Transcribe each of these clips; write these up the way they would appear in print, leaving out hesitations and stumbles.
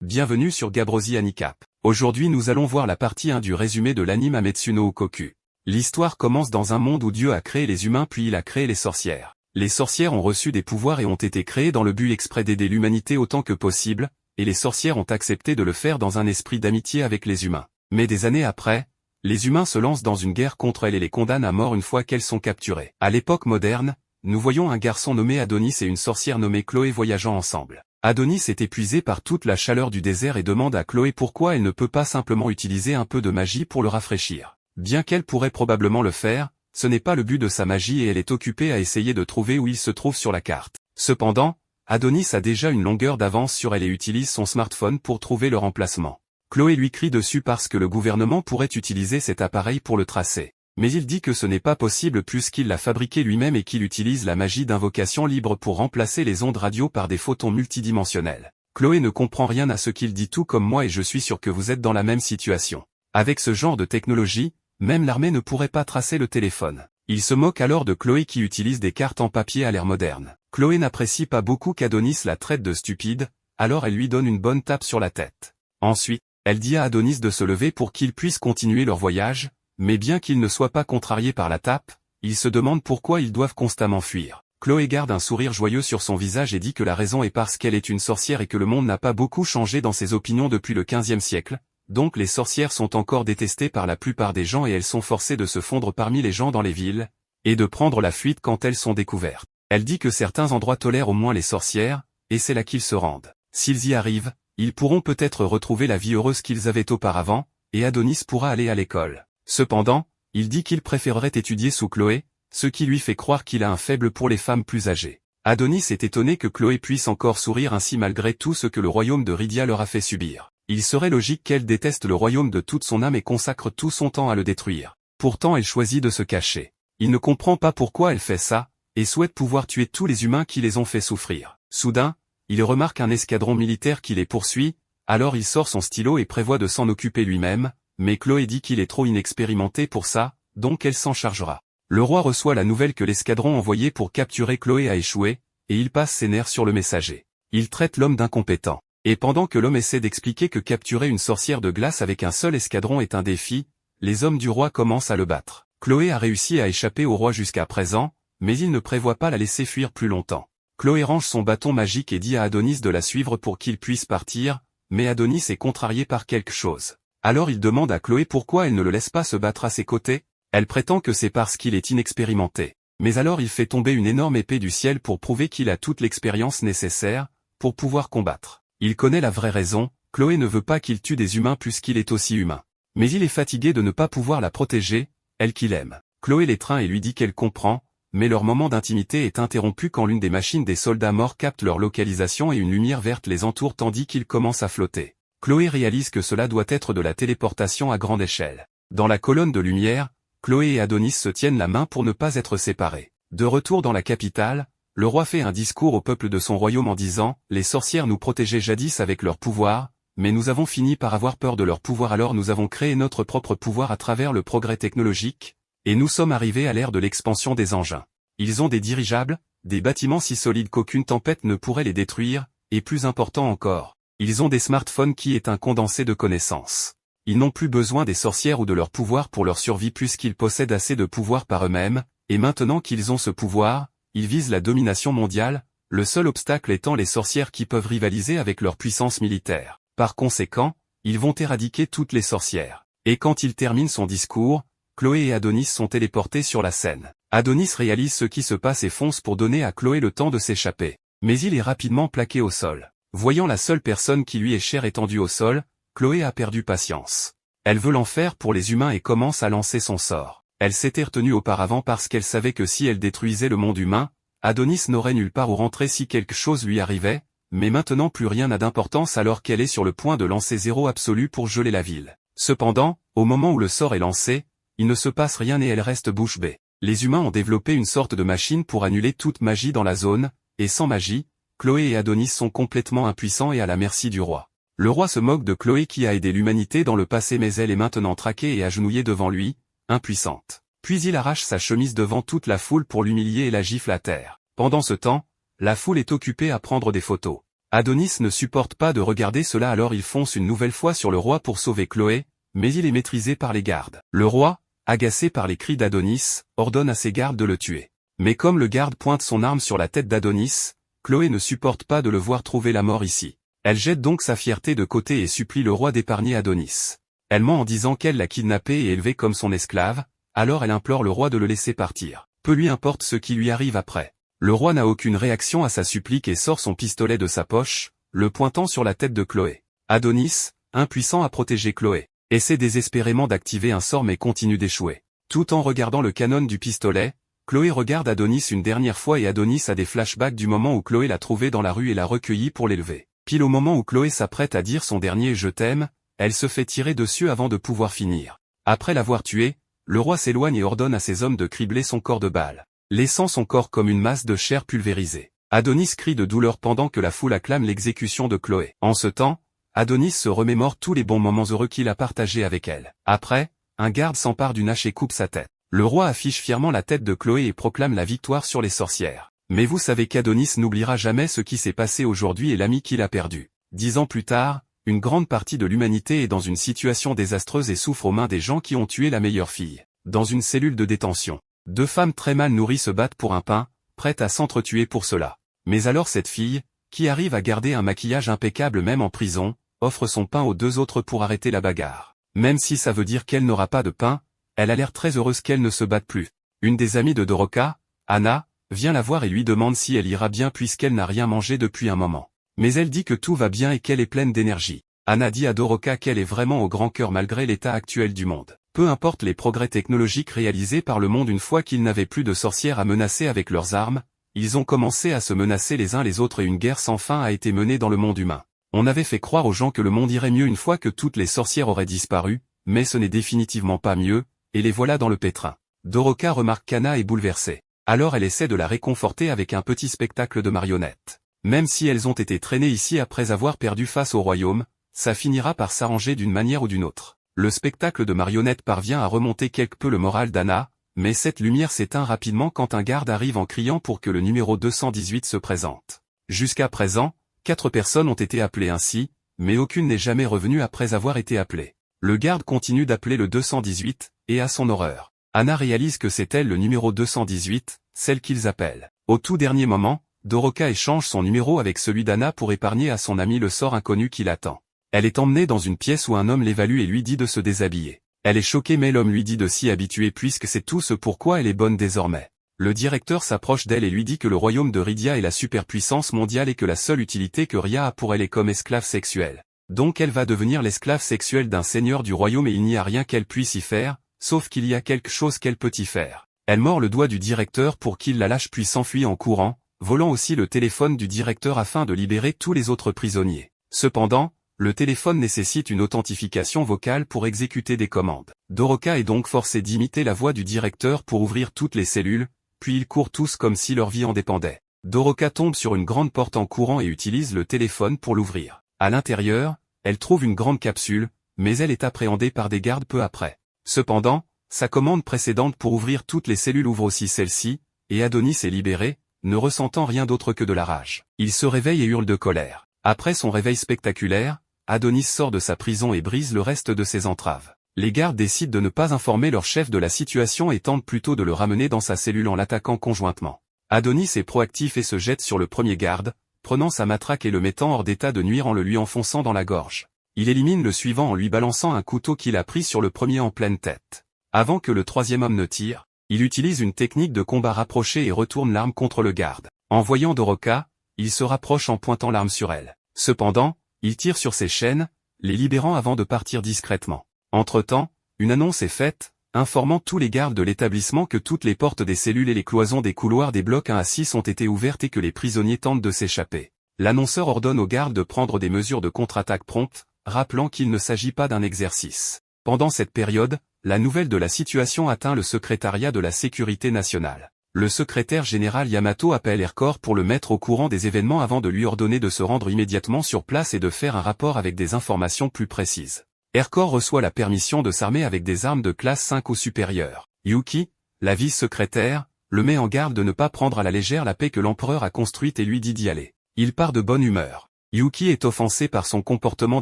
Bienvenue sur Gabrosi Handicap. Aujourd'hui nous allons voir la partie 1 du résumé de l'anime Ametsu no Ukoku. L'histoire commence dans un monde où Dieu a créé les humains puis il a créé les sorcières. Les sorcières ont reçu des pouvoirs et ont été créées dans le but exprès d'aider l'humanité autant que possible, et les sorcières ont accepté de le faire dans un esprit d'amitié avec les humains. Mais des années après, les humains se lancent dans une guerre contre elles et les condamnent à mort une fois qu'elles sont capturées. À l'époque moderne, nous voyons un garçon nommé Adonis et une sorcière nommée Chloé voyageant ensemble. Adonis est épuisé par toute la chaleur du désert et demande à Chloé pourquoi elle ne peut pas simplement utiliser un peu de magie pour le rafraîchir. Bien qu'elle pourrait probablement le faire, ce n'est pas le but de sa magie et elle est occupée à essayer de trouver où il se trouve sur la carte. Cependant, Adonis a déjà une longueur d'avance sur elle et utilise son smartphone pour trouver le remplacement. Chloé lui crie dessus parce que le gouvernement pourrait utiliser cet appareil pour le tracer. Mais il dit que ce n'est pas possible puisqu'il l'a fabriqué lui-même et qu'il utilise la magie d'invocation libre pour remplacer les ondes radio par des photons multidimensionnels. Chloé ne comprend rien à ce qu'il dit tout comme moi et je suis sûr que vous êtes dans la même situation. Avec ce genre de technologie, même l'armée ne pourrait pas tracer le téléphone. Il se moque alors de Chloé qui utilise des cartes en papier à l'ère moderne. Chloé n'apprécie pas beaucoup qu'Adonis la traite de stupide, alors elle lui donne une bonne tape sur la tête. Ensuite, elle dit à Adonis de se lever pour qu'ils puissent continuer leur voyage, mais bien qu'il ne soit pas contrarié par la tape, il se demande pourquoi ils doivent constamment fuir. Chloé garde un sourire joyeux sur son visage et dit que la raison est parce qu'elle est une sorcière et que le monde n'a pas beaucoup changé dans ses opinions depuis le XVe siècle, donc les sorcières sont encore détestées par la plupart des gens et elles sont forcées de se fondre parmi les gens dans les villes, et de prendre la fuite quand elles sont découvertes. Elle dit que certains endroits tolèrent au moins les sorcières, et c'est là qu'ils se rendent. S'ils y arrivent, ils pourront peut-être retrouver la vie heureuse qu'ils avaient auparavant, et Adonis pourra aller à l'école. Cependant, il dit qu'il préférerait étudier sous Chloé, ce qui lui fait croire qu'il a un faible pour les femmes plus âgées. Adonis est étonné que Chloé puisse encore sourire ainsi malgré tout ce que le royaume de Rydia leur a fait subir. Il serait logique qu'elle déteste le royaume de toute son âme et consacre tout son temps à le détruire. Pourtant elle choisit de se cacher. Il ne comprend pas pourquoi elle fait ça, et souhaite pouvoir tuer tous les humains qui les ont fait souffrir. Soudain, il remarque un escadron militaire qui les poursuit, alors il sort son stylo et prévoit de s'en occuper lui-même, mais Chloé dit qu'il est trop inexpérimenté pour ça, donc elle s'en chargera. Le roi reçoit la nouvelle que l'escadron envoyé pour capturer Chloé a échoué, et il passe ses nerfs sur le messager. Il traite l'homme d'incompétent. Et pendant que l'homme essaie d'expliquer que capturer une sorcière de glace avec un seul escadron est un défi, les hommes du roi commencent à le battre. Chloé a réussi à échapper au roi jusqu'à présent, mais il ne prévoit pas la laisser fuir plus longtemps. Chloé range son bâton magique et dit à Adonis de la suivre pour qu'il puisse partir, mais Adonis est contrarié par quelque chose. Alors il demande à Chloé pourquoi elle ne le laisse pas se battre à ses côtés. Elle prétend que c'est parce qu'il est inexpérimenté. Mais alors il fait tomber une énorme épée du ciel pour prouver qu'il a toute l'expérience nécessaire, pour pouvoir combattre. Il connaît la vraie raison, Chloé ne veut pas qu'il tue des humains puisqu'il est aussi humain. Mais il est fatigué de ne pas pouvoir la protéger, elle qu'il aime. Chloé l'étreint et lui dit qu'elle comprend, mais leur moment d'intimité est interrompu quand l'une des machines des soldats morts capte leur localisation et une lumière verte les entoure tandis qu'ils commencent à flotter. Chloé réalise que cela doit être de la téléportation à grande échelle. Dans la colonne de lumière, Chloé et Adonis se tiennent la main pour ne pas être séparés. De retour dans la capitale, le roi fait un discours au peuple de son royaume en disant « Les sorcières nous protégeaient jadis avec leur pouvoir, mais nous avons fini par avoir peur de leur pouvoir alors nous avons créé notre propre pouvoir à travers le progrès technologique, et nous sommes arrivés à l'ère de l'expansion des engins. Ils ont des dirigeables, des bâtiments si solides qu'aucune tempête ne pourrait les détruire, et plus important encore, ils ont des smartphones qui est un condensé de connaissances. Ils n'ont plus besoin des sorcières ou de leur pouvoir pour leur survie puisqu'ils possèdent assez de pouvoir par eux-mêmes, et maintenant qu'ils ont ce pouvoir, ils visent la domination mondiale, le seul obstacle étant les sorcières qui peuvent rivaliser avec leur puissance militaire. Par conséquent, ils vont éradiquer toutes les sorcières. Et quand il termine son discours, Chloé et Adonis sont téléportés sur la scène. Adonis réalise ce qui se passe et fonce pour donner à Chloé le temps de s'échapper. Mais il est rapidement plaqué au sol. Voyant la seule personne qui lui est chère étendue au sol, Chloé a perdu patience. Elle veut l'enfer pour les humains et commence à lancer son sort. Elle s'était retenue auparavant parce qu'elle savait que si elle détruisait le monde humain, Adonis n'aurait nulle part où rentrer si quelque chose lui arrivait, mais maintenant plus rien n'a d'importance alors qu'elle est sur le point de lancer zéro absolu pour geler la ville. Cependant, au moment où le sort est lancé, il ne se passe rien et elle reste bouche bée. Les humains ont développé une sorte de machine pour annuler toute magie dans la zone, et sans magie, Chloé et Adonis sont complètement impuissants et à la merci du roi. Le roi se moque de Chloé qui a aidé l'humanité dans le passé mais elle est maintenant traquée et agenouillée devant lui, impuissante. Puis il arrache sa chemise devant toute la foule pour l'humilier et la gifle à terre. Pendant ce temps, la foule est occupée à prendre des photos. Adonis ne supporte pas de regarder cela, alors il fonce une nouvelle fois sur le roi pour sauver Chloé, mais il est maîtrisé par les gardes. Le roi, agacé par les cris d'Adonis, ordonne à ses gardes de le tuer. Mais comme le garde pointe son arme sur la tête d'Adonis, Chloé ne supporte pas de le voir trouver la mort ici. Elle jette donc sa fierté de côté et supplie le roi d'épargner Adonis. Elle ment en disant qu'elle l'a kidnappé et élevé comme son esclave, alors elle implore le roi de le laisser partir. Peu lui importe ce qui lui arrive après. Le roi n'a aucune réaction à sa supplique et sort son pistolet de sa poche, le pointant sur la tête de Chloé. Adonis, impuissant à protéger Chloé, essaie désespérément d'activer un sort mais continue d'échouer. Tout en regardant le canon du pistolet, Chloé regarde Adonis une dernière fois et Adonis a des flashbacks du moment où Chloé l'a trouvé dans la rue et l'a recueilli pour l'élever. Pile au moment où Chloé s'apprête à dire son dernier « je t'aime », elle se fait tirer dessus avant de pouvoir finir. Après l'avoir tué, le roi s'éloigne et ordonne à ses hommes de cribler son corps de balles, laissant son corps comme une masse de chair pulvérisée. Adonis crie de douleur pendant que la foule acclame l'exécution de Chloé. En ce temps, Adonis se remémore tous les bons moments heureux qu'il a partagés avec elle. Après, un garde s'empare d'une hache et coupe sa tête. Le roi affiche fièrement la tête de Chloé et proclame la victoire sur les sorcières. Mais vous savez qu'Adonis n'oubliera jamais ce qui s'est passé aujourd'hui et l'ami qu'il a perdu. 10 ans plus tard, une grande partie de l'humanité est dans une situation désastreuse et souffre aux mains des gens qui ont tué la meilleure fille. Dans une cellule de détention, 2 femmes très mal nourries se battent pour un pain, prêtes à s'entretuer pour cela. Mais alors cette fille, qui arrive à garder un maquillage impeccable même en prison, offre son pain aux 2 autres pour arrêter la bagarre. Même si ça veut dire qu'elle n'aura pas de pain, elle a l'air très heureuse qu'elle ne se batte plus. Une des amies de Doroka, Anna, vient la voir et lui demande si elle ira bien puisqu'elle n'a rien mangé depuis un moment. Mais elle dit que tout va bien et qu'elle est pleine d'énergie. Anna dit à Doroka qu'elle est vraiment au grand cœur malgré l'état actuel du monde. Peu importe les progrès technologiques réalisés par le monde, une fois qu'ils n'avaient plus de sorcières à menacer avec leurs armes, ils ont commencé à se menacer les uns les autres et une guerre sans fin a été menée dans le monde humain. On avait fait croire aux gens que le monde irait mieux une fois que toutes les sorcières auraient disparu, mais ce n'est définitivement pas mieux, et les voilà dans le pétrin. Doroka remarque qu'Anna est bouleversée. Alors elle essaie de la réconforter avec un petit spectacle de marionnettes. Même si elles ont été traînées ici après avoir perdu face au royaume, ça finira par s'arranger d'une manière ou d'une autre. Le spectacle de marionnettes parvient à remonter quelque peu le moral d'Anna, mais cette lumière s'éteint rapidement quand un garde arrive en criant pour que le numéro 218 se présente. Jusqu'à présent, 4 personnes ont été appelées ainsi, mais aucune n'est jamais revenue après avoir été appelée. Le garde continue d'appeler le 218, et à son horreur, Anna réalise que c'est elle le numéro 218, celle qu'ils appellent. Au tout dernier moment, Doroka échange son numéro avec celui d'Anna pour épargner à son ami le sort inconnu qui l'attend. Elle est emmenée dans une pièce où un homme l'évalue et lui dit de se déshabiller. Elle est choquée mais l'homme lui dit de s'y habituer puisque c'est tout ce pourquoi elle est bonne désormais. Le directeur s'approche d'elle et lui dit que le royaume de Rydia est la superpuissance mondiale et que la seule utilité que Ria a pour elle est comme esclave sexuelle. Donc elle va devenir l'esclave sexuelle d'un seigneur du royaume et il n'y a rien qu'elle puisse y faire, sauf qu'il y a quelque chose qu'elle peut y faire. Elle mord le doigt du directeur pour qu'il la lâche puis s'enfuit en courant, volant aussi le téléphone du directeur afin de libérer tous les autres prisonniers. Cependant, le téléphone nécessite une authentification vocale pour exécuter des commandes. Doroka est donc forcée d'imiter la voix du directeur pour ouvrir toutes les cellules, puis ils courent tous comme si leur vie en dépendait. Doroka tombe sur une grande porte en courant et utilise le téléphone pour l'ouvrir. À l'intérieur, elle trouve une grande capsule, mais elle est appréhendée par des gardes peu après. Cependant, sa commande précédente pour ouvrir toutes les cellules ouvre aussi celle-ci, et Adonis est libéré, ne ressentant rien d'autre que de la rage. Il se réveille et hurle de colère. Après son réveil spectaculaire, Adonis sort de sa prison et brise le reste de ses entraves. Les gardes décident de ne pas informer leur chef de la situation et tentent plutôt de le ramener dans sa cellule en l'attaquant conjointement. Adonis est proactif et se jette sur le premier garde, prenant sa matraque et le mettant hors d'état de nuire en le lui enfonçant dans la gorge. Il élimine le suivant en lui balançant un couteau qu'il a pris sur le premier en pleine tête. Avant que le troisième homme ne tire, il utilise une technique de combat rapproché et retourne l'arme contre le garde. En voyant Doroka, il se rapproche en pointant l'arme sur elle. Cependant, il tire sur ses chaînes, les libérant avant de partir discrètement. Entre-temps, une annonce est faite, informant tous les gardes de l'établissement que toutes les portes des cellules et les cloisons des couloirs des blocs 1 à 6 ont été ouvertes et que les prisonniers tentent de s'échapper. L'annonceur ordonne aux gardes de prendre des mesures de contre-attaque promptes, rappelant qu'il ne s'agit pas d'un exercice. Pendant cette période, la nouvelle de la situation atteint le secrétariat de la sécurité nationale. Le secrétaire général Yamato appelle Aircore pour le mettre au courant des événements avant de lui ordonner de se rendre immédiatement sur place et de faire un rapport avec des informations plus précises. Aircore reçoit la permission de s'armer avec des armes de classe 5 ou supérieure. Yuki, la vice-secrétaire, le met en garde de ne pas prendre à la légère la paix que l'empereur a construite et lui dit d'y aller. Il part de bonne humeur. Yuki est offensé par son comportement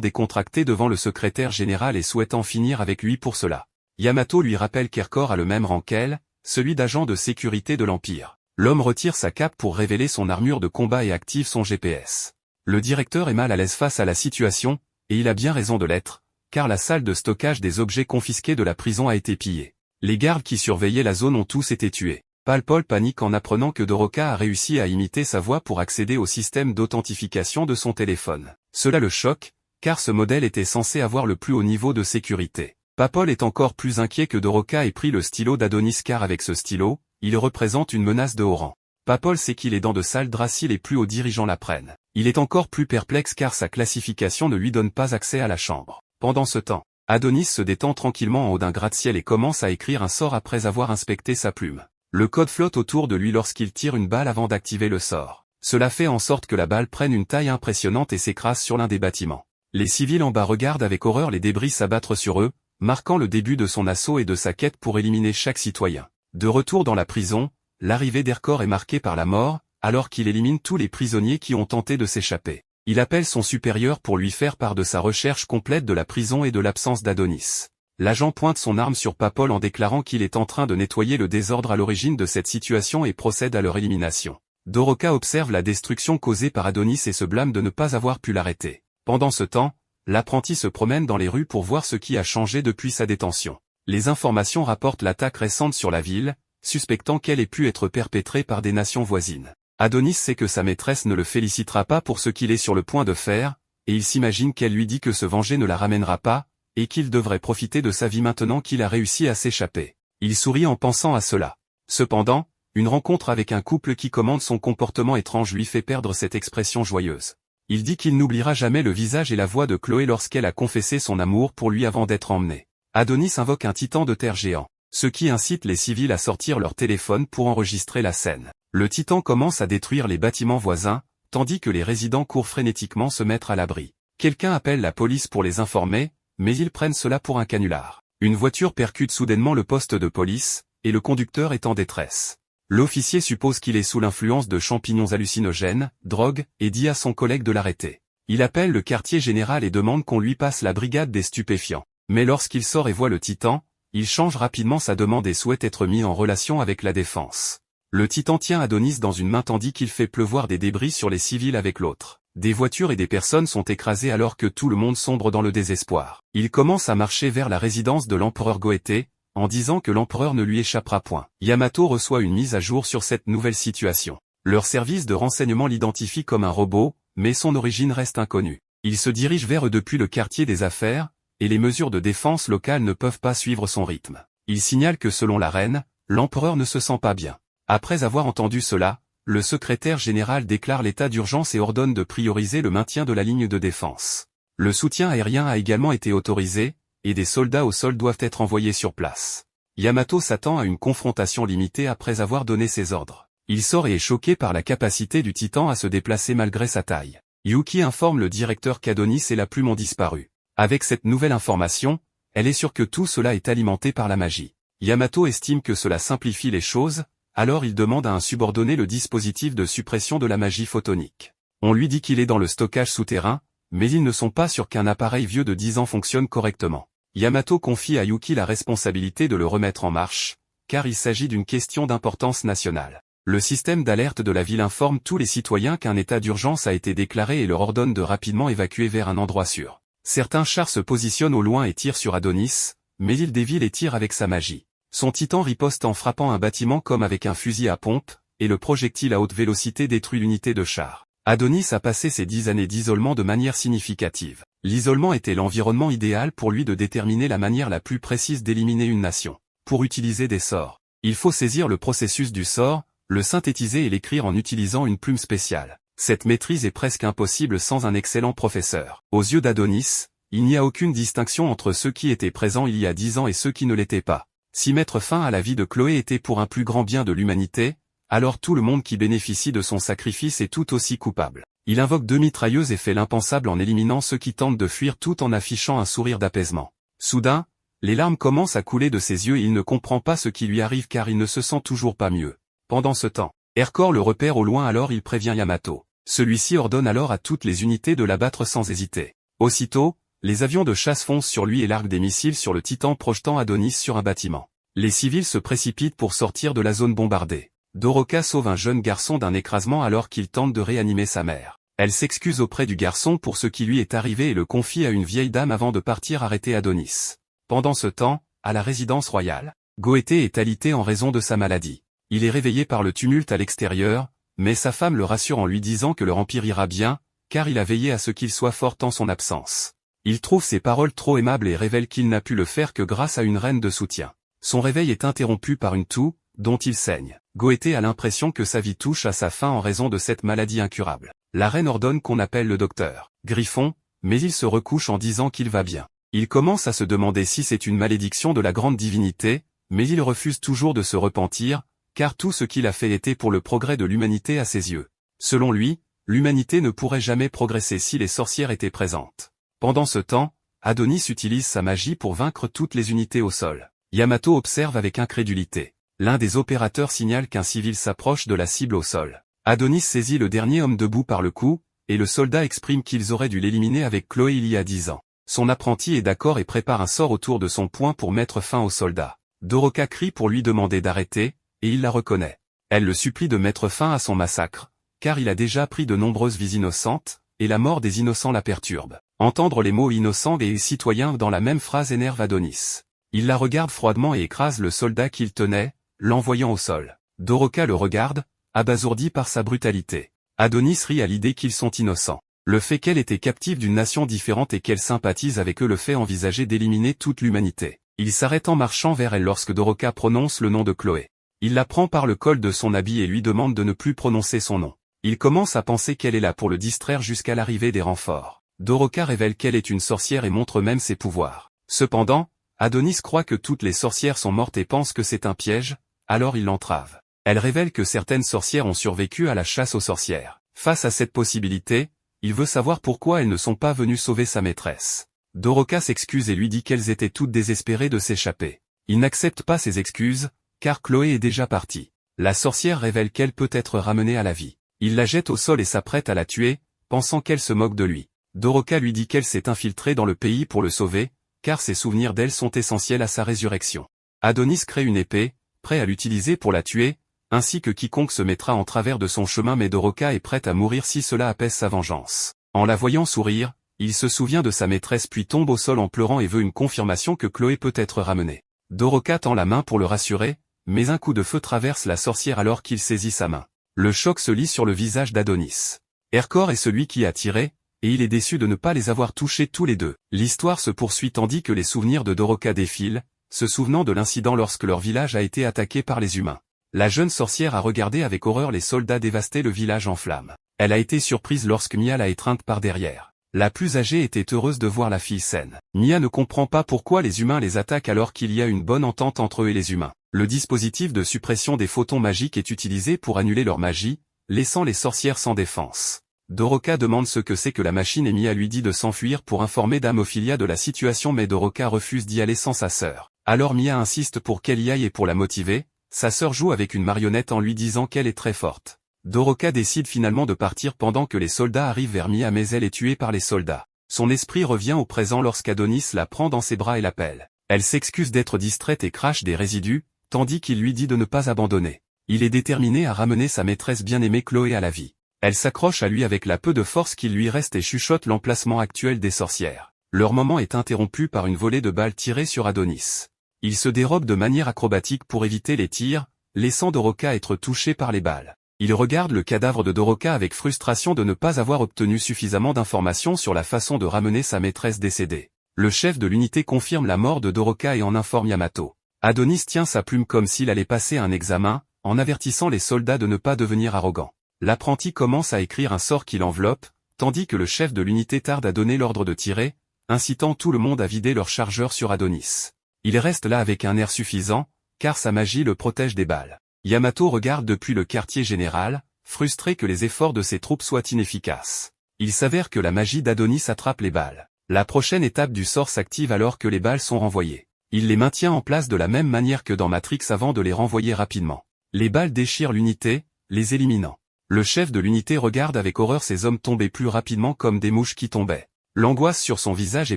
décontracté devant le secrétaire général et souhaite en finir avec lui pour cela. Yamato lui rappelle qu'Erkor a le même rang qu'elle, celui d'agent de sécurité de l'Empire. L'homme retire sa cape pour révéler son armure de combat et active son GPS. Le directeur est mal à l'aise face à la situation, et il a bien raison de l'être, car la salle de stockage des objets confisqués de la prison a été pillée. Les gardes qui surveillaient la zone ont tous été tués. Palpol panique en apprenant que Doroka a réussi à imiter sa voix pour accéder au système d'authentification de son téléphone. Cela le choque, car ce modèle était censé avoir le plus haut niveau de sécurité. Papol est encore plus inquiet que Doroka ait pris le stylo d'Adonis car avec ce stylo, il représente une menace de haut rang. Papol sait qu'il est dans de sales draps si les plus hauts dirigeants l'apprennent. Il est encore plus perplexe car sa classification ne lui donne pas accès à la chambre. Pendant ce temps, Adonis se détend tranquillement en haut d'un gratte-ciel et commence à écrire un sort après avoir inspecté sa plume. Le code flotte autour de lui lorsqu'il tire une balle avant d'activer le sort. Cela fait en sorte que la balle prenne une taille impressionnante et s'écrase sur l'un des bâtiments. Les civils en bas regardent avec horreur les débris s'abattre sur eux, marquant le début de son assaut et de sa quête pour éliminer chaque citoyen. De retour dans la prison, l'arrivée d'Erkor est marquée par la mort, alors qu'il élimine tous les prisonniers qui ont tenté de s'échapper. Il appelle son supérieur pour lui faire part de sa recherche complète de la prison et de l'absence d'Adonis. L'agent pointe son arme sur Papol en déclarant qu'il est en train de nettoyer le désordre à l'origine de cette situation et procède à leur élimination. Doroka observe la destruction causée par Adonis et se blâme de ne pas avoir pu l'arrêter. Pendant ce temps, l'apprenti se promène dans les rues pour voir ce qui a changé depuis sa détention. Les informations rapportent l'attaque récente sur la ville, suspectant qu'elle ait pu être perpétrée par des nations voisines. Adonis sait que sa maîtresse ne le félicitera pas pour ce qu'il est sur le point de faire, et il s'imagine qu'elle lui dit que se venger ne la ramènera pas, et qu'il devrait profiter de sa vie maintenant qu'il a réussi à s'échapper. Il sourit en pensant à cela. Cependant, une rencontre avec un couple qui commande son comportement étrange lui fait perdre cette expression joyeuse. Il dit qu'il n'oubliera jamais le visage et la voix de Chloé lorsqu'elle a confessé son amour pour lui avant d'être emmenée. Adonis invoque un titan de terre géant, ce qui incite les civils à sortir leur téléphone pour enregistrer la scène. Le titan commence à détruire les bâtiments voisins, tandis que les résidents courent frénétiquement se mettre à l'abri. Quelqu'un appelle la police pour les informer, mais ils prennent cela pour un canular. Une voiture percute soudainement le poste de police, et le conducteur est en détresse. L'officier suppose qu'il est sous l'influence de champignons hallucinogènes, drogue, et dit à son collègue de l'arrêter. Il appelle le quartier général et demande qu'on lui passe la brigade des stupéfiants. Mais lorsqu'il sort et voit le titan, il change rapidement sa demande et souhaite être mis en relation avec la défense. Le titan tient Adonis dans une main tandis qu'il fait pleuvoir des débris sur les civils avec l'autre. Des voitures et des personnes sont écrasées alors que tout le monde sombre dans le désespoir. Il commence à marcher vers la résidence de l'empereur Goethe, en disant que l'empereur ne lui échappera point. Yamato reçoit une mise à jour sur cette nouvelle situation. Leur service de renseignement l'identifie comme un robot, mais son origine reste inconnue. Il se dirige vers eux depuis le quartier des affaires, et les mesures de défense locales ne peuvent pas suivre son rythme. Il signale que selon la reine, l'empereur ne se sent pas bien. Après avoir entendu cela, le secrétaire général déclare l'état d'urgence et ordonne de prioriser le maintien de la ligne de défense. Le soutien aérien a également été autorisé, et des soldats au sol doivent être envoyés sur place. Yamato s'attend à une confrontation limitée après avoir donné ses ordres. Il sort et est choqué par la capacité du titan à se déplacer malgré sa taille. Yuki informe le directeur qu'Adonis et la plume ont disparu. Avec cette nouvelle information, elle est sûre que tout cela est alimenté par la magie. Yamato estime que cela simplifie les choses, alors il demande à un subordonné le dispositif de suppression de la magie photonique. On lui dit qu'il est dans le stockage souterrain, mais ils ne sont pas sûrs qu'un appareil vieux de 10 ans fonctionne correctement. Yamato confie à Yuki la responsabilité de le remettre en marche, car il s'agit d'une question d'importance nationale. Le système d'alerte de la ville informe tous les citoyens qu'un état d'urgence a été déclaré et leur ordonne de rapidement évacuer vers un endroit sûr. Certains chars se positionnent au loin et tirent sur Adonis, mais il dévie les tirs avec sa magie. Son titan riposte en frappant un bâtiment comme avec un fusil à pompe, et le projectile à haute vélocité détruit l'unité de char. Adonis a passé ses 10 années d'isolement de manière significative. L'isolement était l'environnement idéal pour lui de déterminer la manière la plus précise d'éliminer une nation. Pour utiliser des sorts, il faut saisir le processus du sort, le synthétiser et l'écrire en utilisant une plume spéciale. Cette maîtrise est presque impossible sans un excellent professeur. Aux yeux d'Adonis, il n'y a aucune distinction entre ceux qui étaient présents il y a 10 ans et ceux qui ne l'étaient pas. Si mettre fin à la vie de Chloé était pour un plus grand bien de l'humanité, alors tout le monde qui bénéficie de son sacrifice est tout aussi coupable. Il invoque 2 mitrailleuses et fait l'impensable en éliminant ceux qui tentent de fuir tout en affichant un sourire d'apaisement. Soudain, les larmes commencent à couler de ses yeux et il ne comprend pas ce qui lui arrive car il ne se sent toujours pas mieux. Pendant ce temps, Erkor le repère au loin alors il prévient Yamato. Celui-ci ordonne alors à toutes les unités de l'abattre sans hésiter. Aussitôt, les avions de chasse foncent sur lui et larguent des missiles sur le Titan projetant Adonis sur un bâtiment. Les civils se précipitent pour sortir de la zone bombardée. Doroka sauve un jeune garçon d'un écrasement alors qu'il tente de réanimer sa mère. Elle s'excuse auprès du garçon pour ce qui lui est arrivé et le confie à une vieille dame avant de partir arrêter Adonis. Pendant ce temps, à la résidence royale, Goété est alité en raison de sa maladie. Il est réveillé par le tumulte à l'extérieur, mais sa femme le rassure en lui disant que leur empire ira bien, car il a veillé à ce qu'il soit fort en son absence. Il trouve ses paroles trop aimables et révèle qu'il n'a pu le faire que grâce à une reine de soutien. Son réveil est interrompu par une toux, dont il saigne. Goété a l'impression que sa vie touche à sa fin en raison de cette maladie incurable. La reine ordonne qu'on appelle le docteur Griffon, mais il se recouche en disant qu'il va bien. Il commence à se demander si c'est une malédiction de la grande divinité, mais il refuse toujours de se repentir, car tout ce qu'il a fait était pour le progrès de l'humanité à ses yeux. Selon lui, l'humanité ne pourrait jamais progresser si les sorcières étaient présentes. Pendant ce temps, Adonis utilise sa magie pour vaincre toutes les unités au sol. Yamato observe avec incrédulité. L'un des opérateurs signale qu'un civil s'approche de la cible au sol. Adonis saisit le dernier homme debout par le cou, et le soldat exprime qu'ils auraient dû l'éliminer avec Chloé il y a 10 ans. Son apprenti est d'accord et prépare un sort autour de son poing pour mettre fin au soldat. Doroka crie pour lui demander d'arrêter, et il la reconnaît. Elle le supplie de mettre fin à son massacre, car il a déjà pris de nombreuses vies innocentes, et la mort des innocents la perturbe. Entendre les mots innocents et citoyens dans la même phrase énerve Adonis. Il la regarde froidement et écrase le soldat qu'il tenait, l'envoyant au sol. Doroka le regarde, abasourdi par sa brutalité. Adonis rit à l'idée qu'ils sont innocents. Le fait qu'elle était captive d'une nation différente et qu'elle sympathise avec eux le fait envisager d'éliminer toute l'humanité. Il s'arrête en marchant vers elle lorsque Doroka prononce le nom de Chloé. Il la prend par le col de son habit et lui demande de ne plus prononcer son nom. Il commence à penser qu'elle est là pour le distraire jusqu'à l'arrivée des renforts. Doroka révèle qu'elle est une sorcière et montre même ses pouvoirs. Cependant, Adonis croit que toutes les sorcières sont mortes et pense que c'est un piège, alors il l'entrave. Elle révèle que certaines sorcières ont survécu à la chasse aux sorcières. Face à cette possibilité, il veut savoir pourquoi elles ne sont pas venues sauver sa maîtresse. Doroka s'excuse et lui dit qu'elles étaient toutes désespérées de s'échapper. Il n'accepte pas ses excuses, car Chloé est déjà partie. La sorcière révèle qu'elle peut être ramenée à la vie. Il la jette au sol et s'apprête à la tuer, pensant qu'elle se moque de lui. Doroka lui dit qu'elle s'est infiltrée dans le pays pour le sauver, car ses souvenirs d'elle sont essentiels à sa résurrection. Adonis crée une épée, prêt à l'utiliser pour la tuer, ainsi que quiconque se mettra en travers de son chemin, mais Doroka est prête à mourir si cela apaise sa vengeance. En la voyant sourire, il se souvient de sa maîtresse puis tombe au sol en pleurant et veut une confirmation que Chloé peut être ramenée. Doroka tend la main pour le rassurer, mais un coup de feu traverse la sorcière alors qu'il saisit sa main. Le choc se lit sur le visage d'Adonis. Hercor est celui qui a tiré, et il est déçu de ne pas les avoir touchés tous les deux. L'histoire se poursuit tandis que les souvenirs de Doroka défilent, se souvenant de l'incident lorsque leur village a été attaqué par les humains. La jeune sorcière a regardé avec horreur les soldats dévaster le village en flammes. Elle a été surprise lorsque Mia l'a étreinte par derrière. La plus âgée était heureuse de voir la fille saine. Mia ne comprend pas pourquoi les humains les attaquent alors qu'il y a une bonne entente entre eux et les humains. Le dispositif de suppression des photons magiques est utilisé pour annuler leur magie, laissant les sorcières sans défense. Doroka demande ce que c'est que la machine et Mia lui dit de s'enfuir pour informer Dame Ophilia de la situation, mais Doroka refuse d'y aller sans sa sœur. Alors Mia insiste pour qu'elle y aille et pour la motiver, sa sœur joue avec une marionnette en lui disant qu'elle est très forte. Doroka décide finalement de partir pendant que les soldats arrivent vers Mia, mais elle est tuée par les soldats. Son esprit revient au présent lorsqu'Adonis la prend dans ses bras et l'appelle. Elle s'excuse d'être distraite et crache des résidus, tandis qu'il lui dit de ne pas abandonner. Il est déterminé à ramener sa maîtresse bien-aimée Chloé à la vie. Elle s'accroche à lui avec la peu de force qu'il lui reste et chuchote l'emplacement actuel des sorcières. Leur moment est interrompu par une volée de balles tirées sur Adonis. Il se dérobe de manière acrobatique pour éviter les tirs, laissant Doroka être touchée par les balles. Il regarde le cadavre de Doroka avec frustration de ne pas avoir obtenu suffisamment d'informations sur la façon de ramener sa maîtresse décédée. Le chef de l'unité confirme la mort de Doroka et en informe Yamato. Adonis tient sa plume comme s'il allait passer un examen, en avertissant les soldats de ne pas devenir arrogants. L'apprenti commence à écrire un sort qui l'enveloppe, tandis que le chef de l'unité tarde à donner l'ordre de tirer, incitant tout le monde à vider leur chargeur sur Adonis. Il reste là avec un air suffisant, car sa magie le protège des balles. Yamato regarde depuis le quartier général, frustré que les efforts de ses troupes soient inefficaces. Il s'avère que la magie d'Adonis attrape les balles. La prochaine étape du sort s'active alors que les balles sont renvoyées. Il les maintient en place de la même manière que dans Matrix avant de les renvoyer rapidement. Les balles déchirent l'unité, les éliminant. Le chef de l'unité regarde avec horreur ces hommes tomber plus rapidement comme des mouches qui tombaient. L'angoisse sur son visage est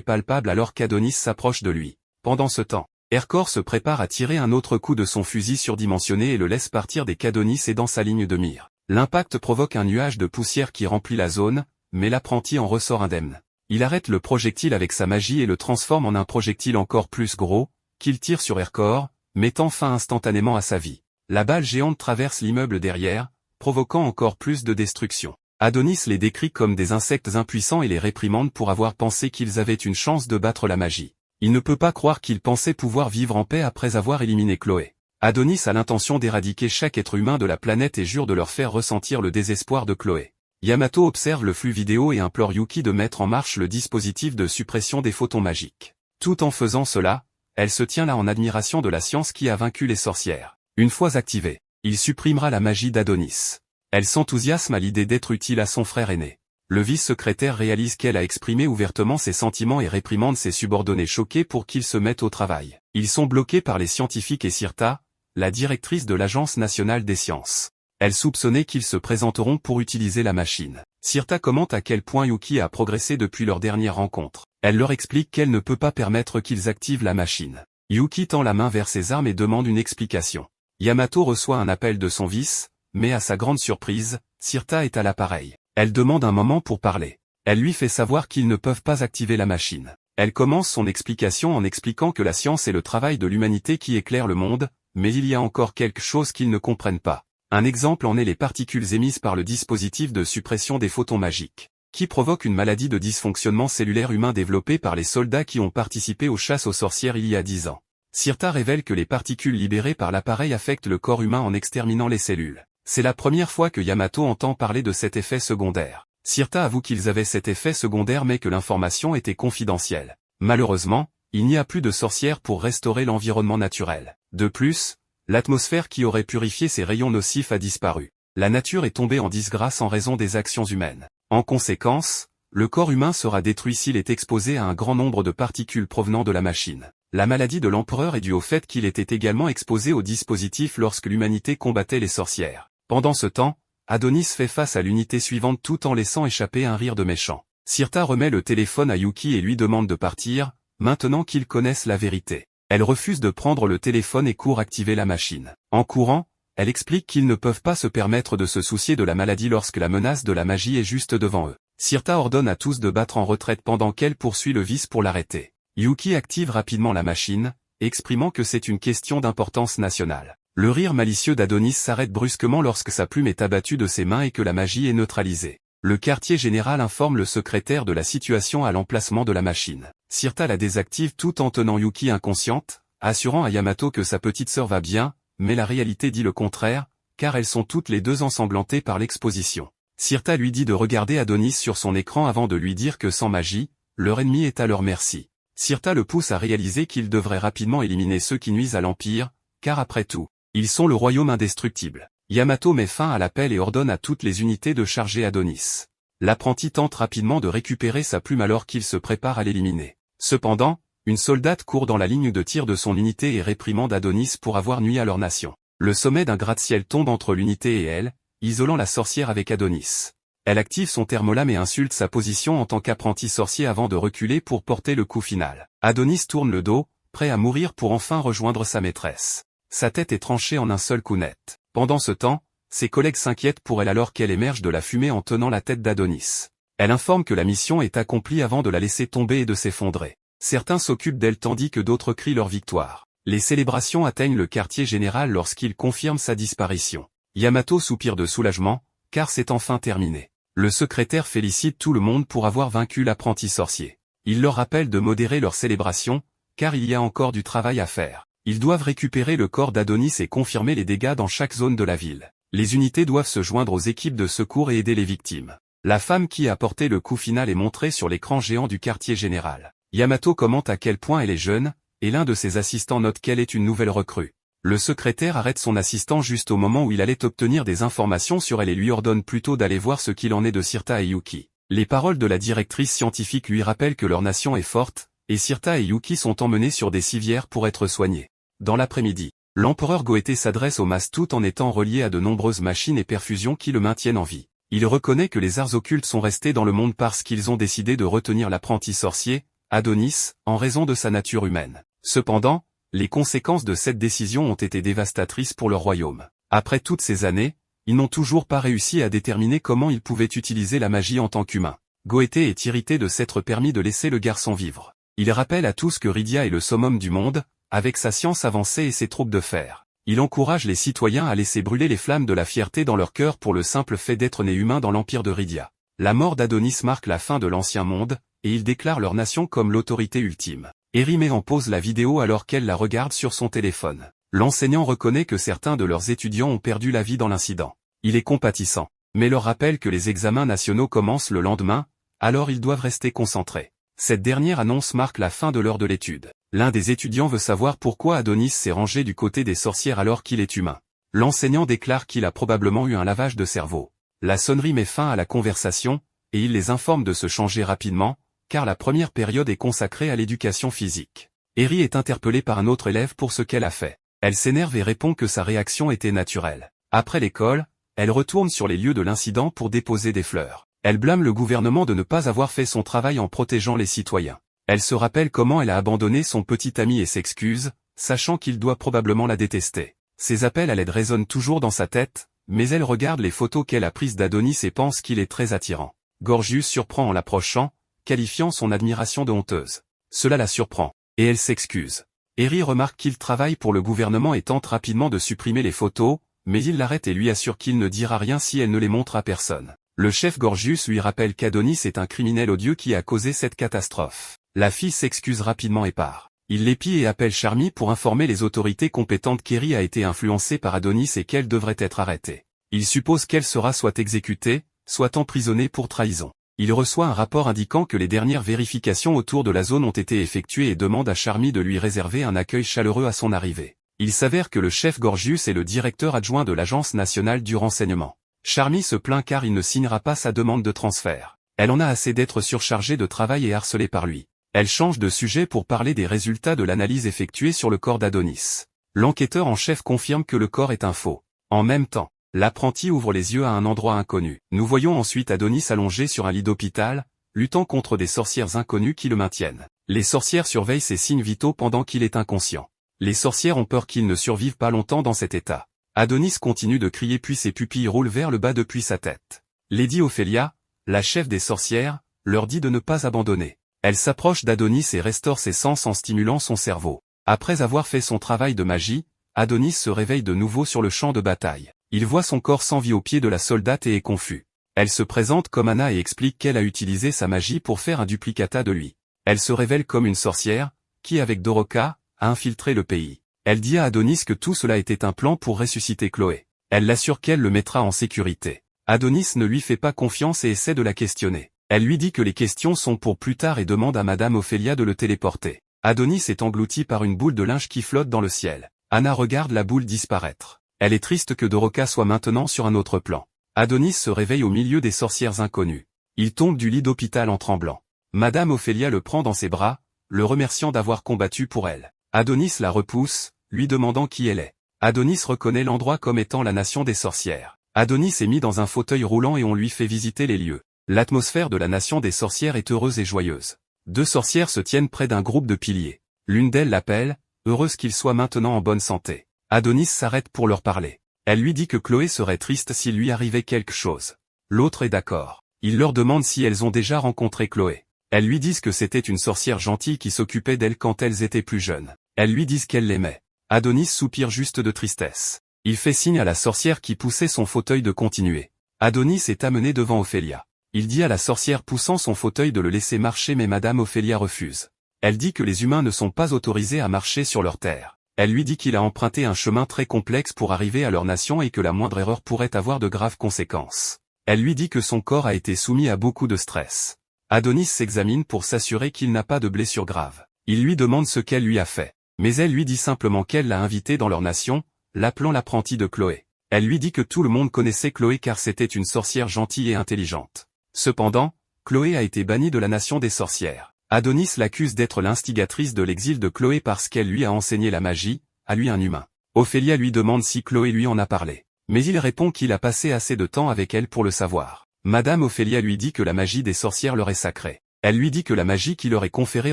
palpable alors qu'Adonis s'approche de lui. Pendant ce temps, Aircore se prépare à tirer un autre coup de son fusil surdimensionné et le laisse partir dès qu'Adonis est dans sa ligne de mire. L'impact provoque un nuage de poussière qui remplit la zone, mais l'apprenti en ressort indemne. Il arrête le projectile avec sa magie et le transforme en un projectile encore plus gros, qu'il tire sur Aircore, mettant fin instantanément à sa vie. La balle géante traverse l'immeuble derrière, provoquant encore plus de destruction. Adonis les décrit comme des insectes impuissants et les réprimande pour avoir pensé qu'ils avaient une chance de battre la magie. Il ne peut pas croire qu'ils pensaient pouvoir vivre en paix après avoir éliminé Chloé. Adonis a l'intention d'éradiquer chaque être humain de la planète et jure de leur faire ressentir le désespoir de Chloé. Yamato observe le flux vidéo et implore Yuki de mettre en marche le dispositif de suppression des photons magiques. Tout en faisant cela, elle se tient là en admiration de la science qui a vaincu les sorcières. Une fois activée, il supprimera la magie d'Adonis. Elle s'enthousiasme à l'idée d'être utile à son frère aîné. Le vice-secrétaire réalise qu'elle a exprimé ouvertement ses sentiments et réprimande ses subordonnés choqués pour qu'ils se mettent au travail. Ils sont bloqués par les scientifiques et Sirta, la directrice de l'Agence nationale des sciences. Elle soupçonnait qu'ils se présenteront pour utiliser la machine. Sirta commente à quel point Yuki a progressé depuis leur dernière rencontre. Elle leur explique qu'elle ne peut pas permettre qu'ils activent la machine. Yuki tend la main vers ses armes et demande une explication. Yamato reçoit un appel de son vice, mais à sa grande surprise, Sirta est à l'appareil. Elle demande un moment pour parler. Elle lui fait savoir qu'ils ne peuvent pas activer la machine. Elle commence son explication en expliquant que la science est le travail de l'humanité qui éclaire le monde, mais il y a encore quelque chose qu'ils ne comprennent pas. Un exemple en est les particules émises par le dispositif de suppression des photons magiques, qui provoque une maladie de dysfonctionnement cellulaire humain développée par les soldats qui ont participé aux chasses aux sorcières il y a 10 ans. Sirta révèle que les particules libérées par l'appareil affectent le corps humain en exterminant les cellules. C'est la première fois que Yamato entend parler de cet effet secondaire. Sirta avoue qu'ils avaient cet effet secondaire mais que l'information était confidentielle. Malheureusement, il n'y a plus de sorcières pour restaurer l'environnement naturel. De plus, l'atmosphère qui aurait purifié ces rayons nocifs a disparu. La nature est tombée en disgrâce en raison des actions humaines. En conséquence, le corps humain sera détruit s'il est exposé à un grand nombre de particules provenant de la machine. La maladie de l'empereur est due au fait qu'il était également exposé au dispositif lorsque l'humanité combattait les sorcières. Pendant ce temps, Adonis fait face à l'unité suivante tout en laissant échapper un rire de méchant. Sirta remet le téléphone à Yuki et lui demande de partir, maintenant qu'ils connaissent la vérité. Elle refuse de prendre le téléphone et court activer la machine. En courant, elle explique qu'ils ne peuvent pas se permettre de se soucier de la maladie lorsque la menace de la magie est juste devant eux. Sirta ordonne à tous de battre en retraite pendant qu'elle poursuit le vice pour l'arrêter. Yuki active rapidement la machine, exprimant que c'est une question d'importance nationale. Le rire malicieux d'Adonis s'arrête brusquement lorsque sa plume est abattue de ses mains et que la magie est neutralisée. Le quartier général informe le secrétaire de la situation à l'emplacement de la machine. Sirta la désactive tout en tenant Yuki inconsciente, assurant à Yamato que sa petite sœur va bien, mais la réalité dit le contraire, car elles sont toutes les deux ensanglantées par l'exposition. Sirta lui dit de regarder Adonis sur son écran avant de lui dire que sans magie, leur ennemi est à leur merci. Sirta le pousse à réaliser qu'il devrait rapidement éliminer ceux qui nuisent à l'Empire, car après tout, ils sont le royaume indestructible. Yamato met fin à l'appel et ordonne à toutes les unités de charger Adonis. L'apprenti tente rapidement de récupérer sa plume alors qu'il se prépare à l'éliminer. Cependant, une soldate court dans la ligne de tir de son unité et réprimande Adonis pour avoir nui à leur nation. Le sommet d'un gratte-ciel tombe entre l'unité et elle, isolant la sorcière avec Adonis. Elle active son thermolame et insulte sa position en tant qu'apprenti sorcier avant de reculer pour porter le coup final. Adonis tourne le dos, prêt à mourir pour enfin rejoindre sa maîtresse. Sa tête est tranchée en un seul coup net. Pendant ce temps, ses collègues s'inquiètent pour elle alors qu'elle émerge de la fumée en tenant la tête d'Adonis. Elle informe que la mission est accomplie avant de la laisser tomber et de s'effondrer. Certains s'occupent d'elle tandis que d'autres crient leur victoire. Les célébrations atteignent le quartier général lorsqu'il confirme sa disparition. Yamato soupire de soulagement, car c'est enfin terminé. Le secrétaire félicite tout le monde pour avoir vaincu l'apprenti sorcier. Il leur rappelle de modérer leur célébration, car il y a encore du travail à faire. Ils doivent récupérer le corps d'Adonis et confirmer les dégâts dans chaque zone de la ville. Les unités doivent se joindre aux équipes de secours et aider les victimes. La femme qui a porté le coup final est montrée sur l'écran géant du quartier général. Yamato commente à quel point elle est jeune, et l'un de ses assistants note qu'elle est une nouvelle recrue. Le secrétaire arrête son assistant juste au moment où il allait obtenir des informations sur elle et lui ordonne plutôt d'aller voir ce qu'il en est de Sirta et Yuki. Les paroles de la directrice scientifique lui rappellent que leur nation est forte, et Sirta et Yuki sont emmenés sur des civières pour être soignés. Dans l'après-midi, L'empereur Goété s'adresse au mas tout en étant relié à de nombreuses machines et perfusions qui le maintiennent en vie. Il reconnaît que les arts occultes sont restés dans le monde parce qu'ils ont décidé de retenir l'apprenti sorcier, Adonis, en raison de sa nature humaine. Cependant, les conséquences de cette décision ont été dévastatrices pour leur royaume. Après toutes ces années, ils n'ont toujours pas réussi à déterminer comment ils pouvaient utiliser la magie en tant qu'humains. Goété est irrité de s'être permis de laisser le garçon vivre. Il rappelle à tous que Rydia est le summum du monde, avec sa science avancée et ses troupes de fer. Il encourage les citoyens à laisser brûler les flammes de la fierté dans leur cœur pour le simple fait d'être nés humains dans l'empire de Rydia. La mort d'Adonis marque la fin de l'ancien monde, et il déclare leur nation comme l'autorité ultime. Eri met en pause la vidéo alors qu'elle la regarde sur son téléphone. L'enseignant reconnaît que certains de leurs étudiants ont perdu la vie dans l'incident. Il est compatissant, mais leur rappelle que les examens nationaux commencent le lendemain, alors ils doivent rester concentrés. Cette dernière annonce marque la fin de l'heure de l'étude. L'un des étudiants veut savoir pourquoi Adonis s'est rangé du côté des sorcières alors qu'il est humain. L'enseignant déclare qu'il a probablement eu un lavage de cerveau. La sonnerie met fin à la conversation, et il les informe de se changer rapidement, car la première période est consacrée à l'éducation physique. Eri est interpellée par un autre élève pour ce qu'elle a fait. Elle s'énerve et répond que sa réaction était naturelle. Après l'école, elle retourne sur les lieux de l'incident pour déposer des fleurs. Elle blâme le gouvernement de ne pas avoir fait son travail en protégeant les citoyens. Elle se rappelle comment elle a abandonné son petit ami et s'excuse, sachant qu'il doit probablement la détester. Ses appels à l'aide résonnent toujours dans sa tête, mais elle regarde les photos qu'elle a prises d'Adonis et pense qu'il est très attirant. Gorgius surprend en l'approchant, qualifiant son admiration de honteuse. Cela la surprend, et elle s'excuse. Eri remarque qu'il travaille pour le gouvernement et tente rapidement de supprimer les photos, mais il l'arrête et lui assure qu'il ne dira rien si elle ne les montre à personne. Le chef Gorgius lui rappelle qu'Adonis est un criminel odieux qui a causé cette catastrophe. La fille s'excuse rapidement et part. Il l'épie et appelle Charmy pour informer les autorités compétentes qu'Eri a été influencée par Adonis et qu'elle devrait être arrêtée. Il suppose qu'elle sera soit exécutée, soit emprisonnée pour trahison. Il reçoit un rapport indiquant que les dernières vérifications autour de la zone ont été effectuées et demande à Charmy de lui réserver un accueil chaleureux à son arrivée. Il s'avère que le chef Gorgius est le directeur adjoint de l'Agence nationale du renseignement. Charmy se plaint car il ne signera pas sa demande de transfert. Elle en a assez d'être surchargée de travail et harcelée par lui. Elle change de sujet pour parler des résultats de l'analyse effectuée sur le corps d'Adonis. L'enquêteur en chef confirme que le corps est un faux. En même temps, l'apprenti ouvre les yeux à un endroit inconnu. Nous voyons ensuite Adonis allongé sur un lit d'hôpital, luttant contre des sorcières inconnues qui le maintiennent. Les sorcières surveillent ses signes vitaux pendant qu'il est inconscient. Les sorcières ont peur qu'il ne survive pas longtemps dans cet état. Adonis continue de crier puis ses pupilles roulent vers le bas depuis sa tête. Lady Ophélia, la chef des sorcières, leur dit de ne pas abandonner. Elle s'approche d'Adonis et restaure ses sens en stimulant son cerveau. Après avoir fait son travail de magie, Adonis se réveille de nouveau sur le champ de bataille. Il voit son corps sans vie au pied de la soldate et est confus. Elle se présente comme Anna et explique qu'elle a utilisé sa magie pour faire un duplicata de lui. Elle se révèle comme une sorcière, qui avec Doroka, a infiltré le pays. Elle dit à Adonis que tout cela était un plan pour ressusciter Chloé. Elle l'assure qu'elle le mettra en sécurité. Adonis ne lui fait pas confiance et essaie de la questionner. Elle lui dit que les questions sont pour plus tard et demande à Madame Ophélia de le téléporter. Adonis est englouti par une boule de linge qui flotte dans le ciel. Anna regarde la boule disparaître. Elle est triste que Doroka soit maintenant sur un autre plan. Adonis se réveille au milieu des sorcières inconnues. Il tombe du lit d'hôpital en tremblant. Madame Ophélia le prend dans ses bras, le remerciant d'avoir combattu pour elle. Adonis la repousse, lui demandant qui elle est. Adonis reconnaît l'endroit comme étant la nation des sorcières. Adonis est mis dans un fauteuil roulant et on lui fait visiter les lieux. L'atmosphère de la nation des sorcières est heureuse et joyeuse. Deux sorcières se tiennent près d'un groupe de piliers. L'une d'elles l'appelle, heureuse qu'il soit maintenant en bonne santé. Adonis s'arrête pour leur parler. Elle lui dit que Chloé serait triste s'il lui arrivait quelque chose. L'autre est d'accord. Il leur demande si elles ont déjà rencontré Chloé. Elles lui disent que c'était une sorcière gentille qui s'occupait d'elles quand elles étaient plus jeunes. Elles lui disent qu'elle l'aimait. Adonis soupire juste de tristesse. Il fait signe à la sorcière qui poussait son fauteuil de continuer. Adonis est amené devant Ophélia. Il dit à la sorcière poussant son fauteuil de le laisser marcher mais Madame Ophélia refuse. Elle dit que les humains ne sont pas autorisés à marcher sur leur terre. Elle lui dit qu'il a emprunté un chemin très complexe pour arriver à leur nation et que la moindre erreur pourrait avoir de graves conséquences. Elle lui dit que son corps a été soumis à beaucoup de stress. Adonis s'examine pour s'assurer qu'il n'a pas de blessure grave. Il lui demande ce qu'elle lui a fait. Mais elle lui dit simplement qu'elle l'a invité dans leur nation, l'appelant l'apprenti de Chloé. Elle lui dit que tout le monde connaissait Chloé car c'était une sorcière gentille et intelligente. Cependant, Chloé a été bannie de la nation des sorcières. Adonis l'accuse d'être l'instigatrice de l'exil de Chloé parce qu'elle lui a enseigné la magie, à lui un humain. Ophélia lui demande si Chloé lui en a parlé. Mais il répond qu'il a passé assez de temps avec elle pour le savoir. Madame Ophélia lui dit que la magie des sorcières leur est sacrée. Elle lui dit que la magie qui leur est conférée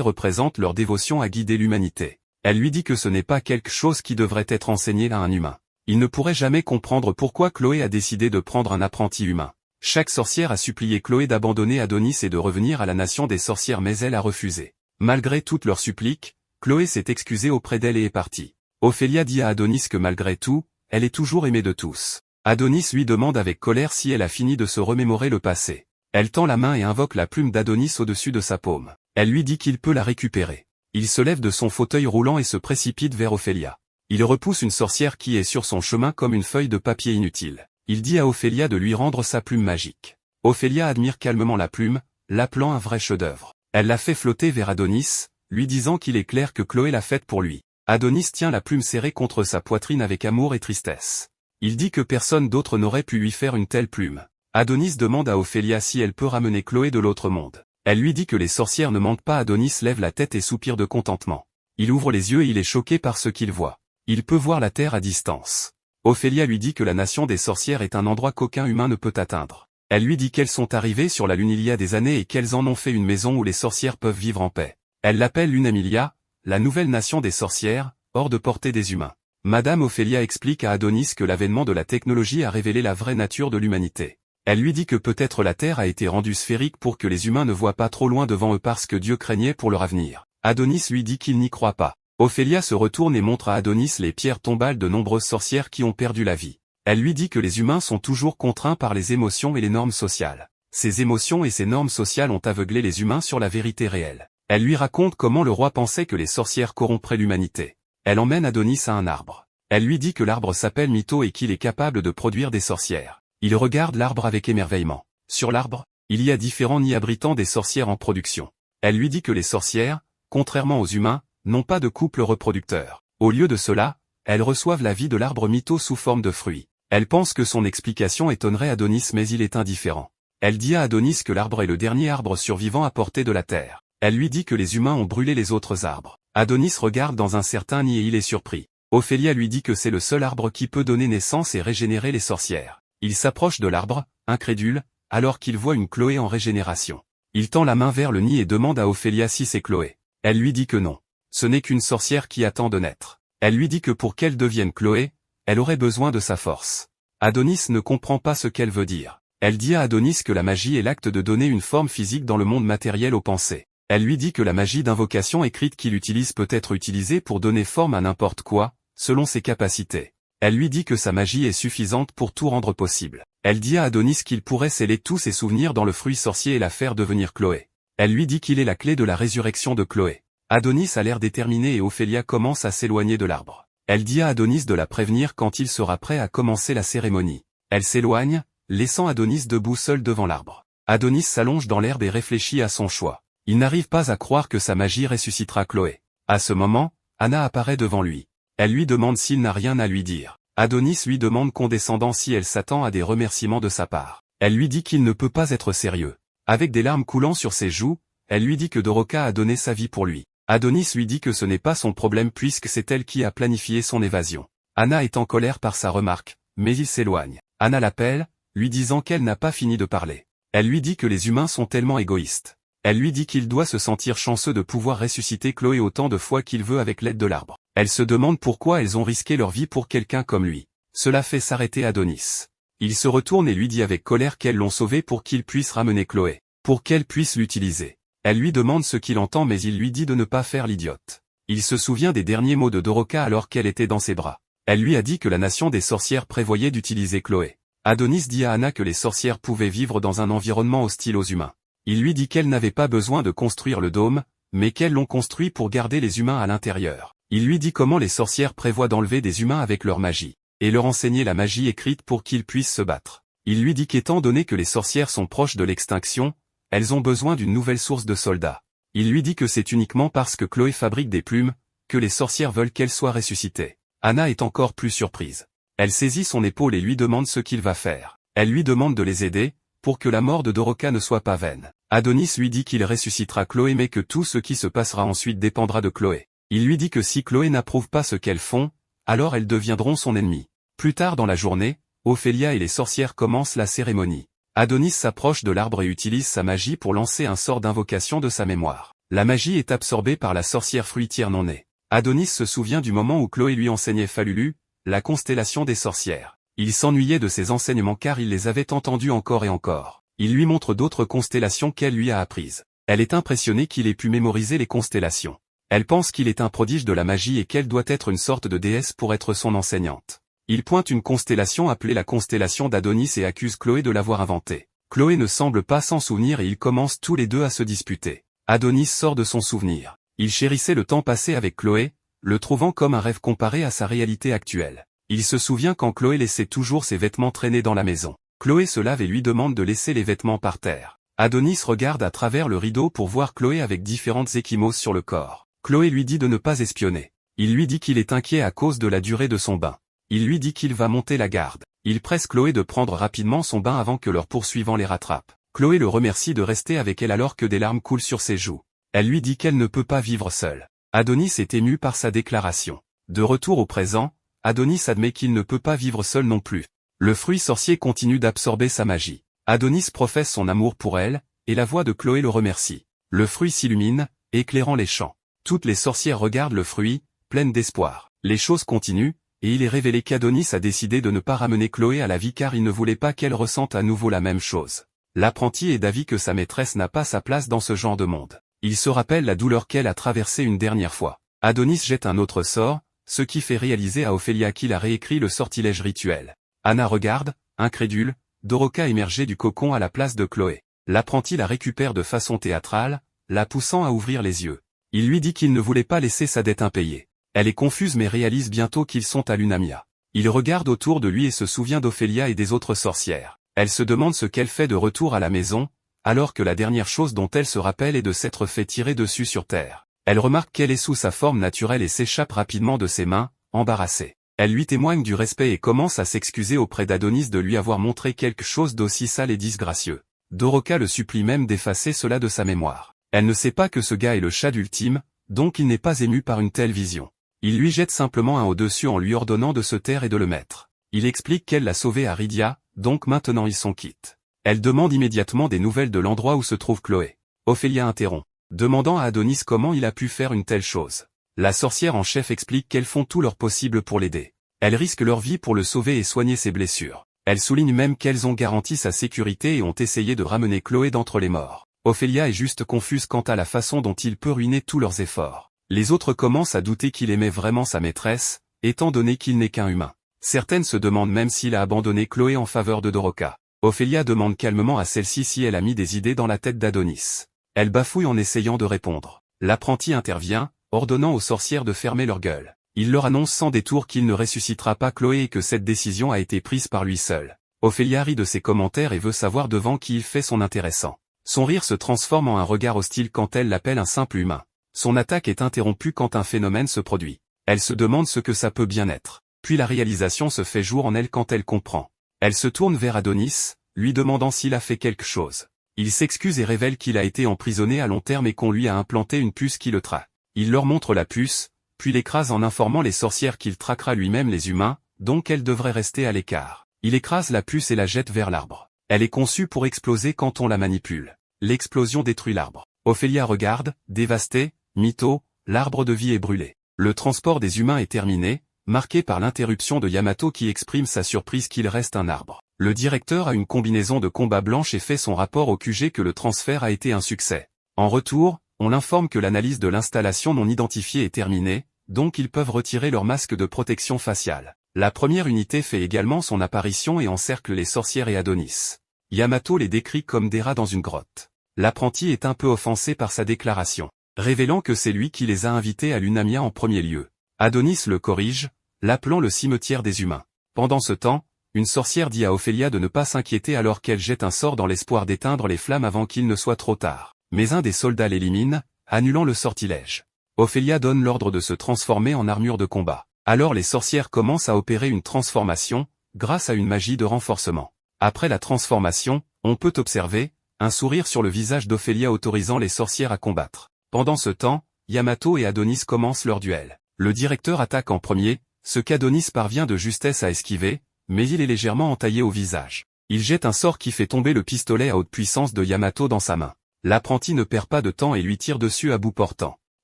représente leur dévotion à guider l'humanité. Elle lui dit que ce n'est pas quelque chose qui devrait être enseigné à un humain. Il ne pourrait jamais comprendre pourquoi Chloé a décidé de prendre un apprenti humain. Chaque sorcière a supplié Chloé d'abandonner Adonis et de revenir à la nation des sorcières mais elle a refusé. Malgré toutes leurs suppliques, Chloé s'est excusée auprès d'elle et est partie. Ophélia dit à Adonis que malgré tout, elle est toujours aimée de tous. Adonis lui demande avec colère si elle a fini de se remémorer le passé. Elle tend la main et invoque la plume d'Adonis au-dessus de sa paume. Elle lui dit qu'il peut la récupérer. Il se lève de son fauteuil roulant et se précipite vers Ophélia. Il repousse une sorcière qui est sur son chemin comme une feuille de papier inutile. Il dit à Ophélia de lui rendre sa plume magique. Ophélia admire calmement la plume, l'appelant un vrai chef-d'œuvre. Elle la fait flotter vers Adonis, lui disant qu'il est clair que Chloé l'a faite pour lui. Adonis tient la plume serrée contre sa poitrine avec amour et tristesse. Il dit que personne d'autre n'aurait pu lui faire une telle plume. Adonis demande à Ophélia si elle peut ramener Chloé de l'autre monde. Elle lui dit que les sorcières ne mentent pas. Adonis lève la tête et soupire de contentement. Il ouvre les yeux et il est choqué par ce qu'il voit. Il peut voir la terre à distance. Ophélia lui dit que la nation des sorcières est un endroit qu'aucun humain ne peut atteindre. Elle lui dit qu'elles sont arrivées sur la Lune il y a des années et qu'elles en ont fait une maison où les sorcières peuvent vivre en paix. Elle l'appelle Lunamilia, la nouvelle nation des sorcières, hors de portée des humains. Madame Ophélia explique à Adonis que l'avènement de la technologie a révélé la vraie nature de l'humanité. Elle lui dit que peut-être la Terre a été rendue sphérique pour que les humains ne voient pas trop loin devant eux parce que Dieu craignait pour leur avenir. Adonis lui dit qu'il n'y croit pas. Ophélia se retourne et montre à Adonis les pierres tombales de nombreuses sorcières qui ont perdu la vie. Elle lui dit que les humains sont toujours contraints par les émotions et les normes sociales. Ces émotions et ces normes sociales ont aveuglé les humains sur la vérité réelle. Elle lui raconte comment le roi pensait que les sorcières corrompraient l'humanité. Elle emmène Adonis à un arbre. Elle lui dit que l'arbre s'appelle Mytho et qu'il est capable de produire des sorcières. Il regarde l'arbre avec émerveillement. Sur l'arbre, il y a différents nids abritant des sorcières en production. Elle lui dit que les sorcières, contrairement aux humains, n'ont pas de couple reproducteur. Au lieu de cela, elles reçoivent la vie de l'arbre Mytho sous forme de fruits. Elle pense que son explication étonnerait Adonis mais il est indifférent. Elle dit à Adonis que l'arbre est le dernier arbre survivant à portée de la terre. Elle lui dit que les humains ont brûlé les autres arbres. Adonis regarde dans un certain nid et il est surpris. Ophélia lui dit que c'est le seul arbre qui peut donner naissance et régénérer les sorcières. Il s'approche de l'arbre, incrédule, alors qu'il voit une Chloé en régénération. Il tend la main vers le nid et demande à Ophélia si c'est Chloé. Elle lui dit que non. Ce n'est qu'une sorcière qui attend de naître. Elle lui dit que pour qu'elle devienne Chloé, elle aurait besoin de sa force. Adonis ne comprend pas ce qu'elle veut dire. Elle dit à Adonis que la magie est l'acte de donner une forme physique dans le monde matériel aux pensées. Elle lui dit que la magie d'invocation écrite qu'il utilise peut être utilisée pour donner forme à n'importe quoi, selon ses capacités. Elle lui dit que sa magie est suffisante pour tout rendre possible. Elle dit à Adonis qu'il pourrait sceller tous ses souvenirs dans le fruit sorcier et la faire devenir Chloé. Elle lui dit qu'il est la clé de la résurrection de Chloé. Adonis a l'air déterminé et Ophélia commence à s'éloigner de l'arbre. Elle dit à Adonis de la prévenir quand il sera prêt à commencer la cérémonie. Elle s'éloigne, laissant Adonis debout seul devant l'arbre. Adonis s'allonge dans l'herbe et réfléchit à son choix. Il n'arrive pas à croire que sa magie ressuscitera Chloé. À ce moment, Anna apparaît devant lui. Elle lui demande s'il n'a rien à lui dire. Adonis lui demande condescendant si elle s'attend à des remerciements de sa part. Elle lui dit qu'il ne peut pas être sérieux. Avec des larmes coulant sur ses joues, elle lui dit que Doroka a donné sa vie pour lui. Adonis lui dit que ce n'est pas son problème puisque c'est elle qui a planifié son évasion. Anna est en colère par sa remarque, mais il s'éloigne. Anna l'appelle, lui disant qu'elle n'a pas fini de parler. Elle lui dit que les humains sont tellement égoïstes. Elle lui dit qu'il doit se sentir chanceux de pouvoir ressusciter Chloé autant de fois qu'il veut avec l'aide de l'arbre. Elle se demande pourquoi elles ont risqué leur vie pour quelqu'un comme lui. Cela fait s'arrêter Adonis. Il se retourne et lui dit avec colère qu'elles l'ont sauvé pour qu'il puisse ramener Chloé, pour qu'elle puisse l'utiliser. Elle lui demande ce qu'il entend mais il lui dit de ne pas faire l'idiote. Il se souvient des derniers mots de Doroka alors qu'elle était dans ses bras. Elle lui a dit que la nation des sorcières prévoyait d'utiliser Chloé. Adonis dit à Anna que les sorcières pouvaient vivre dans un environnement hostile aux humains. Il lui dit qu'elles n'avaient pas besoin de construire le dôme, mais qu'elles l'ont construit pour garder les humains à l'intérieur. Il lui dit comment les sorcières prévoient d'enlever des humains avec leur magie, et leur enseigner la magie écrite pour qu'ils puissent se battre. Il lui dit qu'étant donné que les sorcières sont proches de l'extinction, elles ont besoin d'une nouvelle source de soldats. Il lui dit que c'est uniquement parce que Chloé fabrique des plumes, que les sorcières veulent qu'elle soit ressuscitée. Anna est encore plus surprise. Elle saisit son épaule et lui demande ce qu'il va faire. Elle lui demande de les aider, pour que la mort de Doroka ne soit pas vaine. Adonis lui dit qu'il ressuscitera Chloé mais que tout ce qui se passera ensuite dépendra de Chloé. Il lui dit que si Chloé n'approuve pas ce qu'elles font, alors elles deviendront son ennemi. Plus tard dans la journée, Ophélia et les sorcières commencent la cérémonie. Adonis s'approche de l'arbre et utilise sa magie pour lancer un sort d'invocation de sa mémoire. La magie est absorbée par la sorcière fruitière non née. Adonis se souvient du moment où Chloé lui enseignait Falulu, la constellation des sorcières. Il s'ennuyait de ses enseignements car il les avait entendus encore et encore. Il lui montre d'autres constellations qu'elle lui a apprises. Elle est impressionnée qu'il ait pu mémoriser les constellations. Elle pense qu'il est un prodige de la magie et qu'elle doit être une sorte de déesse pour être son enseignante. Il pointe une constellation appelée la constellation d'Adonis et accuse Chloé de l'avoir inventée. Chloé ne semble pas s'en souvenir et ils commencent tous les deux à se disputer. Adonis sort de son souvenir. Il chérissait le temps passé avec Chloé, le trouvant comme un rêve comparé à sa réalité actuelle. Il se souvient quand Chloé laissait toujours ses vêtements traîner dans la maison. Chloé se lave et lui demande de laisser les vêtements par terre. Adonis regarde à travers le rideau pour voir Chloé avec différentes ecchymoses sur le corps. Chloé lui dit de ne pas espionner. Il lui dit qu'il est inquiet à cause de la durée de son bain. Il lui dit qu'il va monter la garde. Il presse Chloé de prendre rapidement son bain avant que leurs poursuivants les rattrapent. Chloé le remercie de rester avec elle alors que des larmes coulent sur ses joues. Elle lui dit qu'elle ne peut pas vivre seule. Adonis est ému par sa déclaration. De retour au présent, Adonis admet qu'il ne peut pas vivre seul non plus. Le fruit sorcier continue d'absorber sa magie. Adonis professe son amour pour elle, et la voix de Chloé le remercie. Le fruit s'illumine, éclairant les champs. Toutes les sorcières regardent le fruit, pleines d'espoir. Les choses continuent, et il est révélé qu'Adonis a décidé de ne pas ramener Chloé à la vie car il ne voulait pas qu'elle ressente à nouveau la même chose. L'apprenti est d'avis que sa maîtresse n'a pas sa place dans ce genre de monde. Il se rappelle la douleur qu'elle a traversée une dernière fois. Adonis jette un autre sort, ce qui fait réaliser à Ophélia qu'il a réécrit le sortilège rituel. Anna regarde, incrédule, Doroka émerger du cocon à la place de Chloé. L'apprenti la récupère de façon théâtrale, la poussant à ouvrir les yeux. Il lui dit qu'il ne voulait pas laisser sa dette impayée. Elle est confuse mais réalise bientôt qu'ils sont à l'Unamia. Il regarde autour de lui et se souvient d'Ophélia et des autres sorcières. Elle se demande ce qu'elle fait de retour à la maison, alors que la dernière chose dont elle se rappelle est de s'être fait tirer dessus sur terre. Elle remarque qu'elle est sous sa forme naturelle et s'échappe rapidement de ses mains, embarrassée. Elle lui témoigne du respect et commence à s'excuser auprès d'Adonis de lui avoir montré quelque chose d'aussi sale et disgracieux. Doroka le supplie même d'effacer cela de sa mémoire. Elle ne sait pas que ce gars est le Shad ultime, donc il n'est pas ému par une telle vision. Il lui jette simplement un au-dessus en lui ordonnant de se taire et de le mettre. Il explique qu'elle l'a sauvé à Rydia, donc maintenant ils sont quittes. Elle demande immédiatement des nouvelles de l'endroit où se trouve Chloé. Ophélia interrompt, demandant à Adonis comment il a pu faire une telle chose. La sorcière en chef explique qu'elles font tout leur possible pour l'aider. Elles risquent leur vie pour le sauver et soigner ses blessures. Elle souligne même qu'elles ont garanti sa sécurité et ont essayé de ramener Chloé d'entre les morts. Ophélia est juste confuse quant à la façon dont il peut ruiner tous leurs efforts. Les autres commencent à douter qu'il aimait vraiment sa maîtresse, étant donné qu'il n'est qu'un humain. Certaines se demandent même s'il a abandonné Chloé en faveur de Doroka. Ophélia demande calmement à celle-ci si elle a mis des idées dans la tête d'Adonis. Elle bafouille en essayant de répondre. L'apprenti intervient, ordonnant aux sorcières de fermer leur gueule. Il leur annonce sans détour qu'il ne ressuscitera pas Chloé et que cette décision a été prise par lui seul. Ophélia rit de ses commentaires et veut savoir devant qui il fait son intéressant. Son rire se transforme en un regard hostile quand elle l'appelle un simple humain. Son attaque est interrompue quand un phénomène se produit. Elle se demande ce que ça peut bien être. Puis la réalisation se fait jour en elle quand elle comprend. Elle se tourne vers Adonis, lui demandant s'il a fait quelque chose. Il s'excuse et révèle qu'il a été emprisonné à long terme et qu'on lui a implanté une puce qui le traque. Il leur montre la puce, puis l'écrase en informant les sorcières qu'il traquera lui-même les humains, donc elles devraient rester à l'écart. Il écrase la puce et la jette vers l'arbre. Elle est conçue pour exploser quand on la manipule. L'explosion détruit l'arbre. Ophélia regarde, dévastée, mytho, l'arbre de vie est brûlé. Le transport des humains est terminé, marqué par l'interruption de Yamato qui exprime sa surprise qu'il reste un arbre. Le directeur a une combinaison de combat blanche et fait son rapport au QG que le transfert a été un succès. En retour, on l'informe que l'analyse de l'installation non identifiée est terminée, donc ils peuvent retirer leur masque de protection faciale. La première unité fait également son apparition et encercle les sorcières et Adonis. Yamato les décrit comme des rats dans une grotte. L'apprenti est un peu offensé par sa déclaration, révélant que c'est lui qui les a invités à l'Unamia en premier lieu. Adonis le corrige, l'appelant le cimetière des humains. Pendant ce temps, une sorcière dit à Ophélia de ne pas s'inquiéter alors qu'elle jette un sort dans l'espoir d'éteindre les flammes avant qu'il ne soit trop tard. Mais un des soldats l'élimine, annulant le sortilège. Ophélia donne l'ordre de se transformer en armure de combat. Alors les sorcières commencent à opérer une transformation, grâce à une magie de renforcement. Après la transformation, on peut observer un sourire sur le visage d'Ophélia autorisant les sorcières à combattre. Pendant ce temps, Yamato et Adonis commencent leur duel. Le directeur attaque en premier, ce qu'Adonis parvient de justesse à esquiver, mais il est légèrement entaillé au visage. Il jette un sort qui fait tomber le pistolet à haute puissance de Yamato dans sa main. L'apprenti ne perd pas de temps et lui tire dessus à bout portant.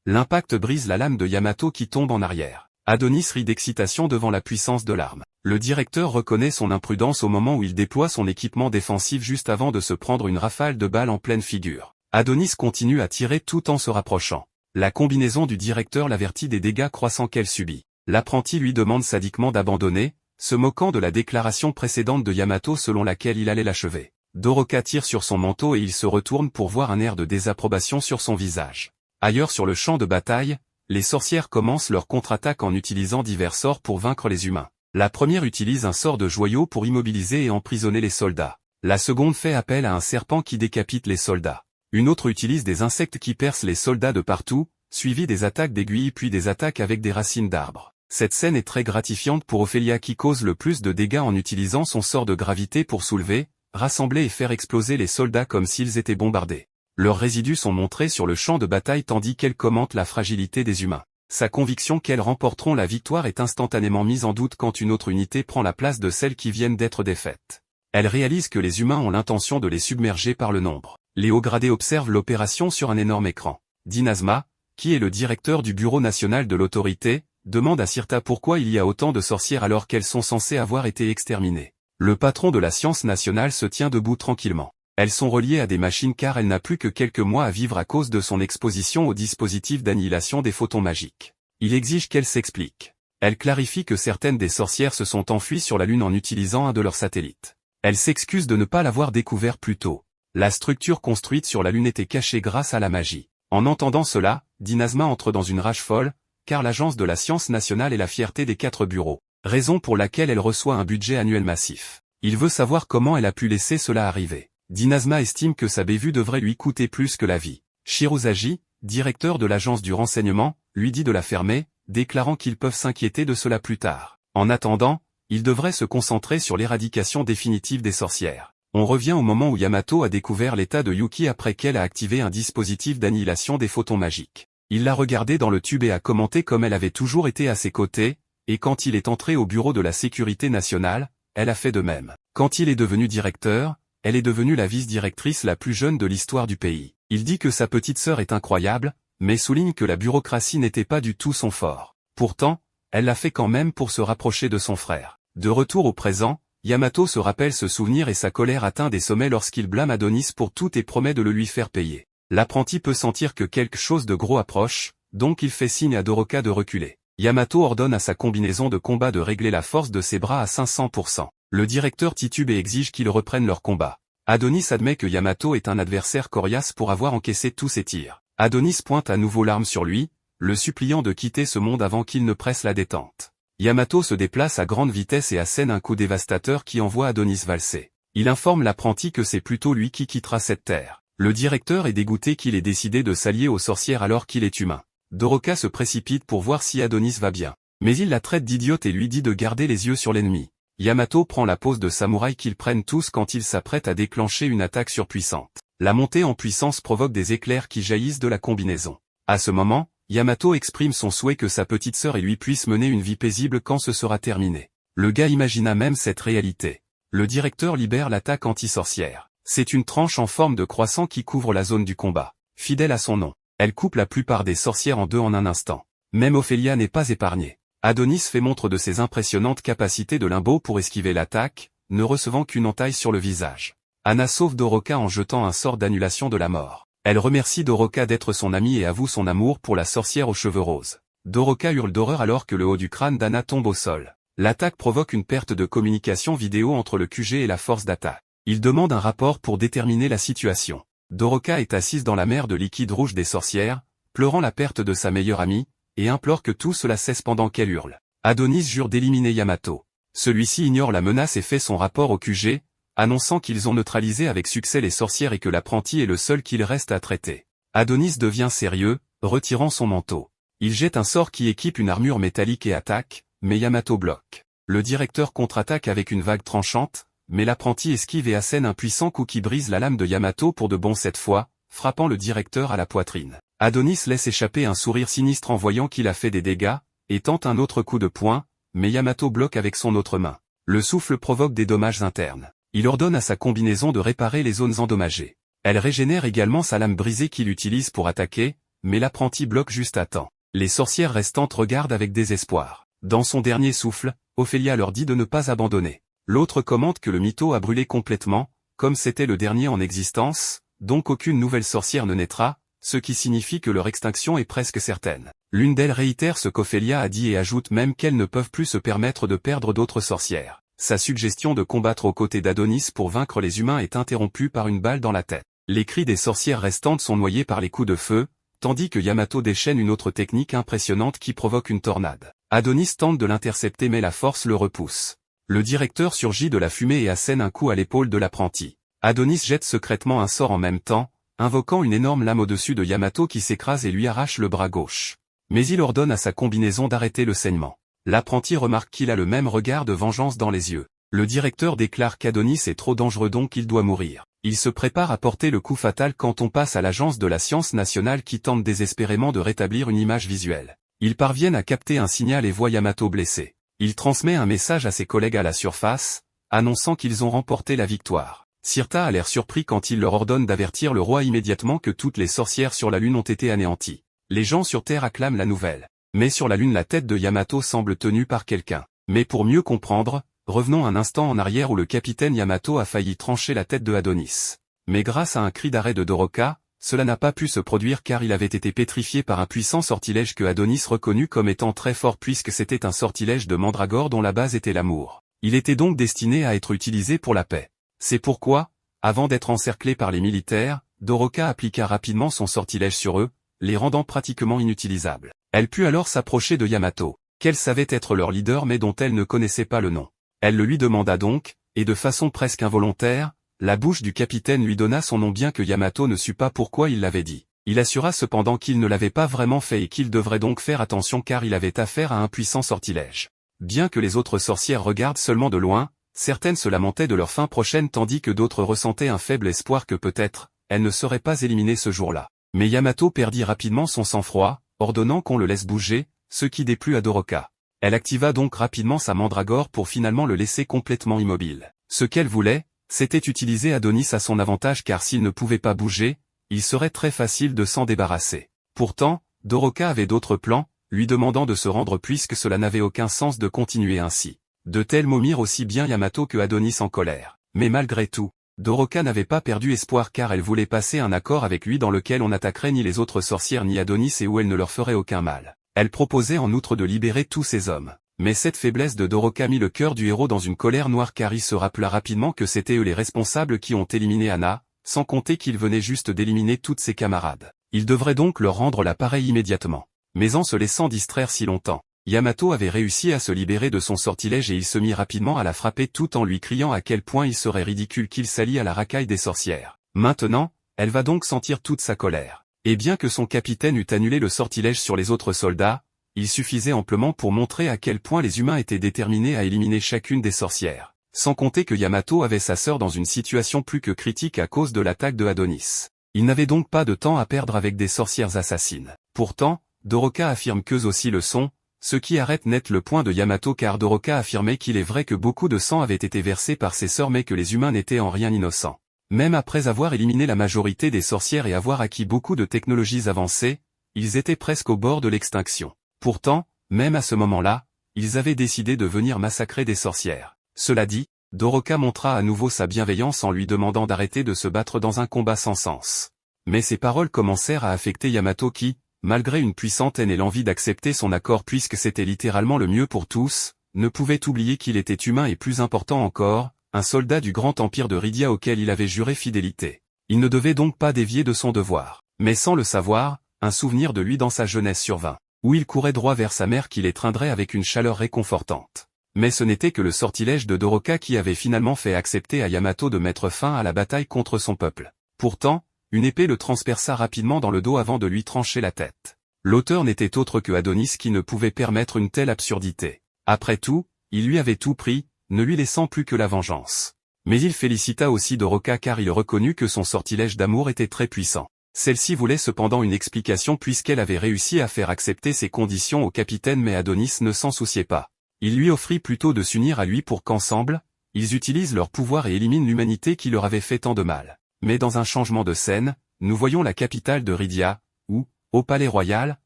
L'impact brise la lame de Yamato qui tombe en arrière. Adonis rit d'excitation devant la puissance de l'arme. Le directeur reconnaît son imprudence au moment où il déploie son équipement défensif juste avant de se prendre une rafale de balles en pleine figure. Adonis continue à tirer tout en se rapprochant. La combinaison du directeur l'avertit des dégâts croissants qu'elle subit. L'apprenti lui demande sadiquement d'abandonner, se moquant de la déclaration précédente de Yamato selon laquelle il allait l'achever. Doroka tire sur son manteau et il se retourne pour voir un air de désapprobation sur son visage. Ailleurs sur le champ de bataille, les sorcières commencent leur contre-attaque en utilisant divers sorts pour vaincre les humains. La première utilise un sort de joyau pour immobiliser et emprisonner les soldats. La seconde fait appel à un serpent qui décapite les soldats. Une autre utilise des insectes qui percent les soldats de partout, suivi des attaques d'aiguilles puis des attaques avec des racines d'arbres. Cette scène est très gratifiante pour Ophélia qui cause le plus de dégâts en utilisant son sort de gravité pour soulever, rassembler et faire exploser les soldats comme s'ils étaient bombardés. Leurs résidus sont montrés sur le champ de bataille tandis qu'elle commente la fragilité des humains. Sa conviction qu'elles remporteront la victoire est instantanément mise en doute quand une autre unité prend la place de celles qui viennent d'être défaites. Elle réalise que les humains ont l'intention de les submerger par le nombre. Les hauts gradés observent l'opération sur un énorme écran. Dinasma, qui est le directeur du Bureau national de l'autorité, demande à Sirta pourquoi il y a autant de sorcières alors qu'elles sont censées avoir été exterminées. Le patron de la science nationale se tient debout tranquillement. Elles sont reliées à des machines car elle n'a plus que quelques mois à vivre à cause de son exposition au dispositif d'annihilation des photons magiques. Il exige qu'elle s'explique. Elle clarifie que certaines des sorcières se sont enfuies sur la Lune en utilisant un de leurs satellites. Elle s'excuse de ne pas l'avoir découvert plus tôt. La structure construite sur la Lune était cachée grâce à la magie. En entendant cela, Dinasma entre dans une rage folle, car l'Agence de la science nationale est la fierté des 4 bureaux, raison pour laquelle elle reçoit un budget annuel massif. Il veut savoir comment elle a pu laisser cela arriver. Dinasma estime que sa bévue devrait lui coûter plus que la vie. Shirozagi, directeur de l'agence du renseignement, lui dit de la fermer, déclarant qu'ils peuvent s'inquiéter de cela plus tard. En attendant, il devrait se concentrer sur l'éradication définitive des sorcières. On revient au moment où Yamato a découvert l'état de Yuki après qu'elle a activé un dispositif d'annihilation des photons magiques. Il l'a regardée dans le tube et a commenté comme elle avait toujours été à ses côtés, et quand il est entré au bureau de la sécurité nationale, elle a fait de même. Quand il est devenu directeur, elle est devenue la vice-directrice la plus jeune de l'histoire du pays. Il dit que sa petite sœur est incroyable, mais souligne que la bureaucratie n'était pas du tout son fort. Pourtant, elle l'a fait quand même pour se rapprocher de son frère. De retour au présent, Yamato se rappelle ce souvenir et sa colère atteint des sommets lorsqu'il blâme Adonis pour tout et promet de le lui faire payer. L'apprenti peut sentir que quelque chose de gros approche, donc il fait signe à Doroka de reculer. Yamato ordonne à sa combinaison de combat de régler la force de ses bras à 500%. Le directeur titube et exige qu'ils reprennent leur combat. Adonis admet que Yamato est un adversaire coriace pour avoir encaissé tous ses tirs. Adonis pointe à nouveau l'arme sur lui, le suppliant de quitter ce monde avant qu'il ne presse la détente. Yamato se déplace à grande vitesse et assène un coup dévastateur qui envoie Adonis valser. Il informe l'apprenti que c'est plutôt lui qui quittera cette terre. Le directeur est dégoûté qu'il ait décidé de s'allier aux sorcières alors qu'il est humain. Doroka se précipite pour voir si Adonis va bien. Mais il la traite d'idiote et lui dit de garder les yeux sur l'ennemi. Yamato prend la pose de samouraï qu'ils prennent tous quand il s'apprête à déclencher une attaque surpuissante. La montée en puissance provoque des éclairs qui jaillissent de la combinaison. À ce moment, Yamato exprime son souhait que sa petite sœur et lui puissent mener une vie paisible quand ce sera terminé. Le gars imagina même cette réalité. Le directeur libère l'attaque anti-sorcière. C'est une tranche en forme de croissant qui couvre la zone du combat. Fidèle à son nom, elle coupe la plupart des sorcières en deux en un instant. Même Ophélia n'est pas épargnée. Adonis fait montre de ses impressionnantes capacités de limbo pour esquiver l'attaque, ne recevant qu'une entaille sur le visage. Anna sauve Doroka en jetant un sort d'annulation de la mort. Elle remercie Doroka d'être son amie et avoue son amour pour la sorcière aux cheveux roses. Doroka hurle d'horreur alors que le haut du crâne d'Anna tombe au sol. L'attaque provoque une perte de communication vidéo entre le QG et la force d'attaque. Il demande un rapport pour déterminer la situation. Doroka est assise dans la mer de liquide rouge des sorcières, pleurant la perte de sa meilleure amie, et implore que tout cela cesse pendant qu'elle hurle. Adonis jure d'éliminer Yamato. Celui-ci ignore la menace et fait son rapport au QG, annonçant qu'ils ont neutralisé avec succès les sorcières et que l'apprenti est le seul qu'il reste à traiter. Adonis devient sérieux, retirant son manteau. Il jette un sort qui équipe une armure métallique et attaque, mais Yamato bloque. Le directeur contre-attaque avec une vague tranchante, mais l'apprenti esquive et assène un puissant coup qui brise la lame de Yamato pour de bon cette fois, frappant le directeur à la poitrine. Adonis laisse échapper un sourire sinistre en voyant qu'il a fait des dégâts, et tente un autre coup de poing, mais Yamato bloque avec son autre main. Le souffle provoque des dommages internes. Il ordonne à sa combinaison de réparer les zones endommagées. Elle régénère également sa lame brisée qu'il utilise pour attaquer, mais l'apprenti bloque juste à temps. Les sorcières restantes regardent avec désespoir. Dans son dernier souffle, Ophélia leur dit de ne pas abandonner. L'autre commente que le mytho a brûlé complètement, comme c'était le dernier en existence, donc aucune nouvelle sorcière ne naîtra, ce qui signifie que leur extinction est presque certaine. L'une d'elles réitère ce qu'Ophélia a dit et ajoute même qu'elles ne peuvent plus se permettre de perdre d'autres sorcières. Sa suggestion de combattre aux côtés d'Adonis pour vaincre les humains est interrompue par une balle dans la tête. Les cris des sorcières restantes sont noyés par les coups de feu, tandis que Yamato déchaîne une autre technique impressionnante qui provoque une tornade. Adonis tente de l'intercepter mais la force le repousse. Le directeur surgit de la fumée et assène un coup à l'épaule de l'apprenti. Adonis jette secrètement un sort en même temps, invoquant une énorme lame au-dessus de Yamato qui s'écrase et lui arrache le bras gauche. Mais il ordonne à sa combinaison d'arrêter le saignement. L'apprenti remarque qu'il a le même regard de vengeance dans les yeux. Le directeur déclare qu'Adonis est trop dangereux donc il doit mourir. Il se prépare à porter le coup fatal quand on passe à l'agence de la science nationale qui tente désespérément de rétablir une image visuelle. Ils parviennent à capter un signal et voient Yamato blessé. Il transmet un message à ses collègues à la surface, annonçant qu'ils ont remporté la victoire. Sirta a l'air surpris quand il leur ordonne d'avertir le roi immédiatement que toutes les sorcières sur la Lune ont été anéanties. Les gens sur Terre acclament la nouvelle. Mais sur la Lune la tête de Yamato semble tenue par quelqu'un. Mais pour mieux comprendre, revenons un instant en arrière où le capitaine Yamato a failli trancher la tête de Adonis. Mais grâce à un cri d'arrêt de Doroka, cela n'a pas pu se produire car il avait été pétrifié par un puissant sortilège que Adonis reconnut comme étant très fort puisque c'était un sortilège de Mandragore dont la base était l'amour. Il était donc destiné à être utilisé pour la paix. C'est pourquoi, avant d'être encerclé par les militaires, Doroka appliqua rapidement son sortilège sur eux, les rendant pratiquement inutilisables. Elle put alors s'approcher de Yamato, qu'elle savait être leur leader mais dont elle ne connaissait pas le nom. Elle le lui demanda donc, et de façon presque involontaire, la bouche du capitaine lui donna son nom bien que Yamato ne sut pas pourquoi il l'avait dit. Il assura cependant qu'il ne l'avait pas vraiment fait et qu'il devrait donc faire attention car il avait affaire à un puissant sortilège. Bien que les autres sorcières regardent seulement de loin, certaines se lamentaient de leur fin prochaine tandis que d'autres ressentaient un faible espoir que peut-être, elles ne seraient pas éliminées ce jour-là. Mais Yamato perdit rapidement son sang-froid, ordonnant qu'on le laisse bouger, ce qui déplut à Doroka. Elle activa donc rapidement sa mandragore pour finalement le laisser complètement immobile. Ce qu'elle voulait, c'était utiliser Adonis à son avantage car s'il ne pouvait pas bouger, il serait très facile de s'en débarrasser. Pourtant, Doroka avait d'autres plans, lui demandant de se rendre puisque cela n'avait aucun sens de continuer ainsi. De tels mots mirent aussi bien Yamato que Adonis en colère. Mais malgré tout, Doroka n'avait pas perdu espoir car elle voulait passer un accord avec lui dans lequel on n'attaquerait ni les autres sorcières ni Adonis et où elle ne leur ferait aucun mal. Elle proposait en outre de libérer tous ces hommes. Mais cette faiblesse de Doroka mit le cœur du héros dans une colère noire car il se rappela rapidement que c'était eux les responsables qui ont éliminé Anna, sans compter qu'il venait juste d'éliminer toutes ses camarades. Il devrait donc leur rendre la pareille immédiatement. Mais en se laissant distraire si longtemps, Yamato avait réussi à se libérer de son sortilège et il se mit rapidement à la frapper tout en lui criant à quel point il serait ridicule qu'il s'allie à la racaille des sorcières. Maintenant, elle va donc sentir toute sa colère. Et bien que son capitaine eût annulé le sortilège sur les autres soldats, il suffisait amplement pour montrer à quel point les humains étaient déterminés à éliminer chacune des sorcières. Sans compter que Yamato avait sa sœur dans une situation plus que critique à cause de l'attaque de Adonis. Il n'avait donc pas de temps à perdre avec des sorcières assassines. Pourtant, Doroka affirme qu'eux aussi le sont, ce qui arrête net le point de Yamato car Doroka affirmait qu'il est vrai que beaucoup de sang avait été versé par ses sœurs mais que les humains n'étaient en rien innocents. Même après avoir éliminé la majorité des sorcières et avoir acquis beaucoup de technologies avancées, ils étaient presque au bord de l'extinction. Pourtant, même à ce moment-là, ils avaient décidé de venir massacrer des sorcières. Cela dit, Doroka montra à nouveau sa bienveillance en lui demandant d'arrêter de se battre dans un combat sans sens. Mais ces paroles commencèrent à affecter Yamato qui, malgré une puissante haine et l'envie d'accepter son accord puisque c'était littéralement le mieux pour tous, ne pouvait oublier qu'il était humain et plus important encore, un soldat du grand empire de Rydia auquel il avait juré fidélité. Il ne devait donc pas dévier de son devoir. Mais sans le savoir, un souvenir de lui dans sa jeunesse survint, où il courait droit vers sa mère qui l'étreindrait avec une chaleur réconfortante. Mais ce n'était que le sortilège de Doroka qui avait finalement fait accepter à Yamato de mettre fin à la bataille contre son peuple. Pourtant, une épée le transperça rapidement dans le dos avant de lui trancher la tête. L'auteur n'était autre que Adonis qui ne pouvait permettre une telle absurdité. Après tout, il lui avait tout pris, ne lui laissant plus que la vengeance. Mais il félicita aussi Doroka car il reconnut que son sortilège d'amour était très puissant. Celle-ci voulait cependant une explication puisqu'elle avait réussi à faire accepter ses conditions au capitaine mais Adonis ne s'en souciait pas. Il lui offrit plutôt de s'unir à lui pour qu'ensemble, ils utilisent leur pouvoir et éliminent l'humanité qui leur avait fait tant de mal. Mais dans un changement de scène, nous voyons la capitale de Rydia, où, au palais royal,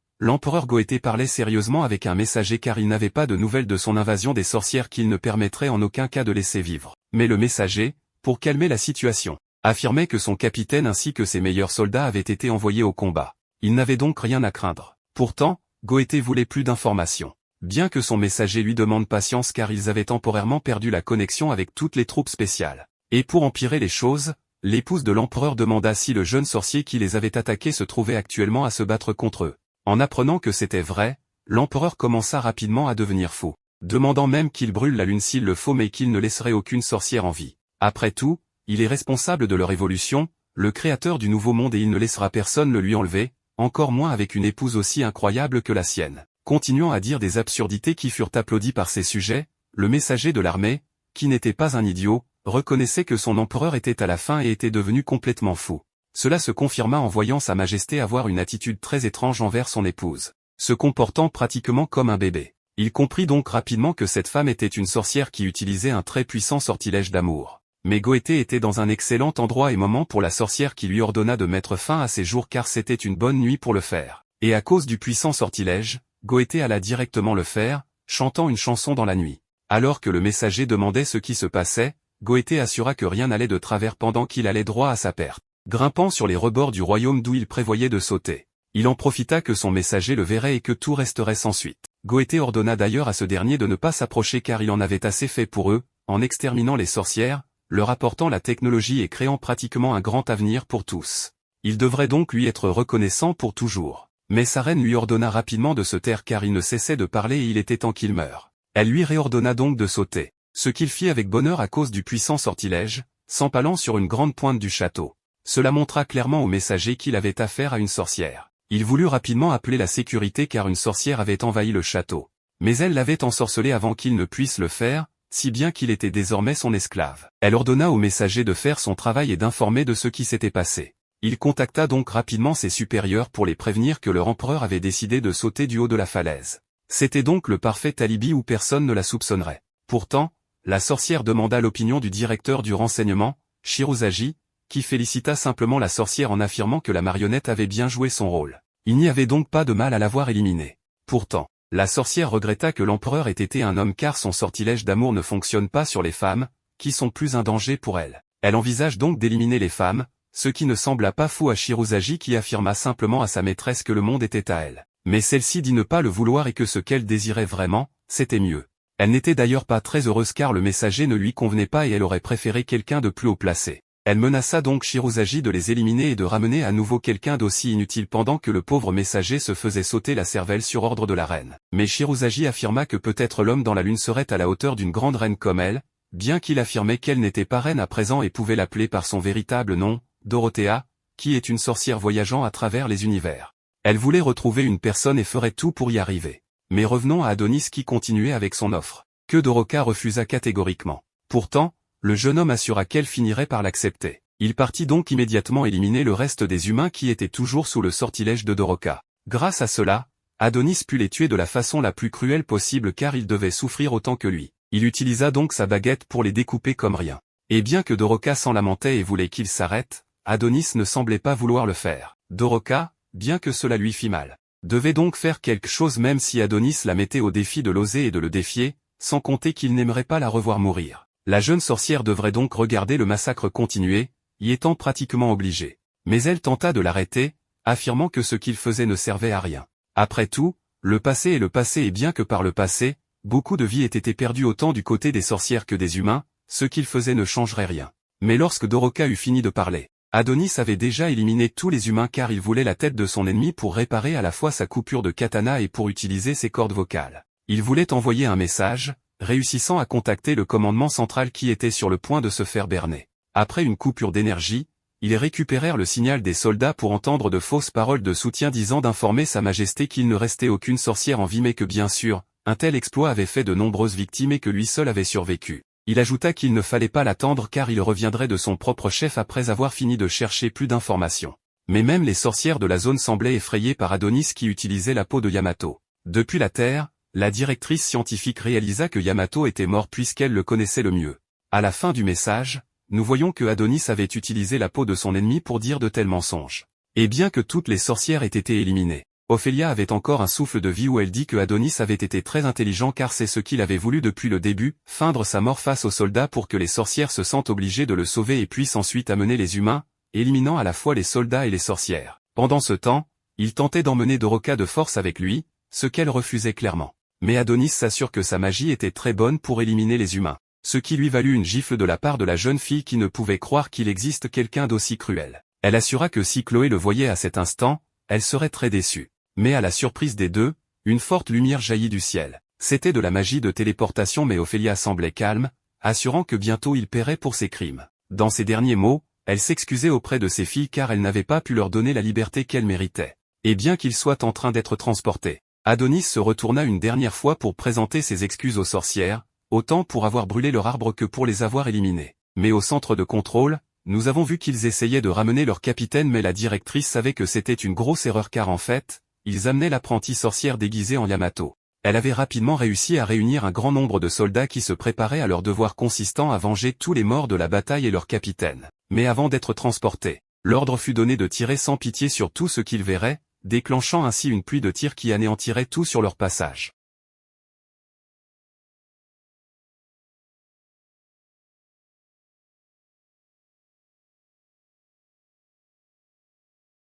l'empereur Goété parlait sérieusement avec un messager car il n'avait pas de nouvelles de son invasion des sorcières qu'il ne permettrait en aucun cas de laisser vivre. Mais le messager, pour calmer la situation, affirmait que son capitaine ainsi que ses meilleurs soldats avaient été envoyés au combat. Il n'avait donc rien à craindre. Pourtant, Goété voulait plus d'informations. Bien que son messager lui demande patience car ils avaient temporairement perdu la connexion avec toutes les troupes spéciales. Et pour empirer les choses, l'épouse de l'empereur demanda si le jeune sorcier qui les avait attaqués se trouvait actuellement à se battre contre eux. En apprenant que c'était vrai, l'empereur commença rapidement à devenir fou, demandant même qu'il brûle la lune s'il le faut mais qu'il ne laisserait aucune sorcière en vie. Après tout, il est responsable de leur évolution, le créateur du nouveau monde et il ne laissera personne le lui enlever, encore moins avec une épouse aussi incroyable que la sienne. Continuant à dire des absurdités qui furent applaudies par ses sujets, le messager de l'armée, qui n'était pas un idiot, reconnaissait que son empereur était à la fin et était devenu complètement fou. Cela se confirma en voyant sa majesté avoir une attitude très étrange envers son épouse, se comportant pratiquement comme un bébé. Il comprit donc rapidement que cette femme était une sorcière qui utilisait un très puissant sortilège d'amour. Mais Goété était dans un excellent endroit et moment pour la sorcière qui lui ordonna de mettre fin à ses jours car c'était une bonne nuit pour le faire. Et à cause du puissant sortilège, Goété alla directement le faire, chantant une chanson dans la nuit. Alors que le messager demandait ce qui se passait, Goété assura que rien n'allait de travers pendant qu'il allait droit à sa perte, grimpant sur les rebords du royaume d'où il prévoyait de sauter. Il en profita que son messager le verrait et que tout resterait sans suite. Goété ordonna d'ailleurs à ce dernier de ne pas s'approcher car il en avait assez fait pour eux, en exterminant les sorcières, leur apportant la technologie et créant pratiquement un grand avenir pour tous. Il devrait donc lui être reconnaissant pour toujours. Mais sa reine lui ordonna rapidement de se taire car il ne cessait de parler et il était temps qu'il meure. Elle lui réordonna donc de sauter, ce qu'il fit avec bonheur à cause du puissant sortilège, s'empalant sur une grande pointe du château. Cela montra clairement au messager qu'il avait affaire à une sorcière. Il voulut rapidement appeler la sécurité car une sorcière avait envahi le château. Mais elle l'avait ensorcelé avant qu'il ne puisse le faire, si bien qu'il était désormais son esclave. Elle ordonna au messager de faire son travail et d'informer de ce qui s'était passé. Il contacta donc rapidement ses supérieurs pour les prévenir que leur empereur avait décidé de sauter du haut de la falaise. C'était donc le parfait alibi où personne ne la soupçonnerait. Pourtant, la sorcière demanda l'opinion du directeur du renseignement, Shirozagi, qui félicita simplement la sorcière en affirmant que la marionnette avait bien joué son rôle. Il n'y avait donc pas de mal à l'avoir éliminée. Pourtant, la sorcière regretta que l'empereur ait été un homme car son sortilège d'amour ne fonctionne pas sur les femmes, qui sont plus un danger pour elle. Elle envisage donc d'éliminer les femmes, ce qui ne sembla pas fou à Shirozagi qui affirma simplement à sa maîtresse que le monde était à elle. Mais celle-ci dit ne pas le vouloir et que ce qu'elle désirait vraiment, c'était mieux. Elle n'était d'ailleurs pas très heureuse car le messager ne lui convenait pas et elle aurait préféré quelqu'un de plus haut placé. Elle menaça donc Shirozagi de les éliminer et de ramener à nouveau quelqu'un d'aussi inutile pendant que le pauvre messager se faisait sauter la cervelle sur ordre de la reine. Mais Shirozagi affirma que peut-être l'homme dans la lune serait à la hauteur d'une grande reine comme elle, bien qu'il affirmait qu'elle n'était pas reine à présent et pouvait l'appeler par son véritable nom, Dorothea, qui est une sorcière voyageant à travers les univers. Elle voulait retrouver une personne et ferait tout pour y arriver. Mais revenons à Adonis qui continuait avec son offre, que Doroka refusa catégoriquement. Pourtant, le jeune homme assura qu'elle finirait par l'accepter. Il partit donc immédiatement éliminer le reste des humains qui étaient toujours sous le sortilège de Doroka. Grâce à cela, Adonis put les tuer de la façon la plus cruelle possible car ils devaient souffrir autant que lui. Il utilisa donc sa baguette pour les découper comme rien. Et bien que Doroka s'en lamentait et voulait qu'il s'arrête, Adonis ne semblait pas vouloir le faire. Doroka, bien que cela lui fît mal, devait donc faire quelque chose même si Adonis la mettait au défi de l'oser et de le défier, sans compter qu'il n'aimerait pas la revoir mourir. La jeune sorcière devrait donc regarder le massacre continuer, y étant pratiquement obligée. Mais elle tenta de l'arrêter, affirmant que ce qu'il faisait ne servait à rien. Après tout, le passé est le passé et bien que par le passé, beaucoup de vies aient été perdues autant du côté des sorcières que des humains, ce qu'il faisait ne changerait rien. Mais lorsque Doroka eut fini de parler, Adonis avait déjà éliminé tous les humains car il voulait la tête de son ennemi pour réparer à la fois sa coupure de katana et pour utiliser ses cordes vocales. Il voulait envoyer un message, réussissant à contacter le commandement central qui était sur le point de se faire berner. Après une coupure d'énergie, ils récupérèrent le signal des soldats pour entendre de fausses paroles de soutien disant d'informer Sa Majesté qu'il ne restait aucune sorcière en vie mais que bien sûr, un tel exploit avait fait de nombreuses victimes et que lui seul avait survécu. Il ajouta qu'il ne fallait pas l'attendre car il reviendrait de son propre chef après avoir fini de chercher plus d'informations. Mais même les sorcières de la zone semblaient effrayées par Adonis qui utilisait la peau de Yamato. Depuis la Terre, la directrice scientifique réalisa que Yamato était mort puisqu'elle le connaissait le mieux. À la fin du message, nous voyons que Adonis avait utilisé la peau de son ennemi pour dire de tels mensonges. Et bien que toutes les sorcières aient été éliminées, Ophélia avait encore un souffle de vie où elle dit que Adonis avait été très intelligent car c'est ce qu'il avait voulu depuis le début, feindre sa mort face aux soldats pour que les sorcières se sentent obligées de le sauver et puissent ensuite amener les humains, éliminant à la fois les soldats et les sorcières. Pendant ce temps, il tentait d'emmener Doroka de force avec lui, ce qu'elle refusait clairement. Mais Adonis s'assure que sa magie était très bonne pour éliminer les humains, ce qui lui valut une gifle de la part de la jeune fille qui ne pouvait croire qu'il existe quelqu'un d'aussi cruel. Elle assura que si Chloé le voyait à cet instant, elle serait très déçue. Mais à la surprise des deux, une forte lumière jaillit du ciel. C'était de la magie de téléportation mais Ophélia semblait calme, assurant que bientôt il paierait pour ses crimes. Dans ses derniers mots, elle s'excusait auprès de ses filles car elle n'avait pas pu leur donner la liberté qu'elles méritaient. Et bien qu'il soit en train d'être transporté, Adonis se retourna une dernière fois pour présenter ses excuses aux sorcières, autant pour avoir brûlé leur arbre que pour les avoir éliminées. Mais au centre de contrôle, nous avons vu qu'ils essayaient de ramener leur capitaine mais la directrice savait que c'était une grosse erreur car en fait, ils amenaient l'apprentie sorcière déguisée en Yamato. Elle avait rapidement réussi à réunir un grand nombre de soldats qui se préparaient à leur devoir consistant à venger tous les morts de la bataille et leur capitaine. Mais avant d'être transportés, l'ordre fut donné de tirer sans pitié sur tout ce qu'ils verraient, déclenchant ainsi une pluie de tirs qui anéantirait tout sur leur passage.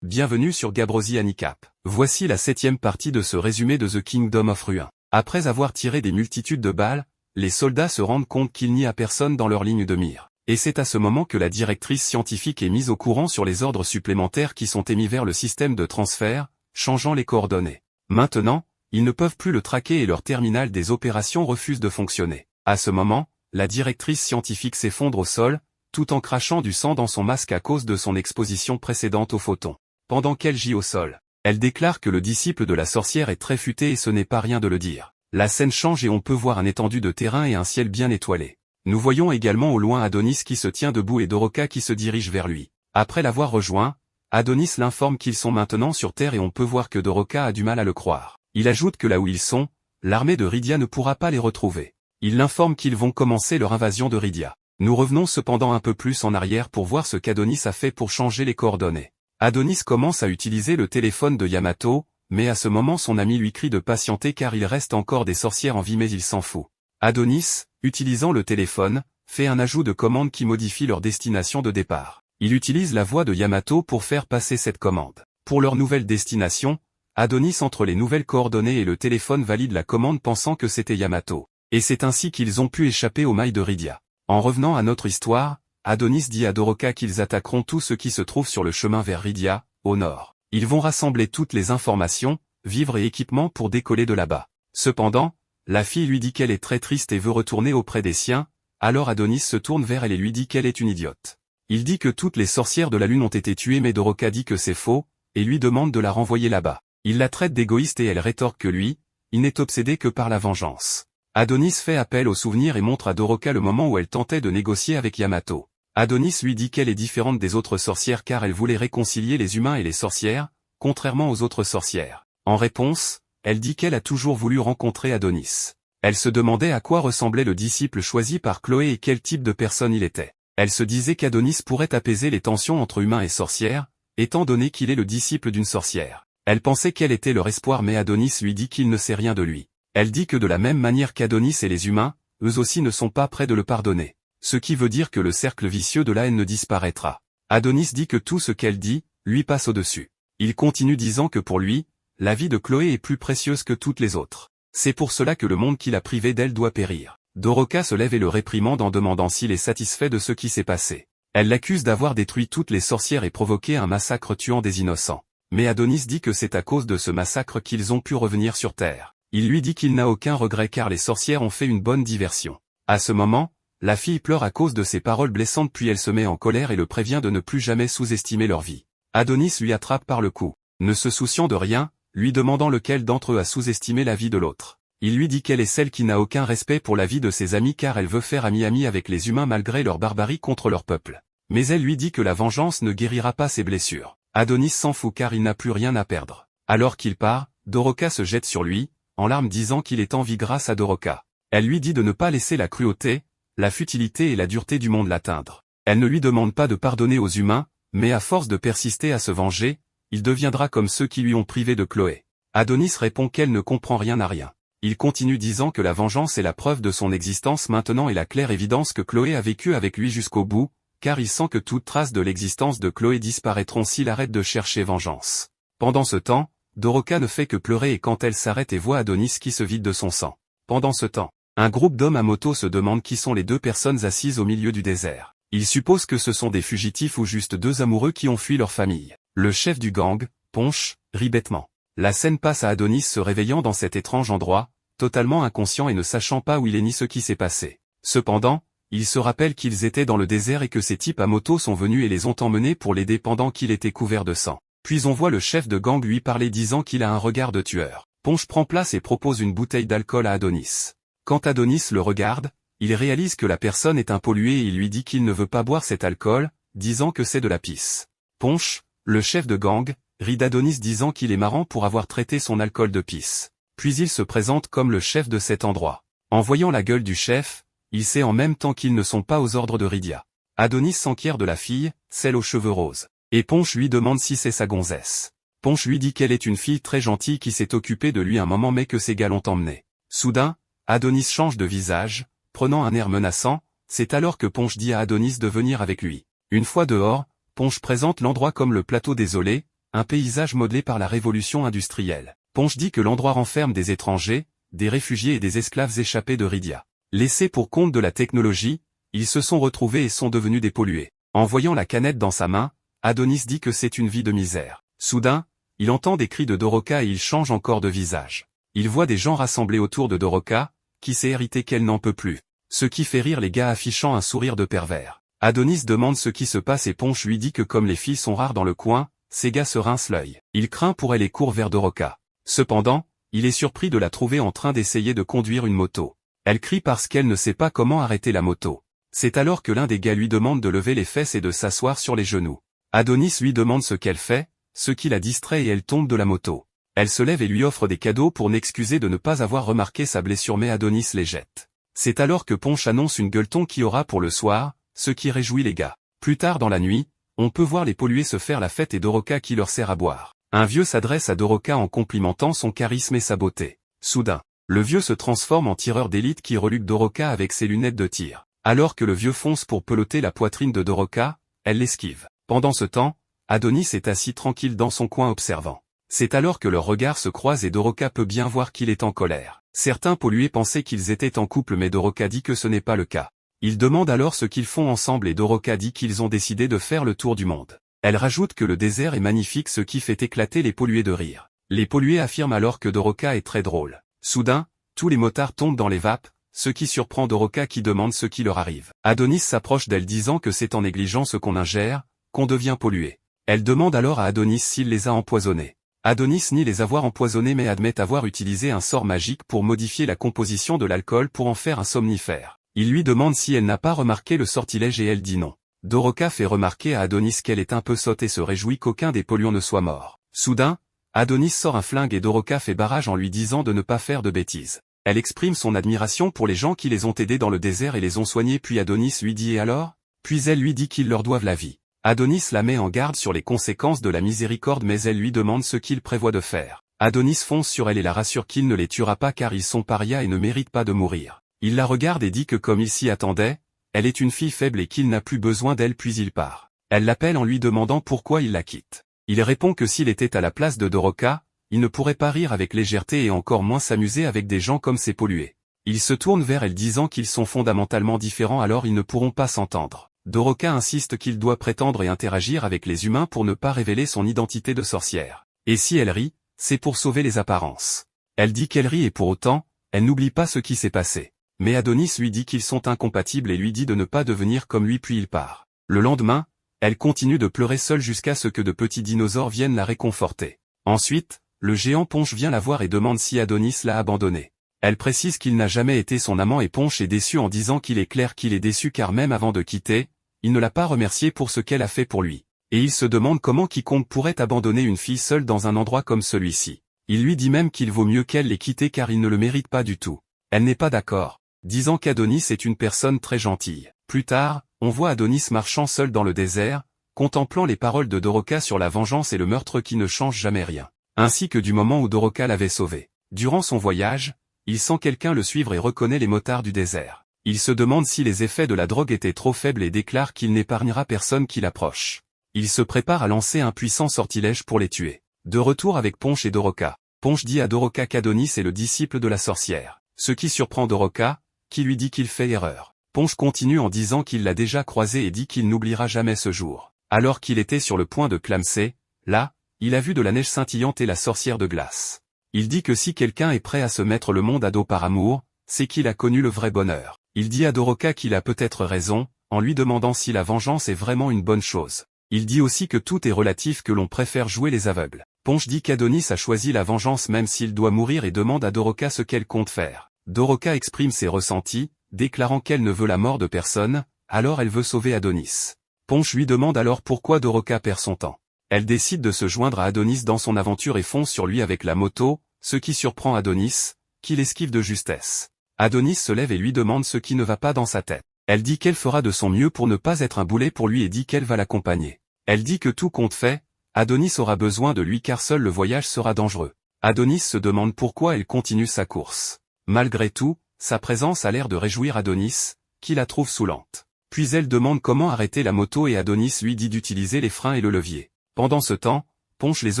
Bienvenue sur Gabrosi Handicap. Voici la 7e partie de ce résumé de The Kingdom of Ruin. Après avoir tiré des multitudes de balles, les soldats se rendent compte qu'il n'y a personne dans leur ligne de mire. Et c'est à ce moment que la directrice scientifique est mise au courant sur les ordres supplémentaires qui sont émis vers le système de transfert, changeant les coordonnées. Maintenant, ils ne peuvent plus le traquer et leur terminal des opérations refuse de fonctionner. À ce moment, la directrice scientifique s'effondre au sol, tout en crachant du sang dans son masque à cause de son exposition précédente aux photons. Pendant qu'elle gît au sol, elle déclare que le disciple de la sorcière est très futé et ce n'est pas rien de le dire. La scène change et on peut voir un étendue de terrain et un ciel bien étoilé. Nous voyons également au loin Adonis qui se tient debout et Doroka qui se dirige vers lui. Après l'avoir rejoint, Adonis l'informe qu'ils sont maintenant sur Terre et on peut voir que Doroka a du mal à le croire. Il ajoute que là où ils sont, l'armée de Rydia ne pourra pas les retrouver. Il l'informe qu'ils vont commencer leur invasion de Rydia. Nous revenons cependant un peu plus en arrière pour voir ce qu'Adonis a fait pour changer les coordonnées. Adonis commence à utiliser le téléphone de Yamato, mais à ce moment son ami lui crie de patienter car il reste encore des sorcières en vie mais il s'en fout. Adonis, utilisant le téléphone, fait un ajout de commande qui modifie leur destination de départ. Il utilise la voix de Yamato pour faire passer cette commande. Pour leur nouvelle destination, Adonis entre les nouvelles coordonnées et le téléphone valide la commande pensant que c'était Yamato. Et c'est ainsi qu'ils ont pu échapper aux mailles de Rydia. En revenant à notre histoire, Adonis dit à Doroka qu'ils attaqueront tout ce qui se trouve sur le chemin vers Rydia, au nord. Ils vont rassembler toutes les informations, vivres et équipements pour décoller de là-bas. Cependant, la fille lui dit qu'elle est très triste et veut retourner auprès des siens, alors Adonis se tourne vers elle et lui dit qu'elle est une idiote. Il dit que toutes les sorcières de la lune ont été tuées mais Doroka dit que c'est faux, et lui demande de la renvoyer là-bas. Il la traite d'égoïste et elle rétorque que lui, il n'est obsédé que par la vengeance. Adonis fait appel au souvenir et montre à Doroka le moment où elle tentait de négocier avec Yamato. Adonis lui dit qu'elle est différente des autres sorcières car elle voulait réconcilier les humains et les sorcières, contrairement aux autres sorcières. En réponse, elle dit qu'elle a toujours voulu rencontrer Adonis. Elle se demandait à quoi ressemblait le disciple choisi par Chloé et quel type de personne il était. Elle se disait qu'Adonis pourrait apaiser les tensions entre humains et sorcières, étant donné qu'il est le disciple d'une sorcière. Elle pensait qu'elle était leur espoir mais Adonis lui dit qu'il ne sait rien de lui. Elle dit que de la même manière qu'Adonis et les humains, eux aussi ne sont pas prêts de le pardonner. Ce qui veut dire que le cercle vicieux de la haine ne disparaîtra. Adonis dit que tout ce qu'elle dit, lui passe au-dessus. Il continue disant que pour lui, la vie de Chloé est plus précieuse que toutes les autres. C'est pour cela que le monde qu'il a privé d'elle doit périr. Doroka se lève et le réprimande en demandant s'il est satisfait de ce qui s'est passé. Elle l'accuse d'avoir détruit toutes les sorcières et provoqué un massacre tuant des innocents. Mais Adonis dit que c'est à cause de ce massacre qu'ils ont pu revenir sur Terre. Il lui dit qu'il n'a aucun regret car les sorcières ont fait une bonne diversion. À ce moment, la fille pleure à cause de ses paroles blessantes puis elle se met en colère et le prévient de ne plus jamais sous-estimer leur vie. Adonis lui attrape par le cou. Ne se souciant de rien, lui demandant lequel d'entre eux a sous-estimé la vie de l'autre. Il lui dit qu'elle est celle qui n'a aucun respect pour la vie de ses amis car elle veut faire ami-ami avec les humains malgré leur barbarie contre leur peuple. Mais elle lui dit que la vengeance ne guérira pas ses blessures. Adonis s'en fout car il n'a plus rien à perdre. Alors qu'il part, Doroka se jette sur lui, en larmes disant qu'il est en vie grâce à Doroka. Elle lui dit de ne pas laisser la cruauté, la futilité et la dureté du monde l'atteindre. Elle ne lui demande pas de pardonner aux humains, mais à force de persister à se venger, il deviendra comme ceux qui lui ont privé de Chloé. Adonis répond qu'elle ne comprend rien à rien. Il continue disant que la vengeance est la preuve de son existence maintenant et la claire évidence que Chloé a vécu avec lui jusqu'au bout, car il sent que toute trace de l'existence de Chloé disparaîtront s'il arrête de chercher vengeance. Pendant ce temps, Doroka ne fait que pleurer et quand elle s'arrête et voit Adonis qui se vide de son sang. Pendant ce temps, un groupe d'hommes à moto se demande qui sont les deux personnes assises au milieu du désert. Ils supposent que ce sont des fugitifs ou juste deux amoureux qui ont fui leur famille. Le chef du gang, Ponch, rit bêtement. La scène passe à Adonis se réveillant dans cet étrange endroit, totalement inconscient et ne sachant pas où il est ni ce qui s'est passé. Cependant, il se rappelle qu'ils étaient dans le désert et que ces types à moto sont venus et les ont emmenés pour l'aider pendant qu'il était couvert de sang. Puis on voit le chef de gang lui parler disant qu'il a un regard de tueur. Ponch prend place et propose une bouteille d'alcool à Adonis. Quand Adonis le regarde, il réalise que la personne est un pollué et il lui dit qu'il ne veut pas boire cet alcool, disant que c'est de la pisse. Ponch, le chef de gang, rit d'Adonis disant qu'il est marrant pour avoir traité son alcool de pisse. Puis il se présente comme le chef de cet endroit. En voyant la gueule du chef, il sait en même temps qu'ils ne sont pas aux ordres de Rydia. Adonis s'enquiert de la fille, celle aux cheveux roses. Et Ponch lui demande si c'est sa gonzesse. Ponch lui dit qu'elle est une fille très gentille qui s'est occupée de lui un moment mais que ses gars l'ont emmenée. Soudain, Adonis change de visage, prenant un air menaçant, c'est alors que Ponch dit à Adonis de venir avec lui. Une fois dehors, Ponch présente l'endroit comme le plateau désolé, un paysage modelé par la révolution industrielle. Ponch dit que l'endroit renferme des étrangers, des réfugiés et des esclaves échappés de Rydia. Laissés pour compte de la technologie, ils se sont retrouvés et sont devenus des pollués. En voyant la canette dans sa main, Adonis dit que c'est une vie de misère. Soudain, il entend des cris de Doroka et il change encore de visage. Il voit des gens rassemblés autour de Doroka, qui s'est irrité qu'elle n'en peut plus. Ce qui fait rire les gars affichant un sourire de pervers. Adonis demande ce qui se passe et Ponch lui dit que comme les filles sont rares dans le coin, ces gars se rincent l'œil. Il craint pour elle et court vers Doroka. Cependant, il est surpris de la trouver en train d'essayer de conduire une moto. Elle crie parce qu'elle ne sait pas comment arrêter la moto. C'est alors que l'un des gars lui demande de lever les fesses et de s'asseoir sur les genoux. Adonis lui demande ce qu'elle fait, ce qui la distrait et elle tombe de la moto. Elle se lève et lui offre des cadeaux pour n'excuser de ne pas avoir remarqué sa blessure mais Adonis les jette. C'est alors que Ponch annonce une gueuleton qui aura pour le soir, ce qui réjouit les gars. Plus tard dans la nuit, on peut voir les pollués se faire la fête et Doroka qui leur sert à boire. Un vieux s'adresse à Doroka en complimentant son charisme et sa beauté. Soudain, le vieux se transforme en tireur d'élite qui reluque Doroka avec ses lunettes de tir. Alors que le vieux fonce pour peloter la poitrine de Doroka, elle l'esquive. Pendant ce temps, Adonis est assis tranquille dans son coin observant. C'est alors que leurs regards se croisent et Doroka peut bien voir qu'il est en colère. Certains pollués pensaient qu'ils étaient en couple mais Doroka dit que ce n'est pas le cas. Ils demandent alors ce qu'ils font ensemble et Doroka dit qu'ils ont décidé de faire le tour du monde. Elle rajoute que le désert est magnifique ce qui fait éclater les pollués de rire. Les pollués affirment alors que Doroka est très drôle. Soudain, tous les motards tombent dans les vapes, ce qui surprend Doroka qui demande ce qui leur arrive. Adonis s'approche d'elle disant que c'est en négligeant ce qu'on ingère, qu'on devient pollué. Elle demande alors à Adonis s'il les a empoisonnés. Adonis nie les avoir empoisonnés mais admet avoir utilisé un sort magique pour modifier la composition de l'alcool pour en faire un somnifère. Il lui demande si elle n'a pas remarqué le sortilège et elle dit non. Doroka fait remarquer à Adonis qu'elle est un peu sotte et se réjouit qu'aucun des polluants ne soit mort. Soudain, Adonis sort un flingue et Doroka fait barrage en lui disant de ne pas faire de bêtises. Elle exprime son admiration pour les gens qui les ont aidés dans le désert et les ont soignés puis Adonis lui dit et alors ? Puis elle lui dit qu'ils leur doivent la vie. Adonis la met en garde sur les conséquences de la miséricorde mais elle lui demande ce qu'il prévoit de faire. Adonis fonce sur elle et la rassure qu'il ne les tuera pas car ils sont parias et ne méritent pas de mourir. Il la regarde et dit que comme il s'y attendait, elle est une fille faible et qu'il n'a plus besoin d'elle puis il part. Elle l'appelle en lui demandant pourquoi il la quitte. Il répond que s'il était à la place de Doroka, il ne pourrait pas rire avec légèreté et encore moins s'amuser avec des gens comme ces pollués. Il se tourne vers elle disant qu'ils sont fondamentalement différents alors ils ne pourront pas s'entendre. Doroka insiste qu'il doit prétendre et interagir avec les humains pour ne pas révéler son identité de sorcière. Et si elle rit, c'est pour sauver les apparences. Elle dit qu'elle rit et pour autant, elle n'oublie pas ce qui s'est passé. Mais Adonis lui dit qu'ils sont incompatibles et lui dit de ne pas devenir comme lui puis il part. Le lendemain, elle continue de pleurer seule jusqu'à ce que de petits dinosaures viennent la réconforter. Ensuite, le géant Ponch vient la voir et demande si Adonis l'a abandonnée. Elle précise qu'il n'a jamais été son amant et Ponch est déçu en disant qu'il est clair qu'il est déçu car même avant de quitter, il ne l'a pas remerciée pour ce qu'elle a fait pour lui. Et il se demande comment quiconque pourrait abandonner une fille seule dans un endroit comme celui-ci. Il lui dit même qu'il vaut mieux qu'elle l'ait quitté car il ne le mérite pas du tout. Elle n'est pas d'accord, disant qu'Adonis est une personne très gentille. Plus tard, on voit Adonis marchant seul dans le désert, contemplant les paroles de Doroka sur la vengeance et le meurtre qui ne changent jamais rien, ainsi que du moment où Doroka l'avait sauvé. Durant son voyage, il sent quelqu'un le suivre et reconnaît les motards du désert. Il se demande si les effets de la drogue étaient trop faibles et déclare qu'il n'épargnera personne qui l'approche. Il se prépare à lancer un puissant sortilège pour les tuer. De retour avec Ponch et Doroka. Ponch dit à Doroka qu'Adonis est le disciple de la sorcière, ce qui surprend Doroka, qui lui dit qu'il fait erreur. Ponch continue en disant qu'il l'a déjà croisé et dit qu'il n'oubliera jamais ce jour. Alors qu'il était sur le point de clamser, là, il a vu de la neige scintillante et la sorcière de glace. Il dit que si quelqu'un est prêt à se mettre le monde à dos par amour, c'est qu'il a connu le vrai bonheur. Il dit à Doroka qu'il a peut-être raison, en lui demandant si la vengeance est vraiment une bonne chose. Il dit aussi que tout est relatif, que l'on préfère jouer les aveugles. Ponch dit qu'Adonis a choisi la vengeance même s'il doit mourir et demande à Doroka ce qu'elle compte faire. Doroka exprime ses ressentis, déclarant qu'elle ne veut la mort de personne, alors elle veut sauver Adonis. Ponch lui demande alors pourquoi Doroka perd son temps. Elle décide de se joindre à Adonis dans son aventure et fonce sur lui avec la moto, ce qui surprend Adonis, qui l'esquive de justesse. Adonis se lève et lui demande ce qui ne va pas dans sa tête. Elle dit qu'elle fera de son mieux pour ne pas être un boulet pour lui et dit qu'elle va l'accompagner. Elle dit que tout compte fait, Adonis aura besoin de lui car seul le voyage sera dangereux. Adonis se demande pourquoi elle continue sa course. Malgré tout, sa présence a l'air de réjouir Adonis, qui la trouve saoulante. Puis elle demande comment arrêter la moto et Adonis lui dit d'utiliser les freins et le levier. Pendant ce temps, Ponch les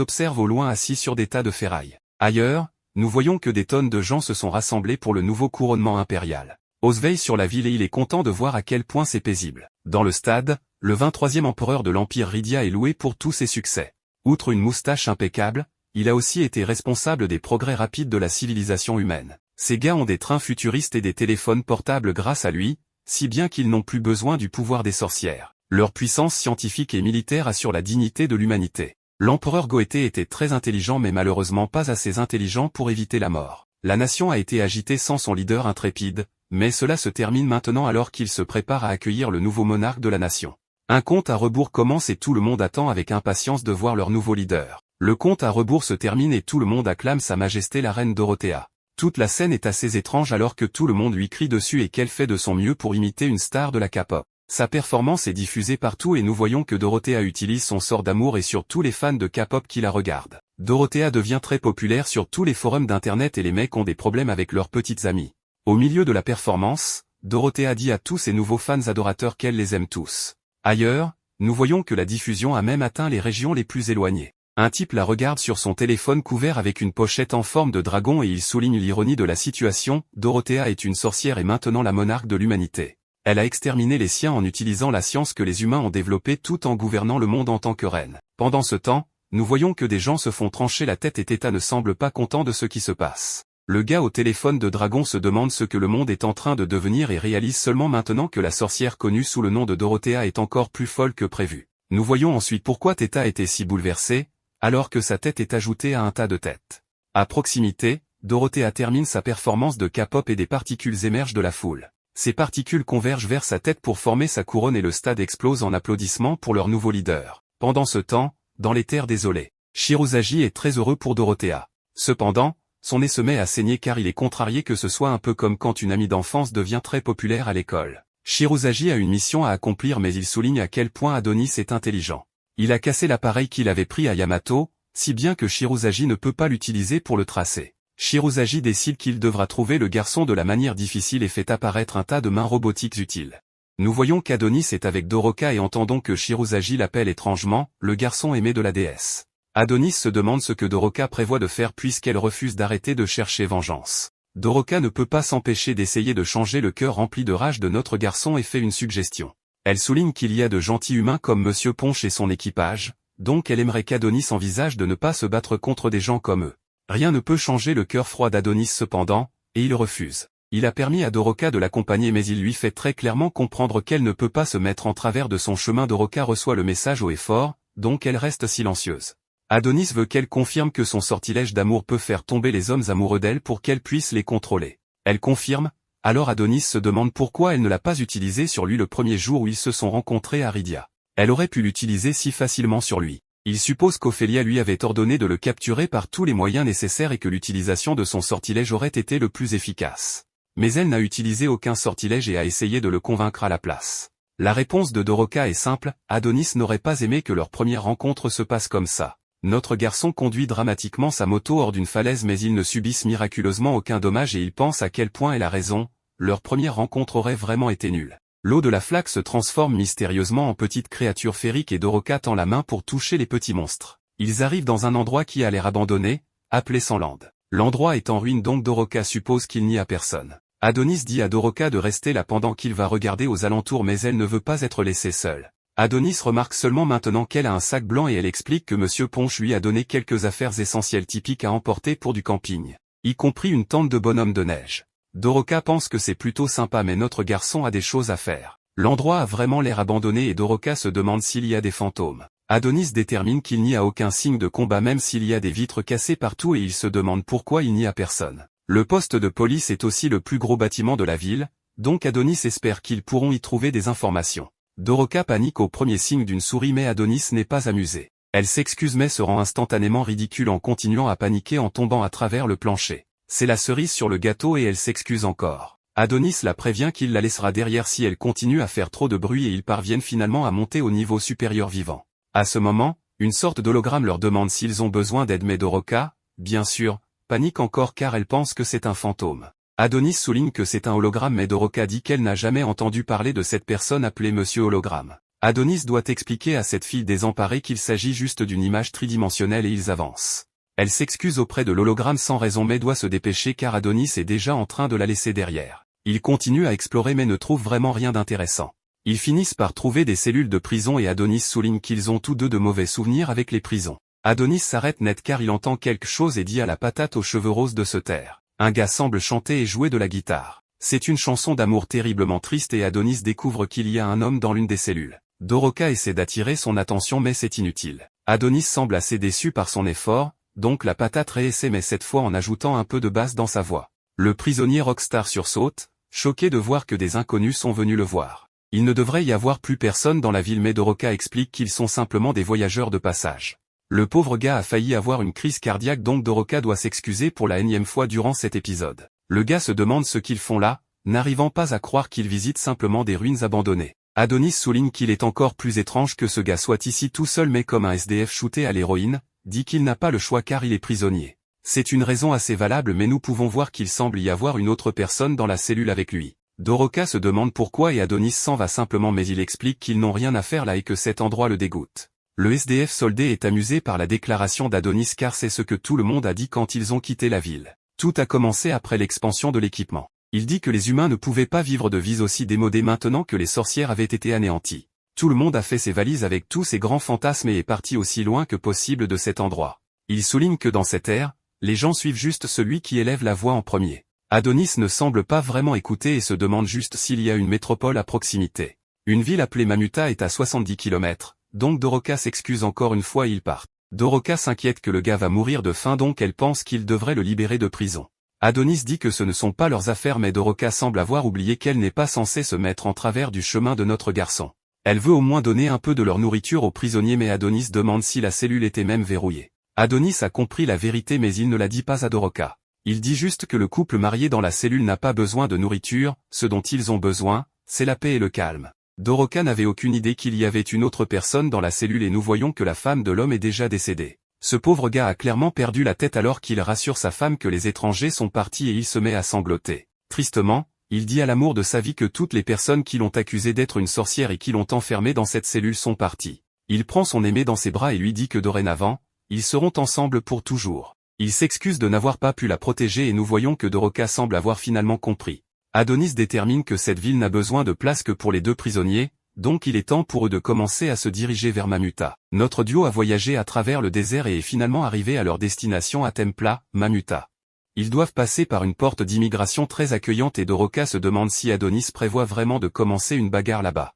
observe au loin assis sur des tas de ferraille. Ailleurs, nous voyons que des tonnes de gens se sont rassemblés pour le nouveau couronnement impérial. Oz veille sur la ville et il est content de voir à quel point c'est paisible. Dans le stade, le 23e empereur de l'Empire Rydia est loué pour tous ses succès. Outre une moustache impeccable, il a aussi été responsable des progrès rapides de la civilisation humaine. Ces gars ont des trains futuristes et des téléphones portables grâce à lui, si bien qu'ils n'ont plus besoin du pouvoir des sorcières. Leur puissance scientifique et militaire assure la dignité de l'humanité. L'empereur Goethe était très intelligent mais malheureusement pas assez intelligent pour éviter la mort. La nation a été agitée sans son leader intrépide, mais cela se termine maintenant alors qu'il se prépare à accueillir le nouveau monarque de la nation. Un compte à rebours commence et tout le monde attend avec impatience de voir leur nouveau leader. Le compte à rebours se termine et tout le monde acclame Sa Majesté la Reine Dorothea. Toute la scène est assez étrange alors que tout le monde lui crie dessus et qu'elle fait de son mieux pour imiter une star de la K-pop. Sa performance est diffusée partout et nous voyons que Dorothea utilise son sort d'amour et sur tous les fans de K-pop qui la regardent. Dorothea devient très populaire sur tous les forums d'internet et les mecs ont des problèmes avec leurs petites amies. Au milieu de la performance, Dorothea dit à tous ses nouveaux fans adorateurs qu'elle les aime tous. Ailleurs, nous voyons que la diffusion a même atteint les régions les plus éloignées. Un type la regarde sur son téléphone couvert avec une pochette en forme de dragon et il souligne l'ironie de la situation. Dorothea est une sorcière et maintenant la monarque de l'humanité. Elle a exterminé les siens en utilisant la science que les humains ont développée tout en gouvernant le monde en tant que reine. Pendant ce temps, nous voyons que des gens se font trancher la tête et Theta ne semble pas content de ce qui se passe. Le gars au téléphone de dragon se demande ce que le monde est en train de devenir et réalise seulement maintenant que la sorcière connue sous le nom de Dorothea est encore plus folle que prévu. Nous voyons ensuite pourquoi Theta était si bouleversée, alors que sa tête est ajoutée à un tas de têtes. À proximité, Dorothea termine sa performance de K-pop et des particules émergent de la foule. Ces particules convergent vers sa tête pour former sa couronne et le stade explose en applaudissements pour leur nouveau leader. Pendant ce temps, dans les terres désolées, Shirozagi est très heureux pour Dorothea. Cependant, son nez se met à saigner car il est contrarié que ce soit un peu comme quand une amie d'enfance devient très populaire à l'école. Shirozagi a une mission à accomplir mais il souligne à quel point Adonis est intelligent. Il a cassé l'appareil qu'il avait pris à Yamato, si bien que Shirozagi ne peut pas l'utiliser pour le tracer. Shirozagi décide qu'il devra trouver le garçon de la manière difficile et fait apparaître un tas de mains robotiques utiles. Nous voyons qu'Adonis est avec Doroka et entendons que Shirozagi l'appelle étrangement, le garçon aimé de la déesse. Adonis se demande ce que Doroka prévoit de faire puisqu'elle refuse d'arrêter de chercher vengeance. Doroka ne peut pas s'empêcher d'essayer de changer le cœur rempli de rage de notre garçon et fait une suggestion. Elle souligne qu'il y a de gentils humains comme Monsieur Ponch et son équipage, donc elle aimerait qu'Adonis envisage de ne pas se battre contre des gens comme eux. Rien ne peut changer le cœur froid d'Adonis cependant, et il refuse. Il a permis à Doroka de l'accompagner mais il lui fait très clairement comprendre qu'elle ne peut pas se mettre en travers de son chemin. Doroka reçoit le message haut et fort, donc elle reste silencieuse. Adonis veut qu'elle confirme que son sortilège d'amour peut faire tomber les hommes amoureux d'elle pour qu'elle puisse les contrôler. Elle confirme, alors Adonis se demande pourquoi elle ne l'a pas utilisé sur lui le premier jour où ils se sont rencontrés à Rydia. Elle aurait pu l'utiliser si facilement sur lui. Il suppose qu'Ophélia lui avait ordonné de le capturer par tous les moyens nécessaires et que l'utilisation de son sortilège aurait été le plus efficace. Mais elle n'a utilisé aucun sortilège et a essayé de le convaincre à la place. La réponse de Doroka est simple, Adonis n'aurait pas aimé que leur première rencontre se passe comme ça. Notre garçon conduit dramatiquement sa moto hors d'une falaise mais ils ne subissent miraculeusement aucun dommage et il pense à quel point elle a raison, leur première rencontre aurait vraiment été nulle. L'eau de la flaque se transforme mystérieusement en petite créature féerique et Doroka tend la main pour toucher les petits monstres. Ils arrivent dans un endroit qui a l'air abandonné, appelé Sandland. L'endroit est en ruine donc Doroka suppose qu'il n'y a personne. Adonis dit à Doroka de rester là pendant qu'il va regarder aux alentours mais elle ne veut pas être laissée seule. Adonis remarque seulement maintenant qu'elle a un sac blanc et elle explique que Monsieur Ponche lui a donné quelques affaires essentielles typiques à emporter pour du camping, y compris une tente de bonhomme de neige. Doroka pense que c'est plutôt sympa mais notre garçon a des choses à faire. L'endroit a vraiment l'air abandonné et Doroka se demande s'il y a des fantômes. Adonis détermine qu'il n'y a aucun signe de combat même s'il y a des vitres cassées partout et il se demande pourquoi il n'y a personne. Le poste de police est aussi le plus gros bâtiment de la ville, donc Adonis espère qu'ils pourront y trouver des informations. Doroka panique au premier signe d'une souris mais Adonis n'est pas amusé. Elle s'excuse mais se rend instantanément ridicule en continuant à paniquer en tombant à travers le plancher. C'est la cerise sur le gâteau et elle s'excuse encore. Adonis la prévient qu'il la laissera derrière si elle continue à faire trop de bruit et ils parviennent finalement à monter au niveau supérieur vivant. À ce moment, une sorte d'hologramme leur demande s'ils ont besoin d'aide mais Doroka, bien sûr, panique encore car elle pense que c'est un fantôme. Adonis souligne que c'est un hologramme mais Doroka dit qu'elle n'a jamais entendu parler de cette personne appelée Monsieur Hologramme. Adonis doit expliquer à cette fille désemparée qu'il s'agit juste d'une image tridimensionnelle et ils avancent. Elle s'excuse auprès de l'hologramme sans raison mais doit se dépêcher car Adonis est déjà en train de la laisser derrière. Ils continuent à explorer mais ne trouvent vraiment rien d'intéressant. Ils finissent par trouver des cellules de prison et Adonis souligne qu'ils ont tous deux de mauvais souvenirs avec les prisons. Adonis s'arrête net car il entend quelque chose et dit à la patate aux cheveux roses de se taire. Un gars semble chanter et jouer de la guitare. C'est une chanson d'amour terriblement triste et Adonis découvre qu'il y a un homme dans l'une des cellules. Doroka essaie d'attirer son attention mais c'est inutile. Adonis semble assez déçu par son effort, donc la patate réessaie mais cette fois en ajoutant un peu de basse dans sa voix. Le prisonnier Rockstar sursaute, choqué de voir que des inconnus sont venus le voir. Il ne devrait y avoir plus personne dans la ville mais Doroka explique qu'ils sont simplement des voyageurs de passage. Le pauvre gars a failli avoir une crise cardiaque donc Doroka doit s'excuser pour la énième fois durant cet épisode. Le gars se demande ce qu'ils font là, n'arrivant pas à croire qu'ils visitent simplement des ruines abandonnées. Adonis souligne qu'il est encore plus étrange que ce gars soit ici tout seul mais comme un SDF shooté à l'héroïne, dit qu'il n'a pas le choix car il est prisonnier. C'est une raison assez valable mais nous pouvons voir qu'il semble y avoir une autre personne dans la cellule avec lui. Doroka se demande pourquoi et Adonis s'en va simplement mais il explique qu'ils n'ont rien à faire là et que cet endroit le dégoûte. Le SDF soldé est amusé par la déclaration d'Adonis car c'est ce que tout le monde a dit quand ils ont quitté la ville. Tout a commencé après l'expansion de l'équipement. Il dit que les humains ne pouvaient pas vivre de vies aussi démodées maintenant que les sorcières avaient été anéanties. Tout le monde a fait ses valises avec tous ses grands fantasmes et est parti aussi loin que possible de cet endroit. Il souligne que dans cette ère, les gens suivent juste celui qui élève la voix en premier. Adonis ne semble pas vraiment écouter et se demande juste s'il y a une métropole à proximité. Une ville appelée Mamuta est à 70 km. Donc Doroka s'excuse encore une fois et ils partent. Doroka s'inquiète que le gars va mourir de faim donc elle pense qu'il devrait le libérer de prison. Adonis dit que ce ne sont pas leurs affaires mais Doroka semble avoir oublié qu'elle n'est pas censée se mettre en travers du chemin de notre garçon. Elle veut au moins donner un peu de leur nourriture aux prisonniers mais Adonis demande si la cellule était même verrouillée. Adonis a compris la vérité mais il ne la dit pas à Doroka. Il dit juste que le couple marié dans la cellule n'a pas besoin de nourriture, ce dont ils ont besoin, c'est la paix et le calme. Doroka n'avait aucune idée qu'il y avait une autre personne dans la cellule et nous voyons que la femme de l'homme est déjà décédée. Ce pauvre gars a clairement perdu la tête alors qu'il rassure sa femme que les étrangers sont partis et il se met à sangloter. Tristement, il dit à l'amour de sa vie que toutes les personnes qui l'ont accusé d'être une sorcière et qui l'ont enfermé dans cette cellule sont parties. Il prend son aimé dans ses bras et lui dit que dorénavant, ils seront ensemble pour toujours. Il s'excuse de n'avoir pas pu la protéger et nous voyons que Doroka semble avoir finalement compris. Adonis détermine que cette ville n'a besoin de place que pour les deux prisonniers, donc il est temps pour eux de commencer à se diriger vers Mamuta. Notre duo a voyagé à travers le désert et est finalement arrivé à leur destination à Templa, Mamuta. Ils doivent passer par une porte d'immigration très accueillante et Doroka se demande si Adonis prévoit vraiment de commencer une bagarre là-bas.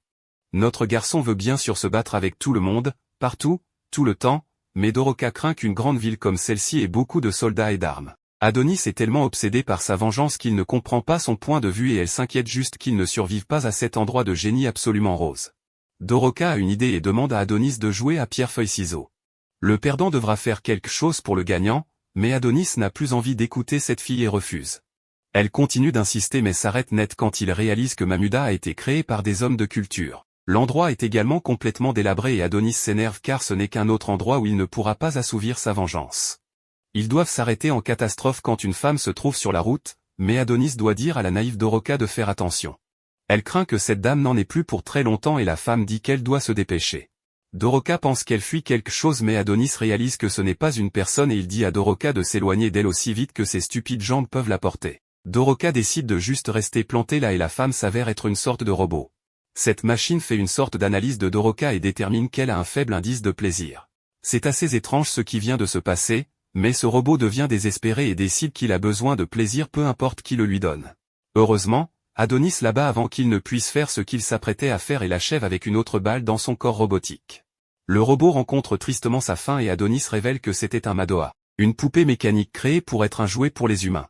Notre garçon veut bien sûr se battre avec tout le monde, partout, tout le temps, mais Doroka craint qu'une grande ville comme celle-ci ait beaucoup de soldats et d'armes. Adonis est tellement obsédé par sa vengeance qu'il ne comprend pas son point de vue et elle s'inquiète juste qu'il ne survive pas à cet endroit de génie absolument rose. Doroka a une idée et demande à Adonis de jouer à pierre-feuille-ciseaux. Le perdant devra faire quelque chose pour le gagnant, mais Adonis n'a plus envie d'écouter cette fille et refuse. Elle continue d'insister mais s'arrête net quand il réalise que Mamuda a été créée par des hommes de culture. L'endroit est également complètement délabré et Adonis s'énerve car ce n'est qu'un autre endroit où il ne pourra pas assouvir sa vengeance. Ils doivent s'arrêter en catastrophe quand une femme se trouve sur la route, mais Adonis doit dire à la naïve Doroka de faire attention. Elle craint que cette dame n'en ait plus pour très longtemps et la femme dit qu'elle doit se dépêcher. Doroka pense qu'elle fuit quelque chose mais Adonis réalise que ce n'est pas une personne et il dit à Doroka de s'éloigner d'elle aussi vite que ses stupides jambes peuvent la porter. Doroka décide de juste rester plantée là et la femme s'avère être une sorte de robot. Cette machine fait une sorte d'analyse de Doroka et détermine qu'elle a un faible indice de plaisir. C'est assez étrange ce qui vient de se passer, mais ce robot devient désespéré et décide qu'il a besoin de plaisir peu importe qui le lui donne. Heureusement, Adonis l'abat avant qu'il ne puisse faire ce qu'il s'apprêtait à faire et l'achève avec une autre balle dans son corps robotique. Le robot rencontre tristement sa fin et Adonis révèle que c'était un Madoha, une poupée mécanique créée pour être un jouet pour les humains.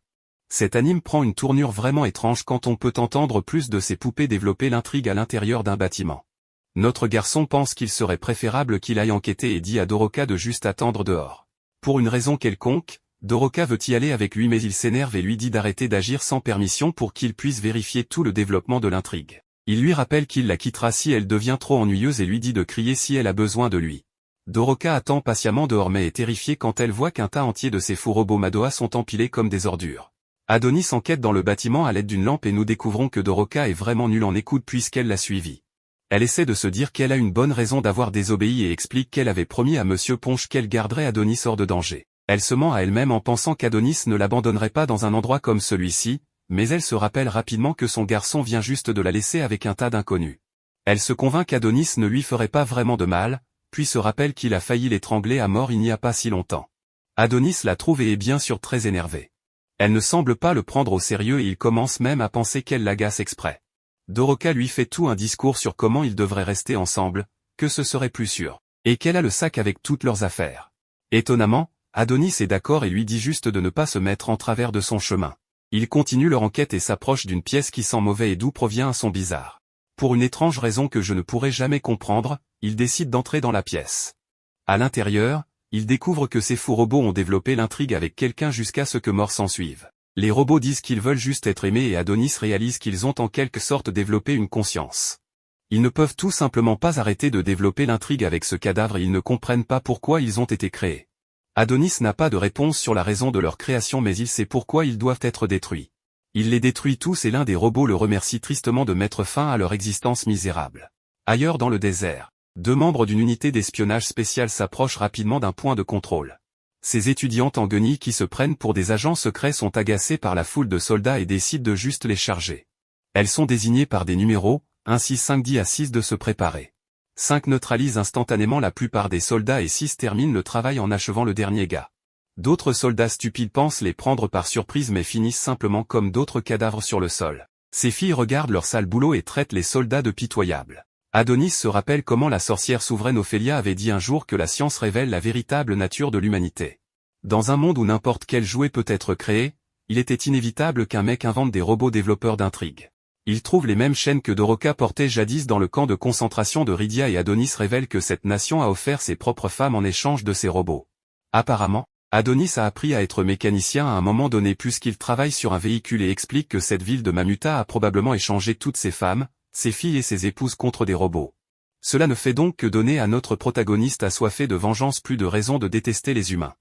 Cet anime prend une tournure vraiment étrange quand on peut entendre plus de ces poupées développer l'intrigue à l'intérieur d'un bâtiment. Notre garçon pense qu'il serait préférable qu'il aille enquêter et dit à Doroka de juste attendre dehors. Pour une raison quelconque, Doroka veut y aller avec lui mais il s'énerve et lui dit d'arrêter d'agir sans permission pour qu'il puisse vérifier tout le développement de l'intrigue. Il lui rappelle qu'il la quittera si elle devient trop ennuyeuse et lui dit de crier si elle a besoin de lui. Doroka attend patiemment dehors mais est terrifiée quand elle voit qu'un tas entier de ces faux robots Madoha sont empilés comme des ordures. Adonis enquête dans le bâtiment à l'aide d'une lampe et nous découvrons que Doroka est vraiment nulle en écoute puisqu'elle l'a suivi. Elle essaie de se dire qu'elle a une bonne raison d'avoir désobéi et explique qu'elle avait promis à Monsieur Ponche qu'elle garderait Adonis hors de danger. Elle se ment à elle-même en pensant qu'Adonis ne l'abandonnerait pas dans un endroit comme celui-ci, mais elle se rappelle rapidement que son garçon vient juste de la laisser avec un tas d'inconnus. Elle se convainc qu'Adonis ne lui ferait pas vraiment de mal, puis se rappelle qu'il a failli l'étrangler à mort il n'y a pas si longtemps. Adonis la trouve et est bien sûr très énervée. Elle ne semble pas le prendre au sérieux et il commence même à penser qu'elle l'agace exprès. Doroka lui fait tout un discours sur comment ils devraient rester ensemble, que ce serait plus sûr, et qu'elle a le sac avec toutes leurs affaires. Étonnamment, Adonis est d'accord et lui dit juste de ne pas se mettre en travers de son chemin. Ils continuent leur enquête et s'approchent d'une pièce qui sent mauvais et d'où provient un son bizarre. Pour une étrange raison que je ne pourrai jamais comprendre, ils décident d'entrer dans la pièce. À l'intérieur, ils découvrent que ces fous robots ont développé l'intrigue avec quelqu'un jusqu'à ce que mort s'ensuive. Les robots disent qu'ils veulent juste être aimés et Adonis réalise qu'ils ont en quelque sorte développé une conscience. Ils ne peuvent tout simplement pas arrêter de développer l'intrigue avec ce cadavre et ils ne comprennent pas pourquoi ils ont été créés. Adonis n'a pas de réponse sur la raison de leur création mais il sait pourquoi ils doivent être détruits. Il les détruit tous et l'un des robots le remercie tristement de mettre fin à leur existence misérable. Ailleurs dans le désert, deux membres d'une unité d'espionnage spéciale s'approchent rapidement d'un point de contrôle. Ces étudiantes en guenilles qui se prennent pour des agents secrets sont agacées par la foule de soldats et décident de juste les charger. Elles sont désignées par des numéros, ainsi 5 dit à 6 de se préparer. 5 neutralisent instantanément la plupart des soldats et 6 terminent le travail en achevant le dernier gars. D'autres soldats stupides pensent les prendre par surprise mais finissent simplement comme d'autres cadavres sur le sol. Ces filles regardent leur sale boulot et traitent les soldats de pitoyables. Adonis se rappelle comment la sorcière souveraine Ophélia avait dit un jour que la science révèle la véritable nature de l'humanité. Dans un monde où n'importe quel jouet peut être créé, il était inévitable qu'un mec invente des robots développeurs d'intrigues. Il trouve les mêmes chaînes que Doroka portait jadis dans le camp de concentration de Rydia et Adonis révèle que cette nation a offert ses propres femmes en échange de ces robots. Apparemment, Adonis a appris à être mécanicien à un moment donné puisqu'il travaille sur un véhicule et explique que cette ville de Mamuta a probablement échangé toutes ses femmes, ses filles et ses épouses contre des robots. Cela ne fait donc que donner à notre protagoniste assoiffé de vengeance plus de raisons de détester les humains.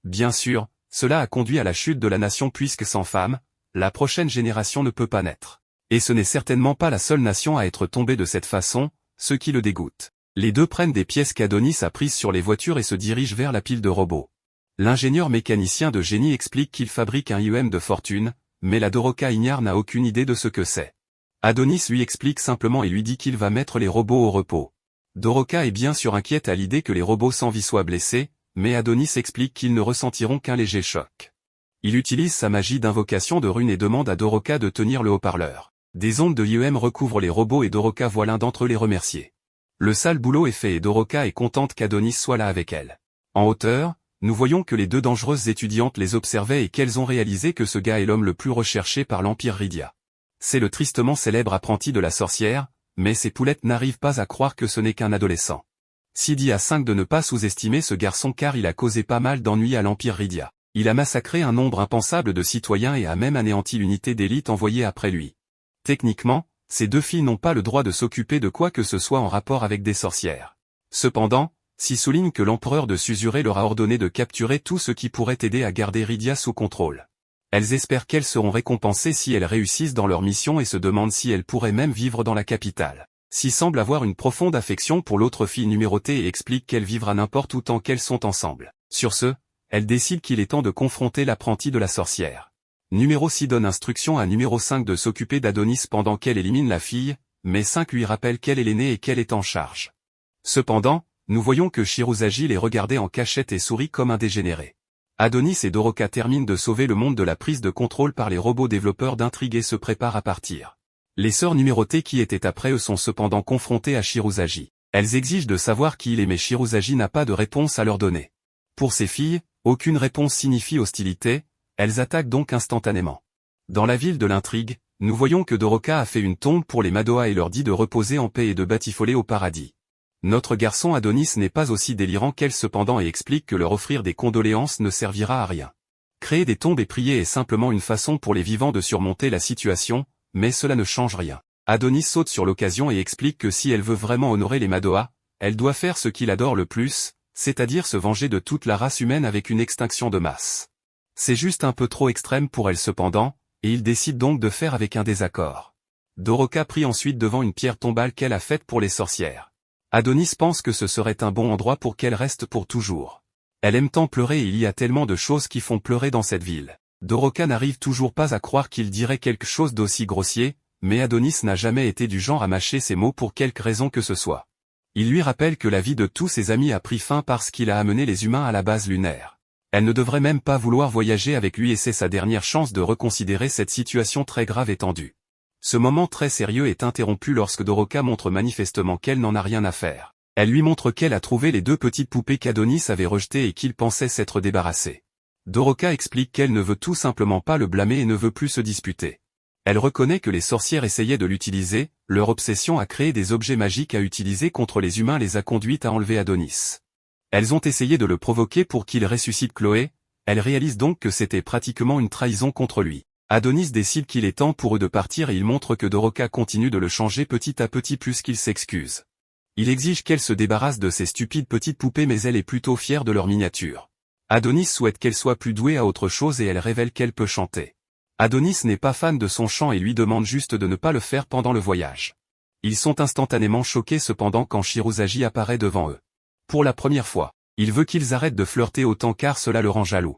Bien sûr, cela a conduit à la chute de la nation puisque sans femmes, la prochaine génération ne peut pas naître. Et ce n'est certainement pas la seule nation à être tombée de cette façon, ce qui le dégoûte. Les deux prennent des pièces qu'Adonis a prises sur les voitures et se dirigent vers la pile de robots. L'ingénieur mécanicien de génie explique qu'il fabrique un IEM de fortune, mais la Doroka ignare n'a aucune idée de ce que c'est. Adonis lui explique simplement et lui dit qu'il va mettre les robots au repos. Doroka est bien sûr inquiète à l'idée que les robots sans vie soient blessés, mais Adonis explique qu'ils ne ressentiront qu'un léger choc. Il utilise sa magie d'invocation de runes et demande à Doroka de tenir le haut-parleur. Des ondes de IEM recouvrent les robots et Doroka voit l'un d'entre eux les remercier. Le sale boulot est fait et Doroka est contente qu'Adonis soit là avec elle. En hauteur, nous voyons que les deux dangereuses étudiantes les observaient et qu'elles ont réalisé que ce gars est l'homme le plus recherché par l'Empire Rydia. C'est le tristement célèbre apprenti de la sorcière, mais ces poulettes n'arrivent pas à croire que ce n'est qu'un adolescent. Sidi A5 de ne pas sous-estimer ce garçon car il a causé pas mal d'ennuis à l'Empire Rydia. Il a massacré un nombre impensable de citoyens et a même anéanti l'unité d'élite envoyée après lui. Techniquement, ces deux filles n'ont pas le droit de s'occuper de quoi que ce soit en rapport avec des sorcières. Cependant, s'y souligne que l'empereur de Suzuré leur a ordonné de capturer tout ce qui pourrait aider à garder Rydia sous contrôle. Elles espèrent qu'elles seront récompensées si elles réussissent dans leur mission et se demandent si elles pourraient même vivre dans la capitale. S'y semble avoir une profonde affection pour l'autre fille numérotée et explique qu'elle vivra n'importe où tant qu'elles sont ensemble. Sur ce, elle décide qu'il est temps de confronter l'apprenti de la sorcière. Numéro 6 donne instruction à numéro 5 de s'occuper d'Adonis pendant qu'elle élimine la fille, mais 5 lui rappelle qu'elle est l'aînée et qu'elle est en charge. Cependant, nous voyons que Shirozagi les regardait en cachette et sourit comme un dégénéré. Adonis et Doroka terminent de sauver le monde de la prise de contrôle par les robots développeurs d'intrigue et se préparent à partir. Les sœurs numérotées qui étaient après eux sont cependant confrontées à Shirozagi. Elles exigent de savoir qui il est mais Shirozagi n'a pas de réponse à leur donner. Pour ces filles, aucune réponse signifie hostilité, elles attaquent donc instantanément. Dans la ville de l'intrigue, nous voyons que Doroka a fait une tombe pour les Madoa et leur dit de reposer en paix et de batifoler au paradis. Notre garçon Adonis n'est pas aussi délirant qu'elle cependant et explique que leur offrir des condoléances ne servira à rien. Créer des tombes et prier est simplement une façon pour les vivants de surmonter la situation, mais cela ne change rien. Adonis saute sur l'occasion et explique que si elle veut vraiment honorer les Madoa, elle doit faire ce qu'il adore le plus, c'est-à-dire se venger de toute la race humaine avec une extinction de masse. C'est juste un peu trop extrême pour elle cependant, et il décide donc de faire avec un désaccord. Doroka prie ensuite devant une pierre tombale qu'elle a faite pour les sorcières. Adonis pense que ce serait un bon endroit pour qu'elle reste pour toujours. Elle aime tant pleurer et il y a tellement de choses qui font pleurer dans cette ville. Doroka n'arrive toujours pas à croire qu'il dirait quelque chose d'aussi grossier, mais Adonis n'a jamais été du genre à mâcher ses mots pour quelque raison que ce soit. Il lui rappelle que la vie de tous ses amis a pris fin parce qu'il a amené les humains à la base lunaire. Elle ne devrait même pas vouloir voyager avec lui et c'est sa dernière chance de reconsidérer cette situation très grave et tendue. Ce moment très sérieux est interrompu lorsque Doroka montre manifestement qu'elle n'en a rien à faire. Elle lui montre qu'elle a trouvé les deux petites poupées qu'Adonis avait rejetées et qu'il pensait s'être débarrassé. Doroka explique qu'elle ne veut tout simplement pas le blâmer et ne veut plus se disputer. Elle reconnaît que les sorcières essayaient de l'utiliser, leur obsession à créer des objets magiques à utiliser contre les humains les a conduites à enlever Adonis. Elles ont essayé de le provoquer pour qu'il ressuscite Chloé, elle réalise donc que c'était pratiquement une trahison contre lui. Adonis décide qu'il est temps pour eux de partir et il montre que Doroka continue de le changer petit à petit plus qu'il s'excuse. Il exige qu'elle se débarrasse de ces stupides petites poupées mais elle est plutôt fière de leur miniature. Adonis souhaite qu'elle soit plus douée à autre chose et elle révèle qu'elle peut chanter. Adonis n'est pas fan de son chant et lui demande juste de ne pas le faire pendant le voyage. Ils sont instantanément choqués cependant quand Shirozagi apparaît devant eux. Pour la première fois, il veut qu'ils arrêtent de flirter autant car cela le rend jaloux.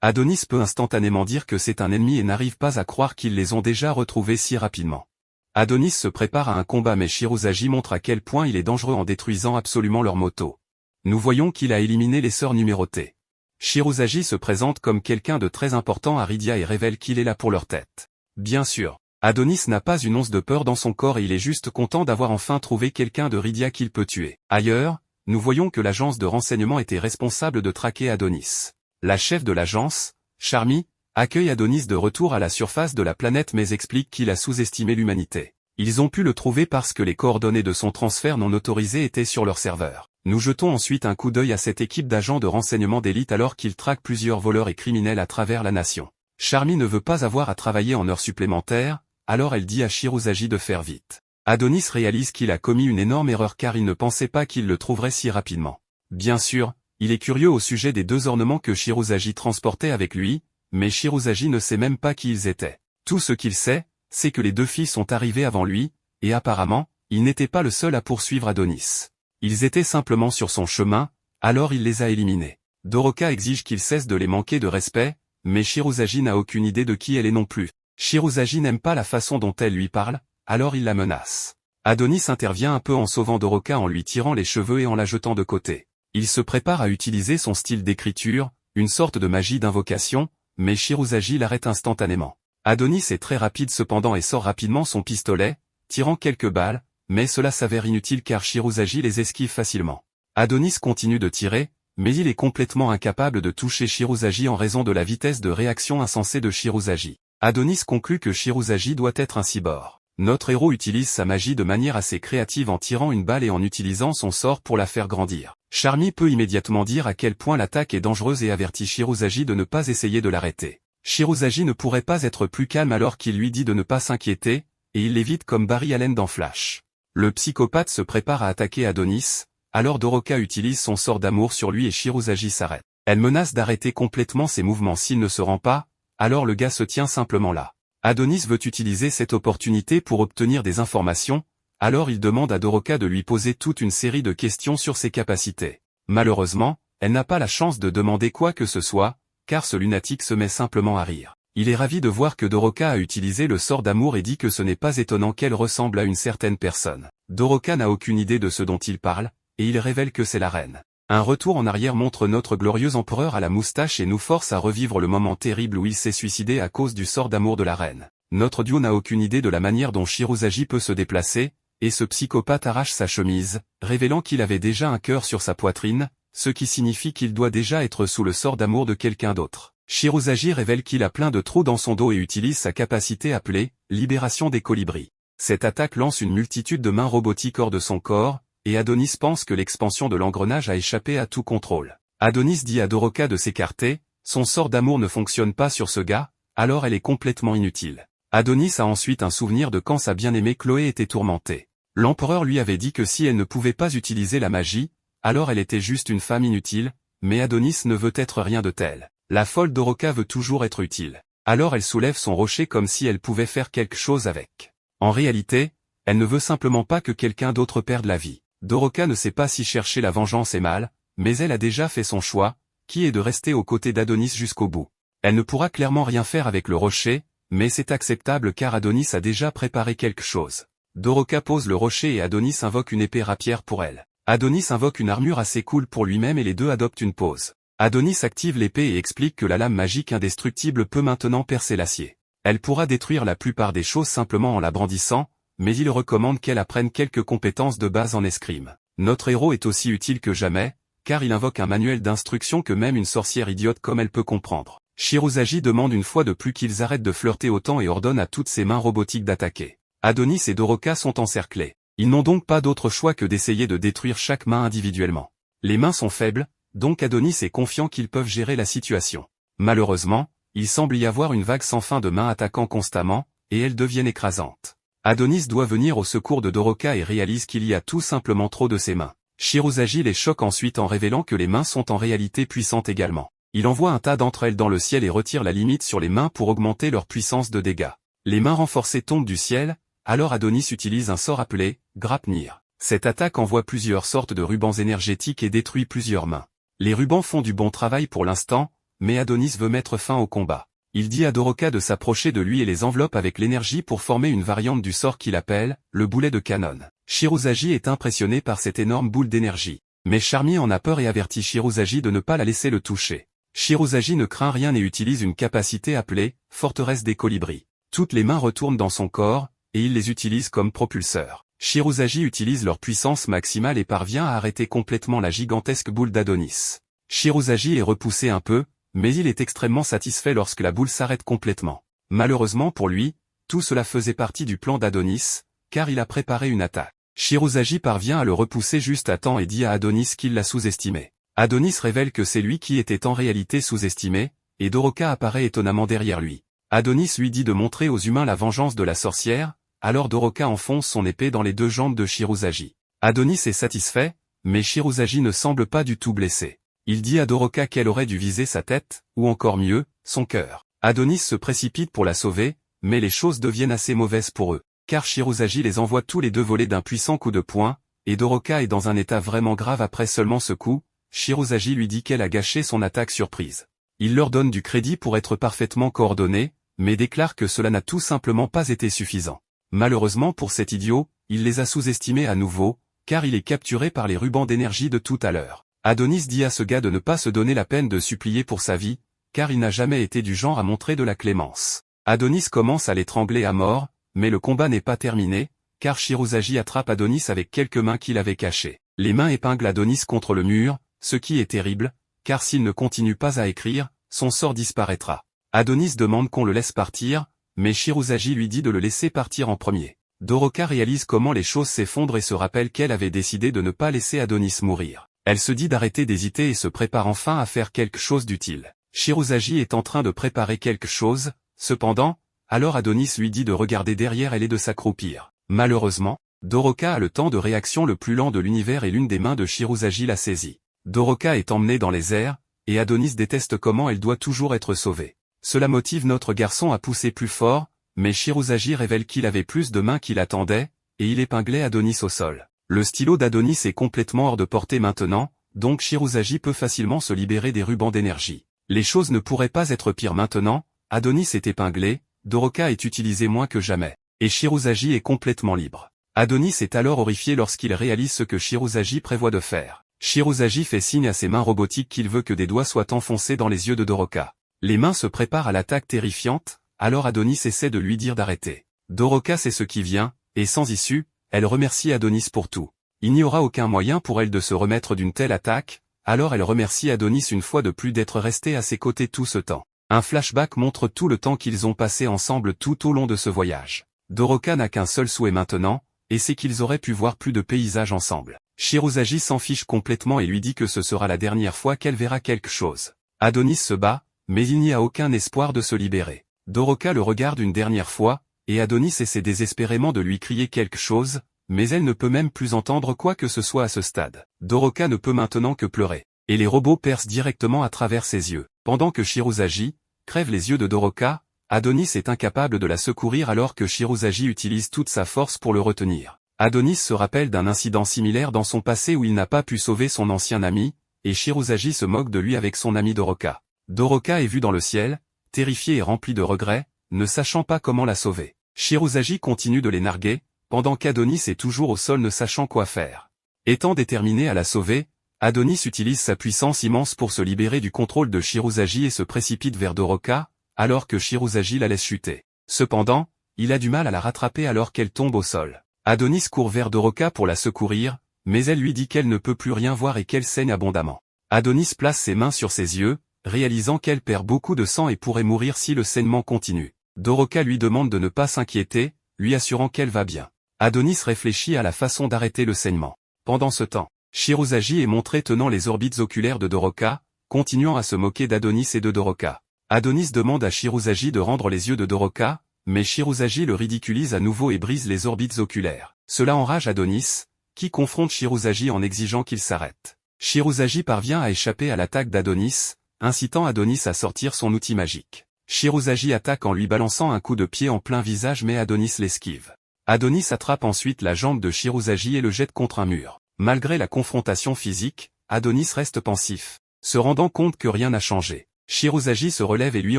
Adonis peut instantanément dire que c'est un ennemi et n'arrive pas à croire qu'ils les ont déjà retrouvés si rapidement. Adonis se prépare à un combat mais Shirozagi montre à quel point il est dangereux en détruisant absolument leur moto. Nous voyons qu'il a éliminé les sœurs numérotées. Shirozagi se présente comme quelqu'un de très important à Rydia et révèle qu'il est là pour leur tête. Bien sûr, Adonis n'a pas une once de peur dans son corps et il est juste content d'avoir enfin trouvé quelqu'un de Rydia qu'il peut tuer. Ailleurs, nous voyons que l'agence de renseignement était responsable de traquer Adonis. La chef de l'agence, Charmy, accueille Adonis de retour à la surface de la planète mais explique qu'il a sous-estimé l'humanité. Ils ont pu le trouver parce que les coordonnées de son transfert non autorisé étaient sur leur serveur. Nous jetons ensuite un coup d'œil à cette équipe d'agents de renseignement d'élite alors qu'ils traquent plusieurs voleurs et criminels à travers la nation. Charmy ne veut pas avoir à travailler en heures supplémentaires, alors elle dit à Shirozagi de faire vite. Adonis réalise qu'il a commis une énorme erreur car il ne pensait pas qu'il le trouverait si rapidement. Bien sûr, il est curieux au sujet des deux ornements que Shirozagi transportait avec lui, mais Shirozagi ne sait même pas qui ils étaient. Tout ce qu'il sait, c'est que les deux filles sont arrivées avant lui, et apparemment, il n'était pas le seul à poursuivre Adonis. Ils étaient simplement sur son chemin, alors il les a éliminés. Doroka exige qu'il cesse de les manquer de respect, mais Shirozagi n'a aucune idée de qui elle est non plus. Shirozagi n'aime pas la façon dont elle lui parle, alors il la menace. Adonis intervient un peu en sauvant Doroka en lui tirant les cheveux et en la jetant de côté. Il se prépare à utiliser son style d'écriture, une sorte de magie d'invocation, mais Shirozagi l'arrête instantanément. Adonis est très rapide cependant et sort rapidement son pistolet, tirant quelques balles, mais cela s'avère inutile car Shirozagi les esquive facilement. Adonis continue de tirer, mais il est complètement incapable de toucher Shirozagi en raison de la vitesse de réaction insensée de Shirozagi. Adonis conclut que Shirozagi doit être un cyborg. Notre héros utilise sa magie de manière assez créative en tirant une balle et en utilisant son sort pour la faire grandir. Charmy peut immédiatement dire à quel point l'attaque est dangereuse et avertit Shirozagi de ne pas essayer de l'arrêter. Shirozagi ne pourrait pas être plus calme alors qu'il lui dit de ne pas s'inquiéter, et il l'évite comme Barry Allen dans Flash. Le psychopathe se prépare à attaquer Adonis, alors Doroka utilise son sort d'amour sur lui et Shirozagi s'arrête. Elle menace d'arrêter complètement ses mouvements s'il ne se rend pas, alors le gars se tient simplement là. Adonis veut utiliser cette opportunité pour obtenir des informations, alors il demande à Doroka de lui poser toute une série de questions sur ses capacités. Malheureusement, elle n'a pas la chance de demander quoi que ce soit, car ce lunatique se met simplement à rire. Il est ravi de voir que Doroka a utilisé le sort d'amour et dit que ce n'est pas étonnant qu'elle ressemble à une certaine personne. Doroka n'a aucune idée de ce dont il parle, et il révèle que c'est la reine. Un retour en arrière montre notre glorieux empereur à la moustache et nous force à revivre le moment terrible où il s'est suicidé à cause du sort d'amour de la reine. Notre duo n'a aucune idée de la manière dont Shirozagi peut se déplacer, et ce psychopathe arrache sa chemise, révélant qu'il avait déjà un cœur sur sa poitrine, ce qui signifie qu'il doit déjà être sous le sort d'amour de quelqu'un d'autre. Shirozagi révèle qu'il a plein de trous dans son dos et utilise sa capacité appelée « Libération des colibris ». Cette attaque lance une multitude de mains robotiques hors de son corps, et Adonis pense que l'expansion de l'engrenage a échappé à tout contrôle. Adonis dit à Doroka de s'écarter, son sort d'amour ne fonctionne pas sur ce gars, alors elle est complètement inutile. Adonis a ensuite un souvenir de quand sa bien-aimée Chloé était tourmentée. L'empereur lui avait dit que si elle ne pouvait pas utiliser la magie, alors elle était juste une femme inutile, mais Adonis ne veut être rien de tel. La folle Doroka veut toujours être utile. Alors elle soulève son rocher comme si elle pouvait faire quelque chose avec. En réalité, elle ne veut simplement pas que quelqu'un d'autre perde la vie. Doroka ne sait pas si chercher la vengeance est mal, mais elle a déjà fait son choix, qui est de rester aux côtés d'Adonis jusqu'au bout. Elle ne pourra clairement rien faire avec le rocher, mais c'est acceptable car Adonis a déjà préparé quelque chose. Doroka pose le rocher et Adonis invoque une épée rapière pour elle. Adonis invoque une armure assez cool pour lui-même et les deux adoptent une pose. Adonis active l'épée et explique que la lame magique indestructible peut maintenant percer l'acier. Elle pourra détruire la plupart des choses simplement en la brandissant, mais il recommande qu'elle apprenne quelques compétences de base en escrime. Notre héros est aussi utile que jamais, car il invoque un manuel d'instruction que même une sorcière idiote comme elle peut comprendre. Shirozagi demande une fois de plus qu'ils arrêtent de flirter autant et ordonne à toutes ses mains robotiques d'attaquer. Adonis et Doroka sont encerclés. Ils n'ont donc pas d'autre choix que d'essayer de détruire chaque main individuellement. Les mains sont faibles, donc Adonis est confiant qu'ils peuvent gérer la situation. Malheureusement, il semble y avoir une vague sans fin de mains attaquant constamment, et elles deviennent écrasantes. Adonis doit venir au secours de Doroka et réalise qu'il y a tout simplement trop de ses mains. Shirozagi les choque ensuite en révélant que les mains sont en réalité puissantes également. Il envoie un tas d'entre elles dans le ciel et retire la limite sur les mains pour augmenter leur puissance de dégâts. Les mains renforcées tombent du ciel, alors Adonis utilise un sort appelé « Grapnir ». Cette attaque envoie plusieurs sortes de rubans énergétiques et détruit plusieurs mains. Les rubans font du bon travail pour l'instant, mais Adonis veut mettre fin au combat. Il dit à Doroka de s'approcher de lui et les enveloppe avec l'énergie pour former une variante du sort qu'il appelle « le boulet de canon ». Shirozagi est impressionné par cette énorme boule d'énergie. Mais Charmy en a peur et avertit Shirozagi de ne pas la laisser le toucher. Shirozagi ne craint rien et utilise une capacité appelée « forteresse des colibris ». Toutes les mains retournent dans son corps, et il les utilise comme propulseurs. Shirozagi utilise leur puissance maximale et parvient à arrêter complètement la gigantesque boule d'Adonis. Shirozagi est repoussé un peu, mais il est extrêmement satisfait lorsque la boule s'arrête complètement. Malheureusement pour lui, tout cela faisait partie du plan d'Adonis, car il a préparé une attaque. Shirozagi parvient à le repousser juste à temps et dit à Adonis qu'il l'a sous-estimé. Adonis révèle que c'est lui qui était en réalité sous-estimé, et Doroka apparaît étonnamment derrière lui. Adonis lui dit de montrer aux humains la vengeance de la sorcière, alors Doroka enfonce son épée dans les deux jambes de Shirozagi. Adonis est satisfait, mais Shirozagi ne semble pas du tout blessé. Il dit à Doroka qu'elle aurait dû viser sa tête, ou encore mieux, son cœur. Adonis se précipite pour la sauver, mais les choses deviennent assez mauvaises pour eux, car Shirozagi les envoie tous les deux voler d'un puissant coup de poing, et Doroka est dans un état vraiment grave après seulement ce coup. Shirozagi lui dit qu'elle a gâché son attaque surprise. Il leur donne du crédit pour être parfaitement coordonnés, mais déclare que cela n'a tout simplement pas été suffisant. Malheureusement pour cet idiot, il les a sous-estimés à nouveau, car il est capturé par les rubans d'énergie de tout à l'heure. Adonis dit à ce gars de ne pas se donner la peine de supplier pour sa vie, car il n'a jamais été du genre à montrer de la clémence. Adonis commence à l'étrangler à mort, mais le combat n'est pas terminé, car Shirozagi attrape Adonis avec quelques mains qu'il avait cachées. Les mains épinglent Adonis contre le mur, ce qui est terrible, car s'il ne continue pas à écrire, son sort disparaîtra. Adonis demande qu'on le laisse partir, mais Shirozagi lui dit de le laisser partir en premier. Doroka réalise comment les choses s'effondrent et se rappelle qu'elle avait décidé de ne pas laisser Adonis mourir. Elle se dit d'arrêter d'hésiter et se prépare enfin à faire quelque chose d'utile. Shirozagi est en train de préparer quelque chose, cependant, alors Adonis lui dit de regarder derrière elle et de s'accroupir. Malheureusement, Doroka a le temps de réaction le plus lent de l'univers et l'une des mains de Shirozagi la saisit. Doroka est emmenée dans les airs, et Adonis déteste comment elle doit toujours être sauvée. Cela motive notre garçon à pousser plus fort, mais Shirozagi révèle qu'il avait plus de mains qu'il attendait, et il épinglait Adonis au sol. Le stylo d'Adonis est complètement hors de portée maintenant, donc Shirozagi peut facilement se libérer des rubans d'énergie. Les choses ne pourraient pas être pires maintenant, Adonis est épinglé, Doroka est utilisé moins que jamais, et Shirozagi est complètement libre. Adonis est alors horrifié lorsqu'il réalise ce que Shirozagi prévoit de faire. Shirozagi fait signe à ses mains robotiques qu'il veut que des doigts soient enfoncés dans les yeux de Doroka. Les mains se préparent à l'attaque terrifiante, alors Adonis essaie de lui dire d'arrêter. Doroka sait ce qui vient, et sans issue, elle remercie Adonis pour tout. Il n'y aura aucun moyen pour elle de se remettre d'une telle attaque, alors elle remercie Adonis une fois de plus d'être resté à ses côtés tout ce temps. Un flashback montre tout le temps qu'ils ont passé ensemble tout au long de ce voyage. Doroka n'a qu'un seul souhait maintenant, et c'est qu'ils auraient pu voir plus de paysages ensemble. Shirozagi s'en fiche complètement et lui dit que ce sera la dernière fois qu'elle verra quelque chose. Adonis se bat, mais il n'y a aucun espoir de se libérer. Doroka le regarde une dernière fois, et Adonis essaie désespérément de lui crier quelque chose, mais elle ne peut même plus entendre quoi que ce soit à ce stade. Doroka ne peut maintenant que pleurer, et les robots percent directement à travers ses yeux. Pendant que Shirozagi crève les yeux de Doroka, Adonis est incapable de la secourir alors que Shirozagi utilise toute sa force pour le retenir. Adonis se rappelle d'un incident similaire dans son passé où il n'a pas pu sauver son ancien ami, et Shirozagi se moque de lui avec son ami Doroka. Doroka est vue dans le ciel, terrifiée et remplie de regrets, ne sachant pas comment la sauver. Shirozagi continue de les narguer, pendant qu'Adonis est toujours au sol ne sachant quoi faire. Étant déterminé à la sauver, Adonis utilise sa puissance immense pour se libérer du contrôle de Shirozagi et se précipite vers Doroka, alors que Shirozagi la laisse chuter. Cependant, il a du mal à la rattraper alors qu'elle tombe au sol. Adonis court vers Doroka pour la secourir, mais elle lui dit qu'elle ne peut plus rien voir et qu'elle saigne abondamment. Adonis place ses mains sur ses yeux, réalisant qu'elle perd beaucoup de sang et pourrait mourir si le saignement continue. Doroka lui demande de ne pas s'inquiéter, lui assurant qu'elle va bien. Adonis réfléchit à la façon d'arrêter le saignement. Pendant ce temps, Shirozagi est montré tenant les orbites oculaires de Doroka, continuant à se moquer d'Adonis et de Doroka. Adonis demande à Shirozagi de rendre les yeux de Doroka, mais Shirozagi le ridiculise à nouveau et brise les orbites oculaires. Cela enrage Adonis, qui confronte Shirozagi en exigeant qu'il s'arrête. Shirozagi parvient à échapper à l'attaque d'Adonis, incitant Adonis à sortir son outil magique. Shirozagi attaque en lui balançant un coup de pied en plein visage mais Adonis l'esquive. Adonis attrape ensuite la jambe de Shirozagi et le jette contre un mur. Malgré la confrontation physique, Adonis reste pensif, se rendant compte que rien n'a changé. Shirozagi se relève et lui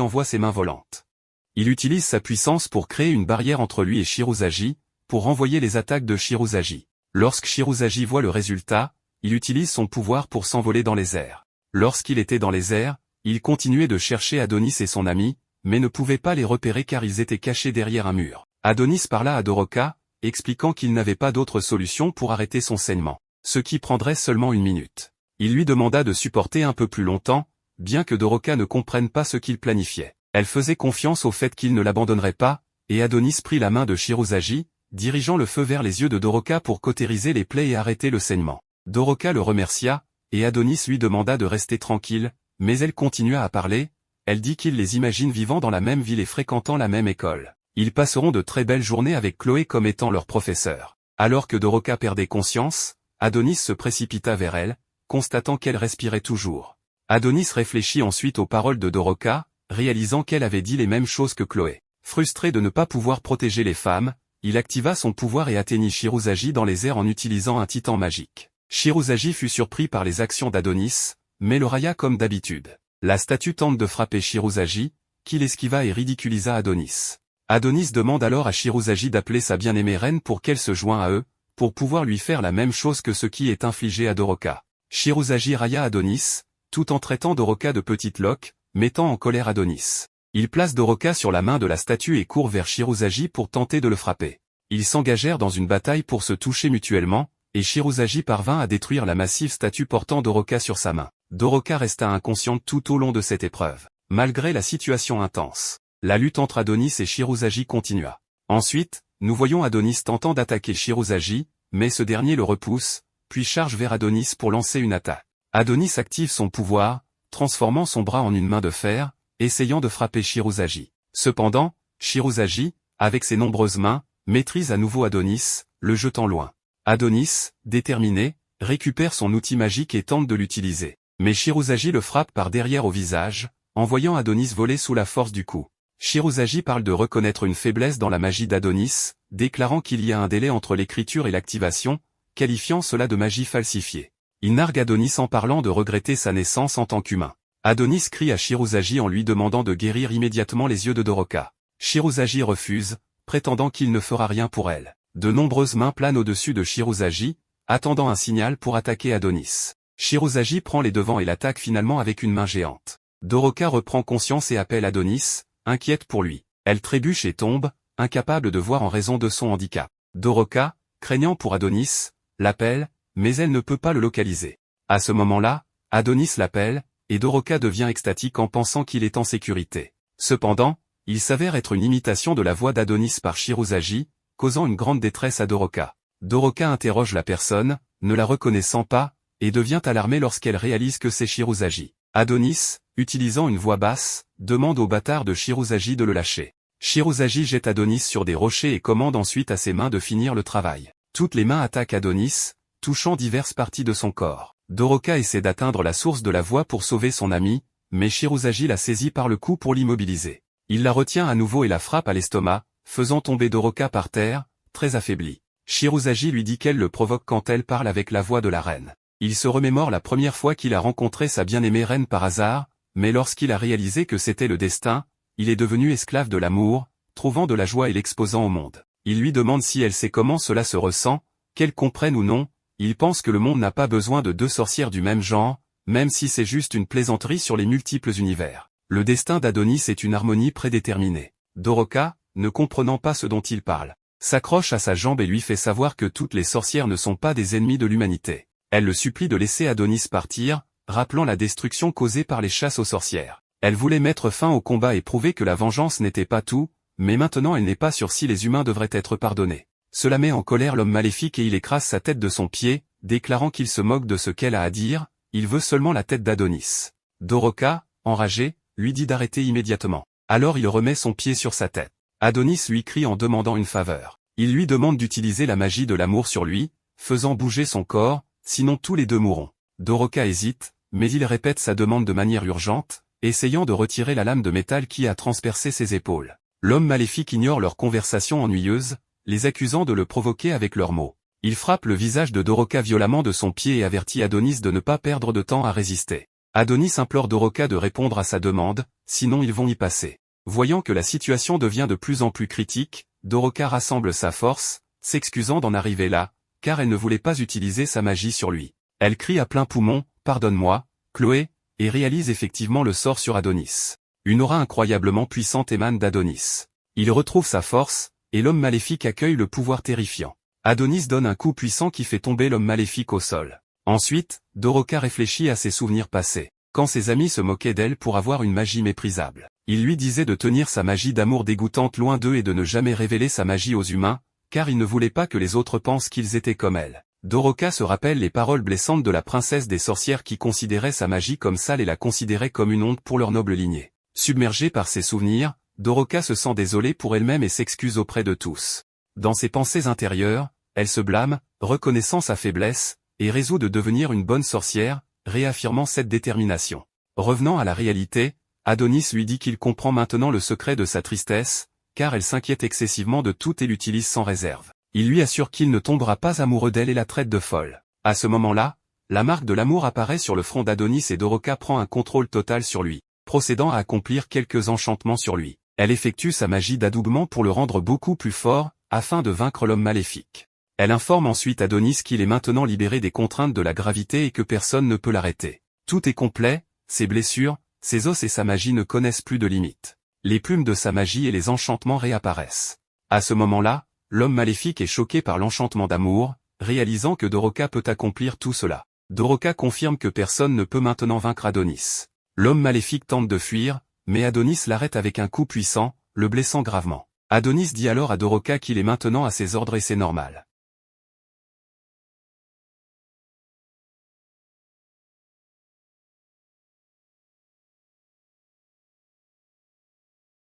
envoie ses mains volantes. Il utilise sa puissance pour créer une barrière entre lui et Shirozagi, pour renvoyer les attaques de Shirozagi. Lorsque Shirozagi voit le résultat, il utilise son pouvoir pour s'envoler dans les airs. Lorsqu'il était dans les airs, il continuait de chercher Adonis et son ami, mais ne pouvait pas les repérer car ils étaient cachés derrière un mur. Adonis parla à Doroka, expliquant qu'il n'avait pas d'autre solution pour arrêter son saignement, ce qui prendrait seulement 1 minute. Il lui demanda de supporter un peu plus longtemps, bien que Doroka ne comprenne pas ce qu'il planifiait. Elle faisait confiance au fait qu'il ne l'abandonnerait pas, et Adonis prit la main de Shirozagi, dirigeant le feu vers les yeux de Doroka pour cautériser les plaies et arrêter le saignement. Doroka le remercia, et Adonis lui demanda de rester tranquille, mais elle continua à parler, elle dit qu'il les imagine vivant dans la même ville et fréquentant la même école. Ils passeront de très belles journées avec Chloé comme étant leur professeur. Alors que Doroka perdait conscience, Adonis se précipita vers elle, constatant qu'elle respirait toujours. Adonis réfléchit ensuite aux paroles de Doroka, réalisant qu'elle avait dit les mêmes choses que Chloé. Frustré de ne pas pouvoir protéger les femmes, il activa son pouvoir et atteignit Shirozagi dans les airs en utilisant un titan magique. Shirozagi fut surpris par les actions d'Adonis, mais le railla comme d'habitude. La statue tente de frapper Shirozagi, qui l'esquiva et ridiculisa Adonis. Adonis demande alors à Shirozagi d'appeler sa bien-aimée reine pour qu'elle se joigne à eux, pour pouvoir lui faire la même chose que ce qui est infligé à Doroka. Shirozagi railla Adonis, tout en traitant Doroka de petite loque, mettant en colère Adonis. Il place Doroka sur la main de la statue et court vers Shirozagi pour tenter de le frapper. Ils s'engagèrent dans une bataille pour se toucher mutuellement, et Shirozagi parvint à détruire la massive statue portant Doroka sur sa main. Doroka resta inconsciente tout au long de cette épreuve. Malgré la situation intense, la lutte entre Adonis et Shirozagi continua. Ensuite, nous voyons Adonis tentant d'attaquer Shirozagi, mais ce dernier le repousse, puis charge vers Adonis pour lancer une attaque. Adonis active son pouvoir, transformant son bras en une main de fer, essayant de frapper Shirozagi. Cependant, Shirozagi, avec ses nombreuses mains, maîtrise à nouveau Adonis, le jetant loin. Adonis, déterminé, récupère son outil magique et tente de l'utiliser. Mais Shirozagi le frappe par derrière au visage, envoyant Adonis voler sous la force du coup. Shirozagi parle de reconnaître une faiblesse dans la magie d'Adonis, déclarant qu'il y a un délai entre l'écriture et l'activation, qualifiant cela de magie falsifiée. Il nargue Adonis en parlant de regretter sa naissance en tant qu'humain. Adonis crie à Shirozagi en lui demandant de guérir immédiatement les yeux de Doroka. Shirozagi refuse, prétendant qu'il ne fera rien pour elle. De nombreuses mains planent au-dessus de Shirozagi, attendant un signal pour attaquer Adonis. Shirozagi prend les devants et l'attaque finalement avec une main géante. Doroka reprend conscience et appelle Adonis, inquiète pour lui. Elle trébuche et tombe, incapable de voir en raison de son handicap. Doroka, craignant pour Adonis, l'appelle, mais elle ne peut pas le localiser. À ce moment-là, Adonis l'appelle, et Doroka devient extatique en pensant qu'il est en sécurité. Cependant, il s'avère être une imitation de la voix d'Adonis par Shirozagi, causant une grande détresse à Doroka. Doroka interroge la personne, ne la reconnaissant pas, et devient alarmée lorsqu'elle réalise que c'est Shirozagi. Adonis, utilisant une voix basse, demande au bâtard de Shirozagi de le lâcher. Shirozagi jette Adonis sur des rochers et commande ensuite à ses mains de finir le travail. Toutes les mains attaquent Adonis, touchant diverses parties de son corps. Doroka essaie d'atteindre la source de la voix pour sauver son ami, mais Shirozagi la saisit par le cou pour l'immobiliser. Il la retient à nouveau et la frappe à l'estomac, faisant tomber Doroka par terre, très affaiblie. Shirozagi lui dit qu'elle le provoque quand elle parle avec la voix de la reine. Il se remémore la première fois qu'il a rencontré sa bien-aimée reine par hasard, mais lorsqu'il a réalisé que c'était le destin, il est devenu esclave de l'amour, trouvant de la joie et l'exposant au monde. Il lui demande si elle sait comment cela se ressent, qu'elle comprenne ou non. Il pense que le monde n'a pas besoin de deux sorcières du même genre, même si c'est juste une plaisanterie sur les multiples univers. Le destin d'Adonis est une harmonie prédéterminée. Doroka, ne comprenant pas ce dont il parle, s'accroche à sa jambe et lui fait savoir que toutes les sorcières ne sont pas des ennemis de l'humanité. Elle le supplie de laisser Adonis partir, rappelant la destruction causée par les chasses aux sorcières. Elle voulait mettre fin au combat et prouver que la vengeance n'était pas tout, mais maintenant elle n'est pas sûre si les humains devraient être pardonnés. Cela met en colère l'homme maléfique et il écrase sa tête de son pied, déclarant qu'il se moque de ce qu'elle a à dire, il veut seulement la tête d'Adonis. Doroka, enragée, lui dit d'arrêter immédiatement. Alors il remet son pied sur sa tête. Adonis lui crie en demandant une faveur. Il lui demande d'utiliser la magie de l'amour sur lui, faisant bouger son corps, sinon tous les deux mourront. Doroka hésite, mais il répète sa demande de manière urgente, essayant de retirer la lame de métal qui a transpercé ses épaules. L'homme maléfique ignore leur conversation ennuyeuse, les accusant de le provoquer avec leurs mots. Il frappe le visage de Doroka violemment de son pied et avertit Adonis de ne pas perdre de temps à résister. Adonis implore Doroka de répondre à sa demande, sinon ils vont y passer. Voyant que la situation devient de plus en plus critique, Doroka rassemble sa force, s'excusant d'en arriver là, car elle ne voulait pas utiliser sa magie sur lui. Elle crie à plein poumon, « Pardonne-moi, Chloé », et réalise effectivement le sort sur Adonis. Une aura incroyablement puissante émane d'Adonis. Il retrouve sa force, et l'homme maléfique accueille le pouvoir terrifiant. Adonis donne un coup puissant qui fait tomber l'homme maléfique au sol. Ensuite, Doroka réfléchit à ses souvenirs passés, quand ses amis se moquaient d'elle pour avoir une magie méprisable. Il lui disait de tenir sa magie d'amour dégoûtante loin d'eux et de ne jamais révéler sa magie aux humains, car il ne voulait pas que les autres pensent qu'ils étaient comme elle. Doroka se rappelle les paroles blessantes de la princesse des sorcières qui considérait sa magie comme sale et la considérait comme une honte pour leur noble lignée. Submergée par ses souvenirs, Doroka se sent désolée pour elle-même et s'excuse auprès de tous. Dans ses pensées intérieures, elle se blâme, reconnaissant sa faiblesse, et résout de devenir une bonne sorcière, réaffirmant cette détermination. Revenant à la réalité, Adonis lui dit qu'il comprend maintenant le secret de sa tristesse, car elle s'inquiète excessivement de tout et l'utilise sans réserve. Il lui assure qu'il ne tombera pas amoureux d'elle et la traite de folle. À ce moment-là, la marque de l'amour apparaît sur le front d'Adonis et Doroka prend un contrôle total sur lui, procédant à accomplir quelques enchantements sur lui. Elle effectue sa magie d'adoubement pour le rendre beaucoup plus fort, afin de vaincre l'homme maléfique. Elle informe ensuite Adonis qu'il est maintenant libéré des contraintes de la gravité et que personne ne peut l'arrêter. Tout est complet, ses blessures, ses os et sa magie ne connaissent plus de limites. Les plumes de sa magie et les enchantements réapparaissent. À ce moment-là, l'homme maléfique est choqué par l'enchantement d'amour, réalisant que Doroka peut accomplir tout cela. Doroka confirme que personne ne peut maintenant vaincre Adonis. L'homme maléfique tente de fuir, mais Adonis l'arrête avec un coup puissant, le blessant gravement. Adonis dit alors à Doroka qu'il est maintenant à ses ordres et c'est normal.